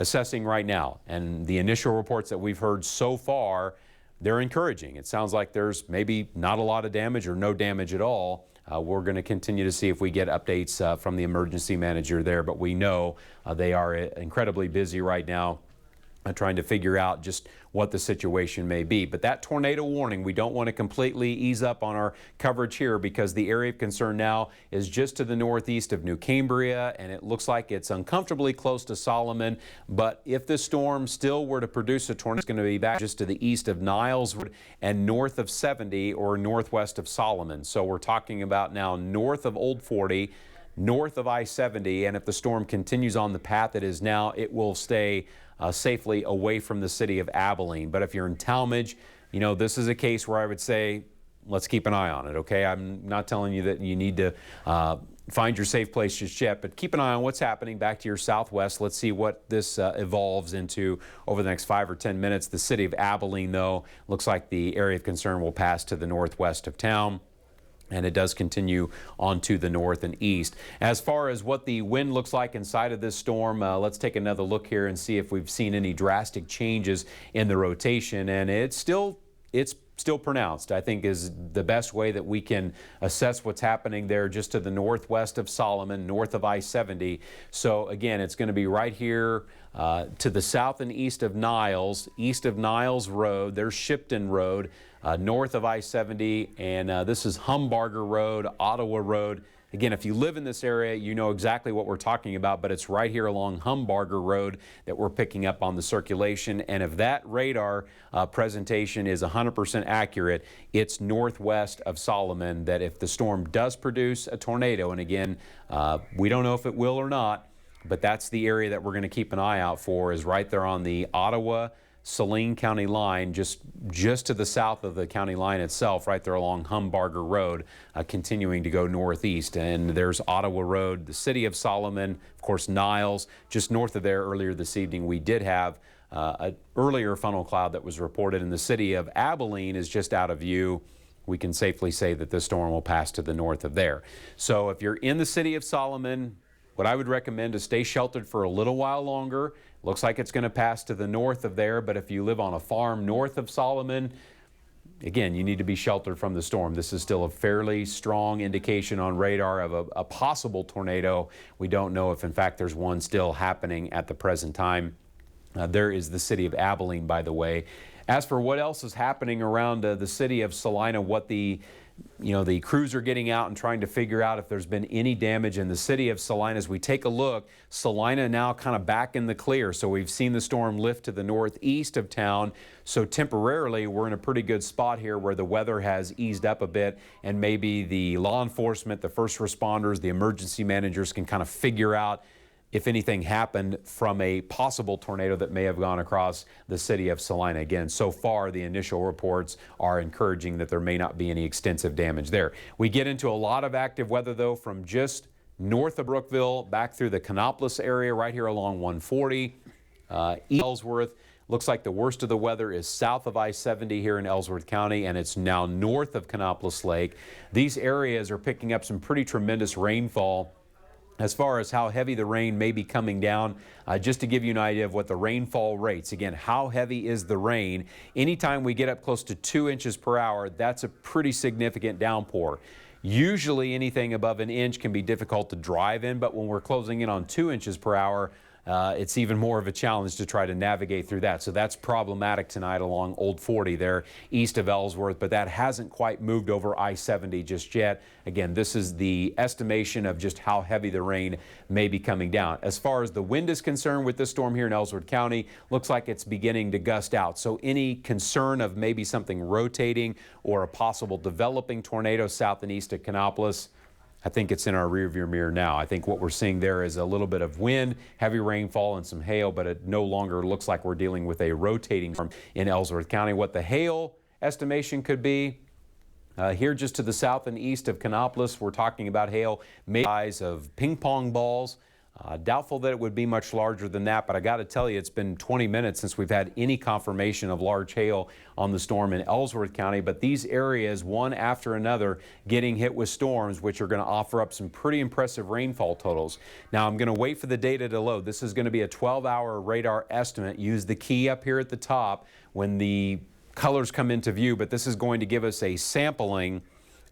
assessing right now. And the initial reports that we've heard so far, they're encouraging. It sounds like there's maybe not a lot of damage or no damage at all. We're going to continue to see if we get updates from the emergency manager there, but we know they are incredibly busy right now trying to figure out just what the situation may be. But that tornado warning, we don't want to completely ease up on our coverage here because the area of concern now is just to the northeast of New Cambria, and it looks like it's uncomfortably close to Solomon. But if the storm still were to produce a tornado, it's going to be back just to the east of Niles and north of 70 or northwest of Solomon. So we're talking about now north of Old 40, north of I-70, and if the storm continues on the path it is now, it will stay safely away from the city of Abilene. But if you're in Talmadge, this is a case where I would say, let's keep an eye on it, okay? I'm not telling you that you need to find your safe place just yet, but keep an eye on what's happening back to your southwest. Let's see what this evolves into over the next 5 or 10 minutes. The city of Abilene, though, looks like the area of concern will pass to the northwest of town, and it does continue on to the north and east. As far as what the wind looks like inside of this storm, let's take another look here and see if we've seen any drastic changes in the rotation, and it's still pronounced, I think, is the best way that we can assess what's happening there just to the northwest of Solomon, north of I-70. So again, it's going to be right here to the south and east of Niles Road. There's Shipton Road, north of I-70, and this is Humbarger Road, Ottawa Road. Again, if you live in this area, you know exactly what we're talking about, but it's right here along Humbarger Road that we're picking up on the circulation. And if that radar presentation is 100% accurate, it's northwest of Solomon, that if the storm does produce a tornado, and again, we don't know if it will or not, but that's the area that we're going to keep an eye out for, is right there on the Ottawa-Saline County line, just to the south of the county line itself, right there along Humbarger Road, continuing to go northeast. And there's Ottawa Road, the city of Solomon, of course, Niles. Just north of there earlier this evening, we did have an earlier funnel cloud that was reported, and the city of Abilene is just out of view. We can safely say that this storm will pass to the north of there. So if you're in the city of Solomon, what I would recommend is stay sheltered for a little while longer. Looks like it's going to pass to the north of there, but if you live on a farm north of Solomon, again, you need to be sheltered from the storm. This is still a fairly strong indication on radar of a possible tornado. We don't know if, in fact, there's one still happening at the present time. There is the city of Abilene, by the way. As for what else is happening around the city of Salina, what the crews are getting out and trying to figure out if there's been any damage in the city of Salina. As we take a look, Salina now kind of back in the clear. So we've seen the storm lift to the northeast of town. So temporarily, we're in a pretty good spot here where the weather has eased up a bit, and maybe the law enforcement, the first responders, the emergency managers can kind of figure out if anything happened from a possible tornado that may have gone across the city of Salina. Again, so far the initial reports are encouraging that there may not be any extensive damage there. We get into a lot of active weather, though, from just north of Brookville back through the Canopolis area, right here along 140. Ellsworth, looks like the worst of the weather is south of I-70 here in Ellsworth County, and it's now north of Canopolis Lake. These areas are picking up some pretty tremendous rainfall. As far as how heavy the rain may be coming down, just to give you an idea of what the rainfall rates, again, how heavy is the rain? Anytime we get up close to 2 inches per hour, that's a pretty significant downpour. Usually anything above an inch can be difficult to drive in, but when we're closing in on 2 inches per hour, it's even more of a challenge to try to navigate through that. So that's problematic tonight along Old 40 there east of Ellsworth, but that hasn't quite moved over I-70 just yet. Again, this is the estimation of just how heavy the rain may be coming down. As far as the wind is concerned with this storm here in Ellsworth County, looks like it's beginning to gust out. So any concern of maybe something rotating or a possible developing tornado south and east of Canopolis, I think it's in our rearview mirror now. I think what we're seeing there is a little bit of wind, heavy rainfall, and some hail, but it no longer looks like we're dealing with a rotating storm in Ellsworth County. What the hail estimation could be, here just to the south and east of Canopolis, we're talking about hail maybe the size of ping pong balls. Doubtful that it would be much larger than that, but I got to tell you, it's been 20 minutes since we've had any confirmation of large hail on the storm in Ellsworth County, but these areas, one after another, getting hit with storms, which are going to offer up some pretty impressive rainfall totals. Now, I'm going to wait for the data to load. This is going to be a 12-hour radar estimate. Use the key up here at the top when the colors come into view, but this is going to give us a sampling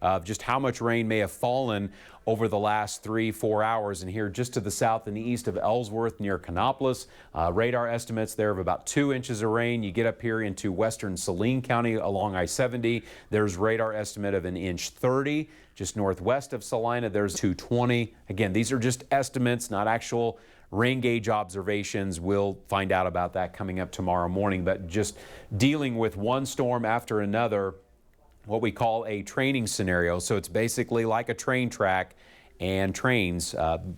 of just how much rain may have fallen over the last 3-4 hours. And here just to the south and the east of Ellsworth near Canopolis, radar estimates there of about 2 inches of rain. You get up here into western Saline County along I-70, there's radar estimate of 1.30 inches. Just northwest of Salina, there's 220. Again, these are just estimates, not actual rain gauge observations. We'll find out about that coming up tomorrow morning, but just dealing with one storm after another, what we call a training scenario. So it's basically like a train track, and trains,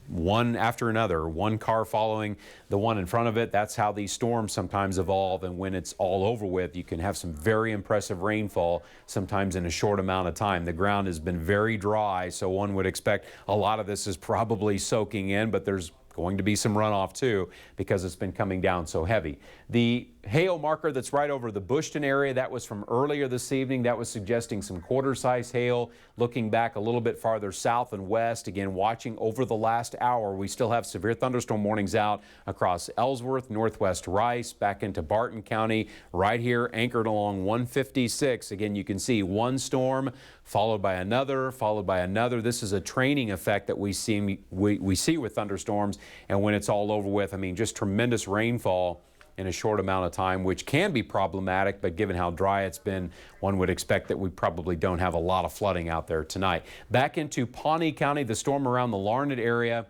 one after another, one car following the one in front of it. That's how these storms sometimes evolve, and when it's all over with, you can have some very impressive rainfall, sometimes in a short amount of time. The ground has been very dry, so one would expect a lot of this is probably soaking in, but there's going to be some runoff too because it's been coming down so heavy. The hail marker that's right over the Bushton area, that was from earlier this evening. That was suggesting some quarter-size hail. Looking back a little bit farther south and west, again watching over the last hour, we still have severe thunderstorm warnings out across Ellsworth, northwest Rice, back into Barton County, right here anchored along 156. Again, you can see one storm followed by another, followed by another. This is a training effect that we see with thunderstorms, and when it's all over with, I mean, just tremendous rainfall in a short amount of time, which can be problematic, but given how dry it's been, one would expect that we probably don't have a lot of flooding out there tonight. Back into Pawnee County, the storm around the Larned area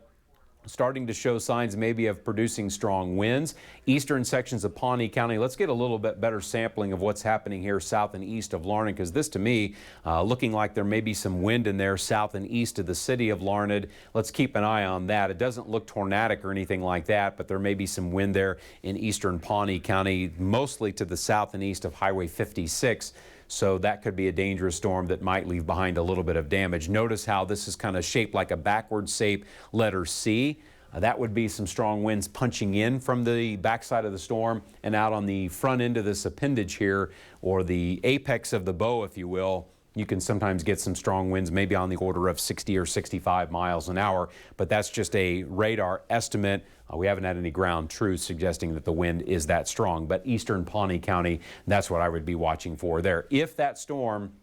starting to show signs maybe of producing strong winds. Eastern sections of Pawnee County, let's get a little bit better sampling of what's happening here south and east of Larned, because this to me looking like there may be some wind in there south and east of the city of Larned. Let's keep an eye on that. It doesn't look tornadic or anything like that, but there may be some wind there in eastern Pawnee County, mostly to the south and east of Highway 56. So that could be a dangerous storm that might leave behind a little bit of damage. Notice how this is kind of shaped like a backward shape letter C. That would be some strong winds punching in from the backside of the storm and out on the front end of this appendage here, or the apex of the bow, if you will. You can sometimes get some strong winds, maybe on the order of 60 or 65 miles an hour, but that's just a radar estimate. We haven't had any ground truth suggesting that the wind is that strong, but eastern Pawnee County, that's what I would be watching for there. If that storm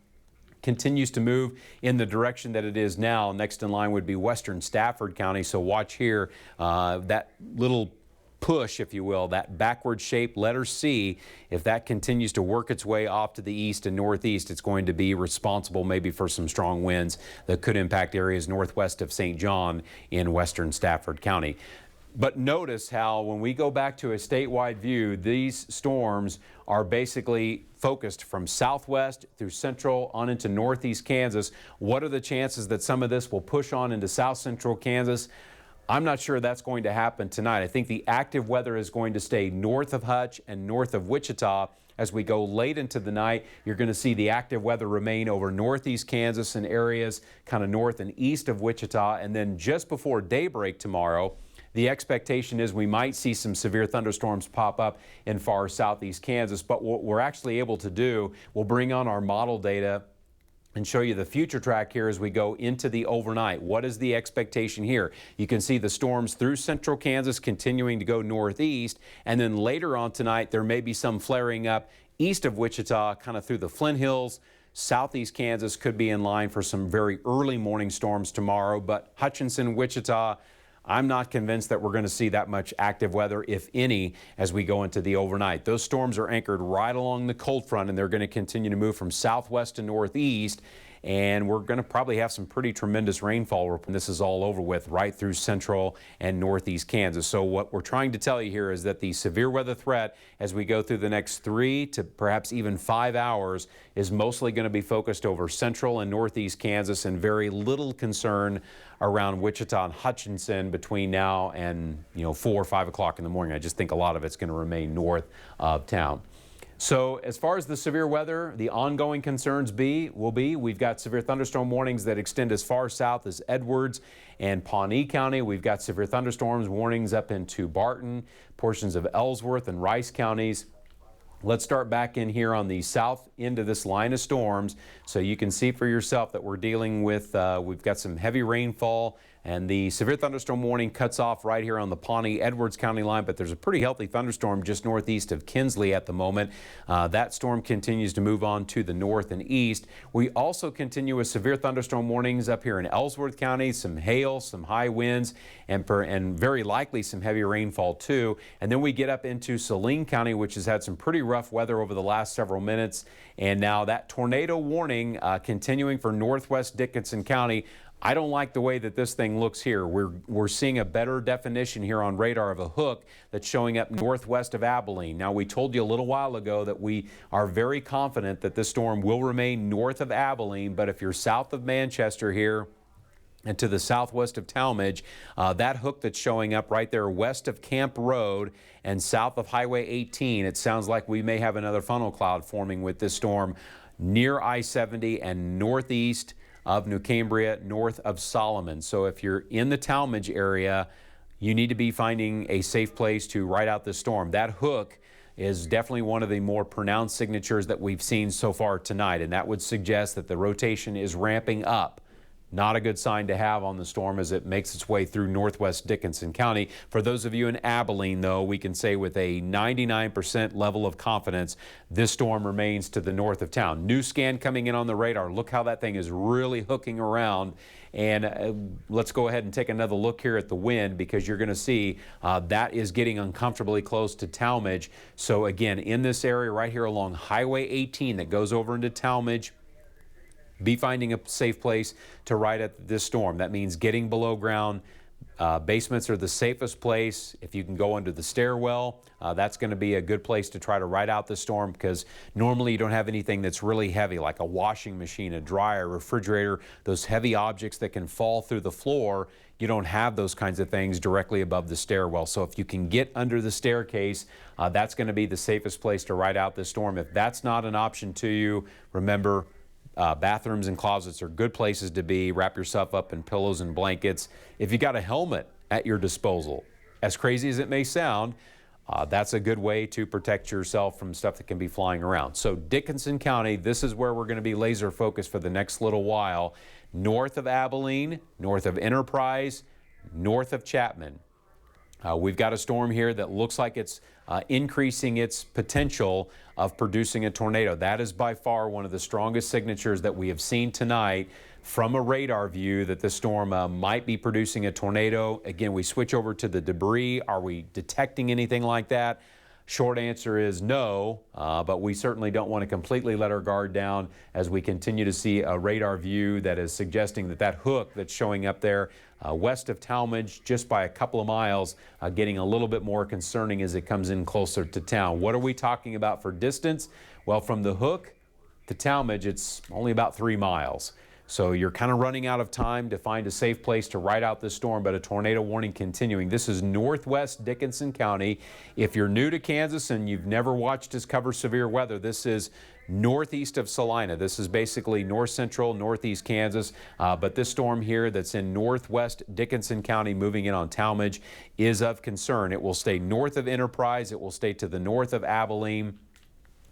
continues to move in the direction that it is now, next in line would be western Stafford County, so watch here, that little push, if you will, that backward shaped letter C, if that continues to work its way off to the east and northeast, it's going to be responsible maybe for some strong winds that could impact areas northwest of St. John in western Stafford County. But notice how when we go back to a statewide view, these storms are basically focused from southwest through central on into northeast Kansas. What are the chances that some of this will push on into south central Kansas? I'm not sure that's going to happen tonight. I think the active weather is going to stay north of Hutch and north of Wichita. As we go late into the night, you're going to see the active weather remain over northeast Kansas and areas kind of north and east of Wichita. And then just before daybreak tomorrow, the expectation is we might see some severe thunderstorms pop up in far southeast Kansas. But what we're actually able to do, we'll bring on our model data and show you the future track here as we go into the overnight. What is the expectation here? You can see the storms through central Kansas continuing to go northeast, and then later on tonight there may be some flaring up east of Wichita, kind of through the Flint Hills. Southeast Kansas could be in line for some very early morning storms tomorrow, but Hutchinson, Wichita, I'm not convinced that we're going to see that much active weather, if any, as we go into the overnight. Those storms are anchored right along the cold front, and they're going to continue to move from southwest to northeast. And we're going to probably have some pretty tremendous rainfall when this is all over with, right through central and northeast Kansas. So what we're trying to tell you here is that the severe weather threat as we go through the next 3 to perhaps even 5 hours is mostly going to be focused over central and northeast Kansas, and very little concern around Wichita and Hutchinson between now and 4 or 5 o'clock in the morning. I just think a lot of it's going to remain north of town. So as far as the severe weather, the ongoing concerns we've got severe thunderstorm warnings that extend as far south as Edwards and Pawnee County. We've got severe thunderstorms warnings up into Barton, portions of Ellsworth and Rice counties. Let's start back in here on the south end of this line of storms so you can see for yourself that we're dealing with, we've got some heavy rainfall, and the severe thunderstorm warning cuts off right here on the Pawnee-Edwards County line, but there's a pretty healthy thunderstorm just northeast of Kinsley at the moment. That storm continues to move on to the north and east. We also continue with severe thunderstorm warnings up here in Ellsworth County, some hail, some high winds, and very likely some heavy rainfall too. And then we get up into Saline County, which has had some pretty rough weather over the last several minutes. And now that tornado warning continuing for northwest Dickinson County. I don't like the way that this thing looks here. We're seeing a better definition here on radar of a hook that's showing up northwest of Abilene. Now, we told you a little while ago that we are very confident that this storm will remain north of Abilene, but if you're south of Manchester here, and to the southwest of Talmadge. That hook that's showing up right there west of Camp Road and south of Highway 18, it sounds like we may have another funnel cloud forming with this storm near I-70 and northeast of New Cambria, north of Solomon. So if you're in the Talmadge area, you need to be finding a safe place to ride out this storm. That hook is definitely one of the more pronounced signatures that we've seen so far tonight, and that would suggest that the rotation is ramping up. Not a good sign to have on the storm as it makes its way through northwest Dickinson County. For those of you in Abilene, though, we can say with a 99% level of confidence, this storm remains to the north of town. New scan coming in on the radar. Look how that thing is really hooking around. And let's go ahead and take another look here at the wind, because you're going to see that is getting uncomfortably close to Talmadge. So again, in this area right here along Highway 18 that goes over into Talmadge, be finding a safe place to ride at this storm. That means getting below ground. Basements are the safest place. If you can go under the stairwell, that's going to be a good place to try to ride out the storm, because normally you don't have anything that's really heavy, like a washing machine, a dryer, refrigerator, those heavy objects that can fall through the floor. You don't have those kinds of things directly above the stairwell. So if you can get under the staircase, that's going to be the safest place to ride out this storm. If that's not an option to you, remember, bathrooms and closets are good places to be. Wrap yourself up in pillows and blankets. If you got a helmet at your disposal, as crazy as it may sound, that's a good way to protect yourself from stuff that can be flying around. So Dickinson County, this is where we're going to be laser focused for the next little while. North of Abilene, north of Enterprise, north of Chapman. We've got a storm here that looks like it's increasing its potential of producing a tornado. That is by far one of the strongest signatures that we have seen tonight from a radar view that the storm might be producing a tornado. Again, we switch over to the debris. Are we detecting anything like that? Short answer is no, but we certainly don't want to completely let our guard down as we continue to see a radar view that is suggesting that that hook that's showing up there west of Talmadge, just by a couple of miles, getting a little bit more concerning as it comes in closer to town. What are we talking about for distance? Well, from the hook to Talmadge, it's only about 3 miles. So you're kind of running out of time to find a safe place to ride out this storm, but a tornado warning continuing. This is northwest Dickinson County. If you're new to Kansas and you've never watched us cover severe weather, this is northeast of Salina. This is basically north central, northeast Kansas. But this storm here that's in northwest Dickinson County moving in on Talmadge is of concern. It will stay north of Enterprise. It will stay to the north of Abilene.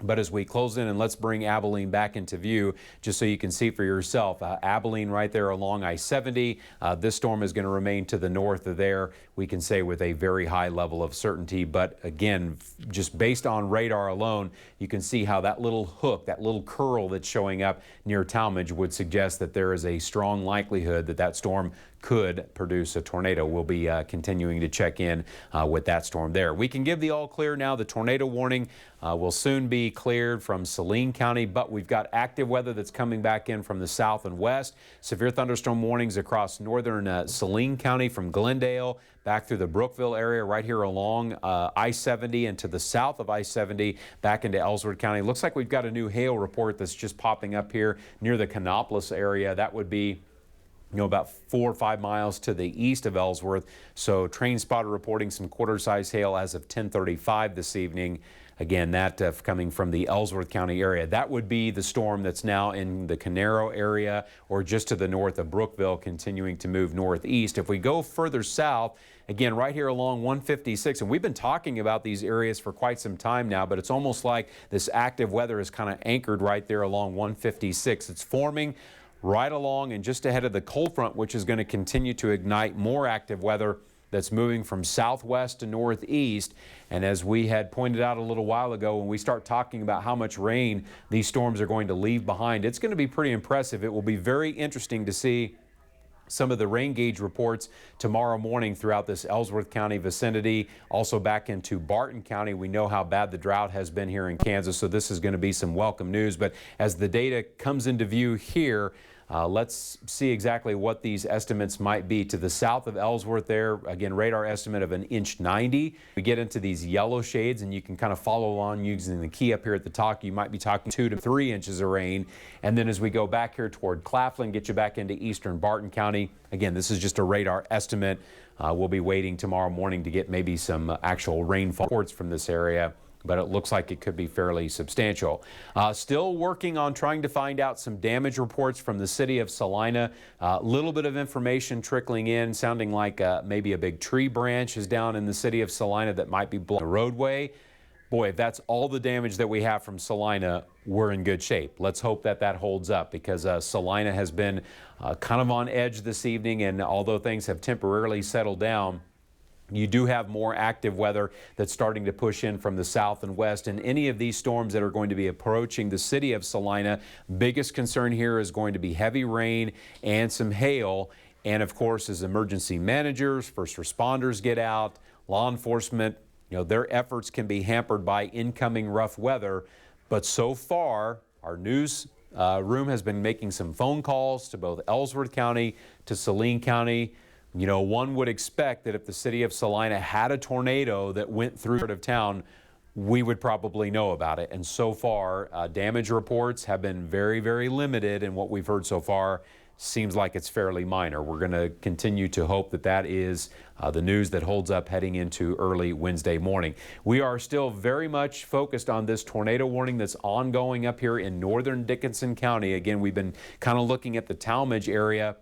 But as we close in, and let's bring Abilene back into view just so you can see for yourself. Abilene right there along I-70. This storm is going to remain to the north of there, we can say with a very high level of certainty. But again, just based on radar alone, you can see how that little hook, that little curl that's showing up near Talmadge would suggest that there is a strong likelihood that that storm could produce a tornado. We'll be continuing to check in with that storm there. We can give the all clear now. The tornado warning will soon be cleared from Saline County, but we've got active weather that's coming back in from the south and west. Severe thunderstorm warnings across northern Saline County from Glendale back through the Brookville area right here along I-70 and to the south of I-70 back into Ellsworth County. Looks like we've got a new hail report that's just popping up here near the Canopolis area. That would be about 4 or 5 miles to the east of Ellsworth. So train spotter reporting some quarter-size hail as of 10:35 this evening. Again, that coming from the Ellsworth County area. That would be the storm that's now in the Canero area or just to the north of Brookville, continuing to move northeast. If we go further south, again, right here along 156, and we've been talking about these areas for quite some time now, but it's almost like this active weather is kind of anchored right there along 156. It's forming right along and just ahead of the cold front, which is going to continue to ignite more active weather that's moving from southwest to northeast. And as we had pointed out a little while ago, when we start talking about how much rain these storms are going to leave behind, it's going to be pretty impressive. It will be very interesting to see some of the rain gauge reports tomorrow morning throughout this Ellsworth County vicinity, also back into Barton County. We know how bad the drought has been here in Kansas, so this is going to be some welcome news. But as the data comes into view here, Let's see exactly what these estimates might be. To the south of Ellsworth there, again, radar estimate of 1.90 inches. We get into these yellow shades, and you can kind of follow along using the key up here at the top. You might be talking 2 to 3 inches of rain. And then as we go back here toward Claflin, get you back into eastern Barton County. Again, this is just a radar estimate. We'll be waiting tomorrow morning to get maybe some actual rainfall reports from this area, but it looks like it could be fairly substantial. Still working on trying to find out some damage reports from the city of Salina. A little bit of information trickling in, sounding like maybe a big tree branch is down in the city of Salina that might be blocking the roadway. Boy, if that's all the damage that we have from Salina, we're in good shape. Let's hope that that holds up, because Salina has been kind of on edge this evening, and although things have temporarily settled down, you do have more active weather that's starting to push in from the south and west, and any of these storms that are going to be approaching the city of Salina, biggest concern here is going to be heavy rain and some hail. And of course, as emergency managers, first responders get out, law enforcement, their efforts can be hampered by incoming rough weather. But so far, our news room has been making some phone calls to both Ellsworth County, to Saline County. One would expect that if the city of Salina had a tornado that went through part of town, we would probably know about it. And so far, damage reports have been very, very limited, and what we've heard so far seems like it's fairly minor. We're going to continue to hope that that is the news that holds up heading into early Wednesday morning. We are still very much focused on this tornado warning that's ongoing up here in northern Dickinson County. Again, we've been kind of looking at the Talmadge area,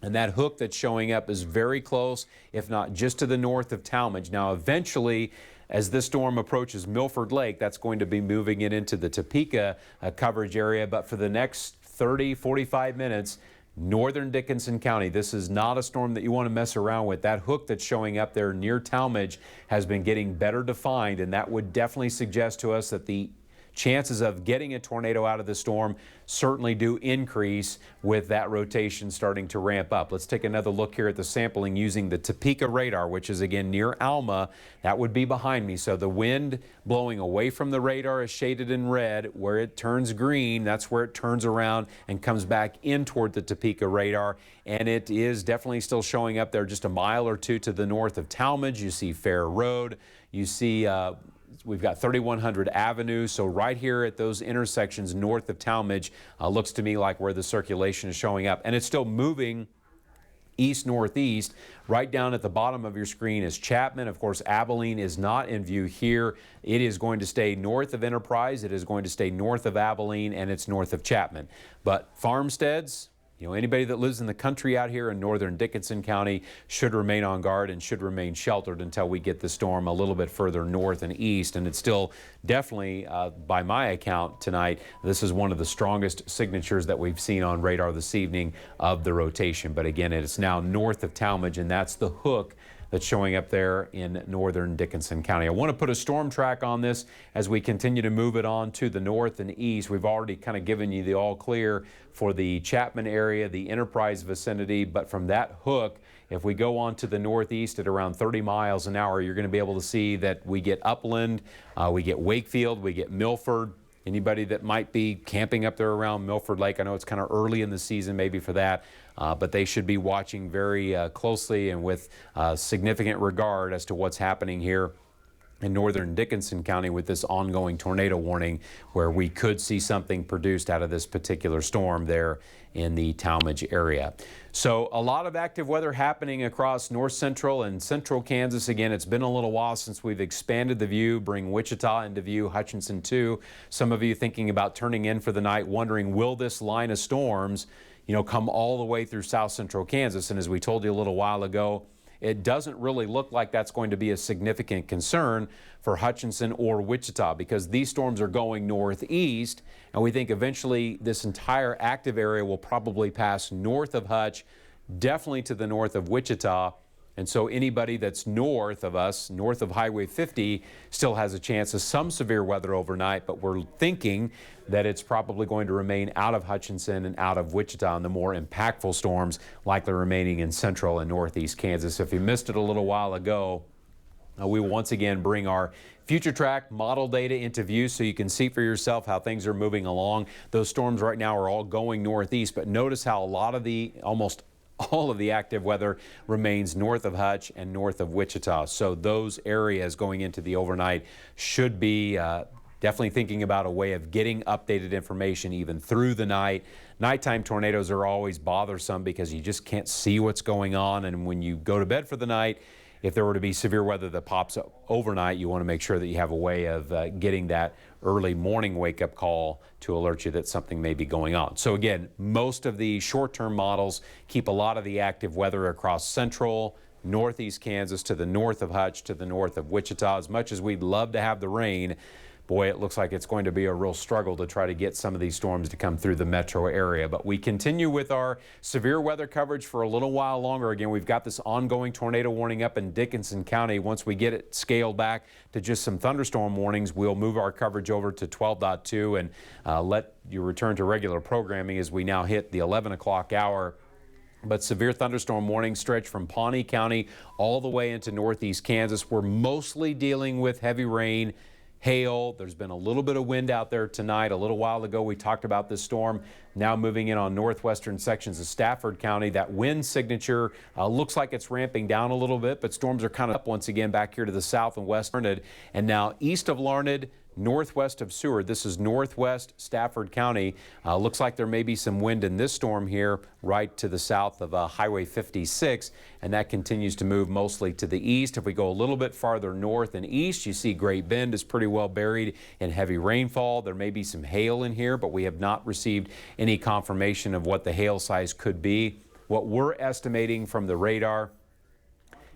and that hook that's showing up is very close, if not just to the north of Talmadge. Now, eventually, as this storm approaches Milford Lake, that's going to be moving it into the Topeka coverage area. But for the next 30, 45 minutes, northern Dickinson County, this is not a storm that you want to mess around with. That hook that's showing up there near Talmadge has been getting better defined, and that would definitely suggest to us that the chances of getting a tornado out of the storm certainly do increase with that rotation starting to ramp up. Let's take another look here at the sampling using the Topeka radar, which is again near Alma. That would be behind me. So the wind blowing away from the radar is shaded in red. Where it turns green, that's where it turns around and comes back in toward the Topeka radar. And it is definitely still showing up there just a mile or two to the north of Talmadge. You see Fair Road. You see we've got 3100 Avenue, so right here at those intersections north of Talmadge looks to me like where the circulation is showing up. And it's still moving east-northeast. Right down at the bottom of your screen is Chapman. Of course, Abilene is not in view here. It is going to stay north of Enterprise. It is going to stay north of Abilene, and it's north of Chapman. But farmsteads, anybody that lives in the country out here in northern Dickinson County should remain on guard and should remain sheltered until we get the storm a little bit further north and east. And it's still definitely, by my account tonight, this is one of the strongest signatures that we've seen on radar this evening of the rotation. But again, it's now north of Talmadge, and that's the hook that's showing up there in northern Dickinson County. I want to put a storm track on this as we continue to move it on to the north and east. We've already kind of given you the all clear for the Chapman area, the Enterprise vicinity, but from that hook, if we go on to the northeast at around 30 miles an hour, you're going to be able to see that we get Upland, we get Wakefield, we get Milford. Anybody that might be camping up there around Milford Lake, I know it's kind of early in the season maybe for that, but they should be watching very closely and with significant regard as to what's happening here in northern Dickinson County with this ongoing tornado warning, where we could see something produced out of this particular storm there in the Talmadge area. So a lot of active weather happening across north central and central Kansas. Again, it's been a little while since we've expanded the view, bring Wichita into view, Hutchinson too. Some of you thinking about turning in for the night, wondering, will this line of storms, come all the way through south central Kansas? And as we told you a little while ago, it doesn't really look like that's going to be a significant concern for Hutchinson or Wichita, because these storms are going northeast, and we think eventually this entire active area will probably pass north of Hutch, definitely to the north of Wichita. And so anybody that's north of us, north of Highway 50, still has a chance of some severe weather overnight, but we're thinking that it's probably going to remain out of Hutchinson and out of Wichita, and the more impactful storms likely remaining in central and northeast Kansas. If you missed it a little while ago, We will once again bring our future track model data into view so you can see for yourself how things are moving along. Those storms right now are all going northeast, but notice how almost all of the active weather remains north of Hutch and north of Wichita. So those areas going into the overnight should be definitely thinking about a way of getting updated information even through the night. Nighttime tornadoes are always bothersome because you just can't see what's going on, and when you go to bed for the night, if there were to be severe weather that pops up overnight, you want to make sure that you have a way of getting that early morning wake-up call to alert you that something may be going on. So again, most of the short-term models keep a lot of the active weather across central, northeast Kansas, to the north of Hutch, to the north of Wichita. As much as we'd love to have the rain, boy, it looks like it's going to be a real struggle to try to get some of these storms to come through the metro area. But we continue with our severe weather coverage for a little while longer. Again, we've got this ongoing tornado warning up in Dickinson County. Once we get it scaled back to just some thunderstorm warnings, we'll move our coverage over to 12.2 and let you return to regular programming as we now hit the 11 o'clock hour. But severe thunderstorm warnings stretch from Pawnee County all the way into northeast Kansas. We're mostly dealing with heavy rain, hail. There's been a little bit of wind out there tonight. A little while ago we talked about this storm now moving in on northwestern sections of Stafford County. That wind signature looks like it's ramping down a little bit, but storms are kind of up once again back here to the south and west. And now east of Larned, northwest of Seward. This is northwest Stafford County. Looks like there may be some wind in this storm here right to the south of Highway 56, and that continues to move mostly to the east. If we go a little bit farther north and east, you see Great Bend is pretty well buried in heavy rainfall. There may be some hail in here, but we have not received any confirmation of what the hail size could be. What we're estimating from the radar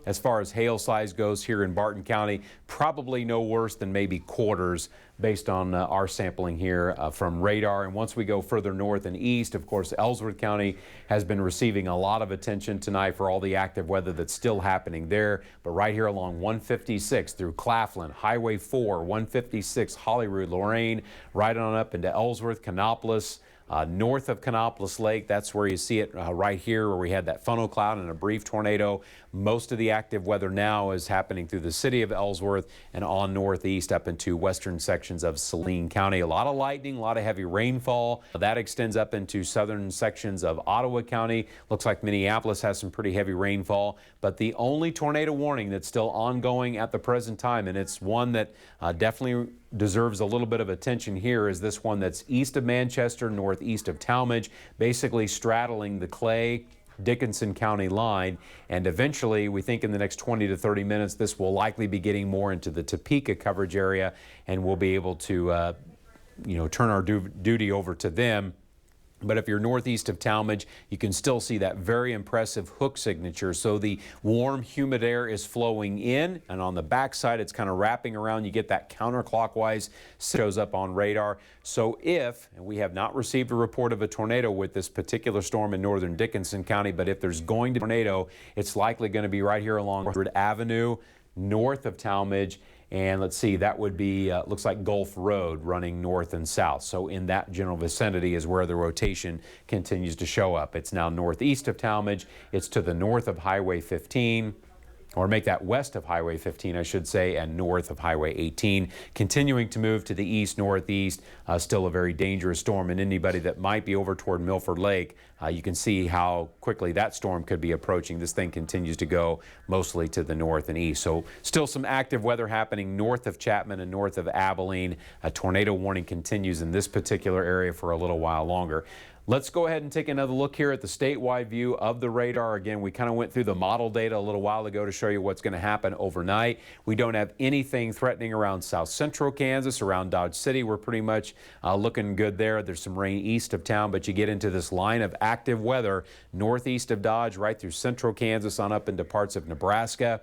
as far as hail size goes here in Barton County, probably no worse than maybe quarters based on our sampling here from radar. And once we go further north and east, of course, Ellsworth County has been receiving a lot of attention tonight for all the active weather that's still happening there. But right here along 156 through Claflin, Highway 4, 156, Holyrood, Lorain, right on up into Ellsworth, Canopolis, north of Canopolis Lake, that's where you see it right here where we had that funnel cloud and a brief tornado. Most of the active weather now is happening through the city of Ellsworth and on northeast up into western sections of Saline County. A lot of lightning, a lot of heavy rainfall. That extends up into southern sections of Ottawa County. Looks like Minneapolis has some pretty heavy rainfall. But the only tornado warning that's still ongoing at the present time, and it's one that definitely deserves a little bit of attention here, is this one that's east of Manchester, northeast of Talmadge, basically straddling the Clay Dickinson County line, and eventually we think in the next 20 to 30 minutes this will likely be getting more into the Topeka coverage area, and we'll be able to turn our duty over to them. But if you're northeast of Talmadge, you can still see that very impressive hook signature. So the warm, humid air is flowing in, and on the backside, it's kind of wrapping around. You get that counterclockwise, shows up on radar. So if, and we have not received a report of a tornado with this particular storm in northern Dickinson County, but if there's going to be a tornado, it's likely going to be right here along Woodward Avenue, north of Talmadge. And let's see, that would be, looks like Gulf Road running north and south. So in that general vicinity is where the rotation continues to show up. It's now northeast of Talmadge. It's to the north of Highway 15, or make that west of Highway 15, I should say, and north of Highway 18. Continuing to move to the east-northeast, still a very dangerous storm. And anybody that might be over toward Milford Lake, you can see how quickly that storm could be approaching. This thing continues to go mostly to the north and east. So still some active weather happening north of Chapman and north of Abilene. A tornado warning continues in this particular area for a little while longer. Let's go ahead and take another look here at the statewide view of the radar. Again, we kind of went through the model data a little while ago to show you what's going to happen overnight. We don't have anything threatening around south central Kansas, around Dodge City. We're pretty much looking good there. There's some rain east of town, but you get into this line of active weather northeast of Dodge, right through central Kansas on up into parts of Nebraska.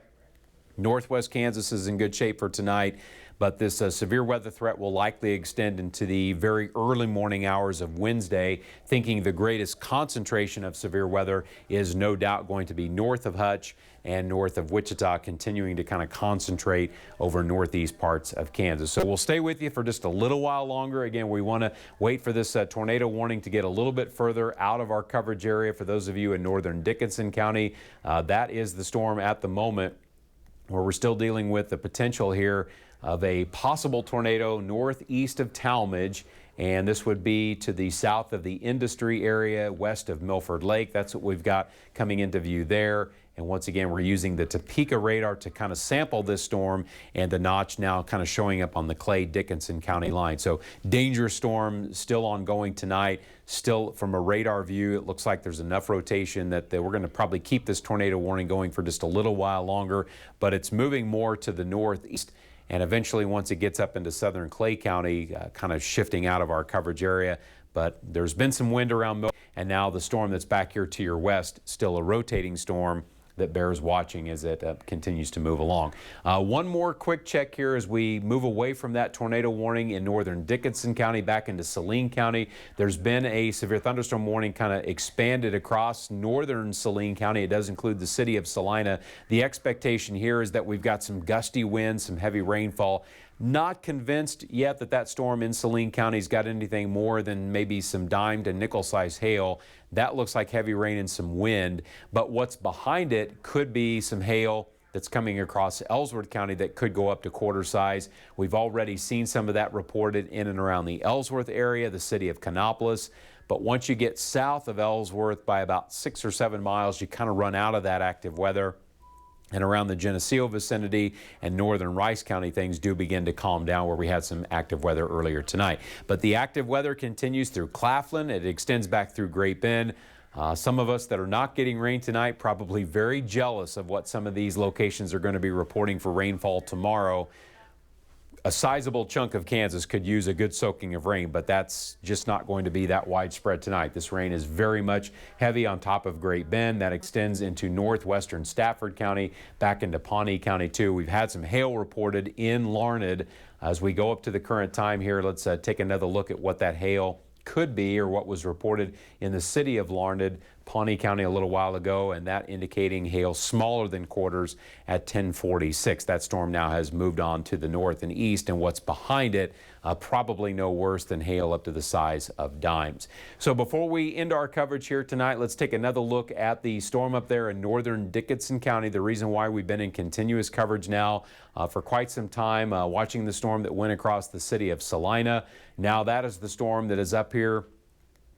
Northwest Kansas is in good shape for tonight. But this severe weather threat will likely extend into the very early morning hours of Wednesday, thinking the greatest concentration of severe weather is no doubt going to be north of Hutch and north of Wichita, continuing to kind of concentrate over northeast parts of Kansas. So we'll stay with you for just a little while longer. Again, we want to wait for this tornado warning to get a little bit further out of our coverage area. For those of you in northern Dickinson County, that is the storm at the moment. where we're still dealing with the potential here of a possible tornado northeast of Talmadge. And this would be to the south of the industry area, west of Milford Lake. That's what we've got coming into view there. And once again, we're using the Topeka radar to kind of sample this storm, and the notch now kind of showing up on the Clay-Dickinson County line. So dangerous storm still ongoing tonight. Still, from a radar view, it looks like there's enough rotation that we're going to probably keep this tornado warning going for just a little while longer, but it's moving more to the northeast. And eventually, once it gets up into southern Clay County, kind of shifting out of our coverage area. But there's been some wind around, and now the storm that's back here to your west, still a rotating storm that bears watching as it continues to move along. One more quick check here as we move away from that tornado warning in northern Dickinson County back into Saline County. There's been a severe thunderstorm warning kind of expanded across northern Saline County. It does include the city of Salina. The expectation here is that we've got some gusty winds, some heavy rainfall. Not convinced yet that that storm in Saline County's got anything more than maybe some dime to nickel size hail. That looks like heavy rain and some wind, but what's behind it could be some hail that's coming across Ellsworth County that could go up to quarter size. We've already seen some of that reported in and around the Ellsworth area, the city of Canopolis. But once you get south of Ellsworth by about 6 or 7 miles, you kind of run out of that active weather. And around the Geneseo vicinity and northern Rice County, things do begin to calm down where we had some active weather earlier tonight. But the active weather continues through Claflin. It extends back through Great Bend. Some of us that are not getting rain tonight probably very jealous of what some of these locations are going to be reporting for rainfall tomorrow. A sizable chunk of Kansas could use a good soaking of rain, but that's just not going to be that widespread tonight. This rain is very much heavy on top of Great Bend. That extends into northwestern Stafford County, back into Pawnee County too. We've had some hail reported in Larned. As we go up to the current time here, let's take another look at what that hail could be, or what was reported in the city of Larned, Pawnee County a little while ago, and that indicating hail smaller than quarters at 1046. That storm now has moved on to the north and east, and what's behind it probably no worse than hail up to the size of dimes. So before we end our coverage here tonight, let's take another look at the storm up there in northern Dickinson County. The reason why we've been in continuous coverage now for quite some time, watching the storm that went across the city of Salina. Now that is the storm that is up here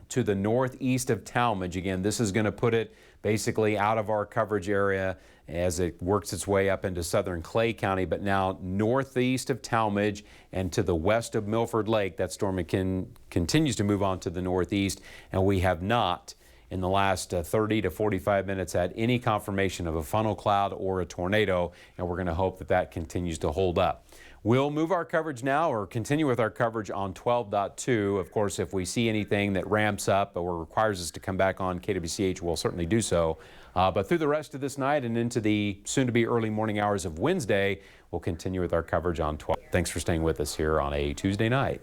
to the northeast of Talmadge. Again, this is going to put it basically out of our coverage area as it works its way up into southern Clay County, but now northeast of Talmadge and to the west of Milford Lake. That storm continues to move on to the northeast, and we have not in the last 30 to 45 minutes had any confirmation of a funnel cloud or a tornado, and we're going to hope that that continues to hold up. We'll move our coverage now, or continue with our coverage on 12.2. Of course, if we see anything that ramps up or requires us to come back on KWCH, we'll certainly do so. But through the rest of this night and into the soon-to-be early morning hours of Wednesday, we'll continue with our coverage on 12. Thanks for staying with us here on a Tuesday night.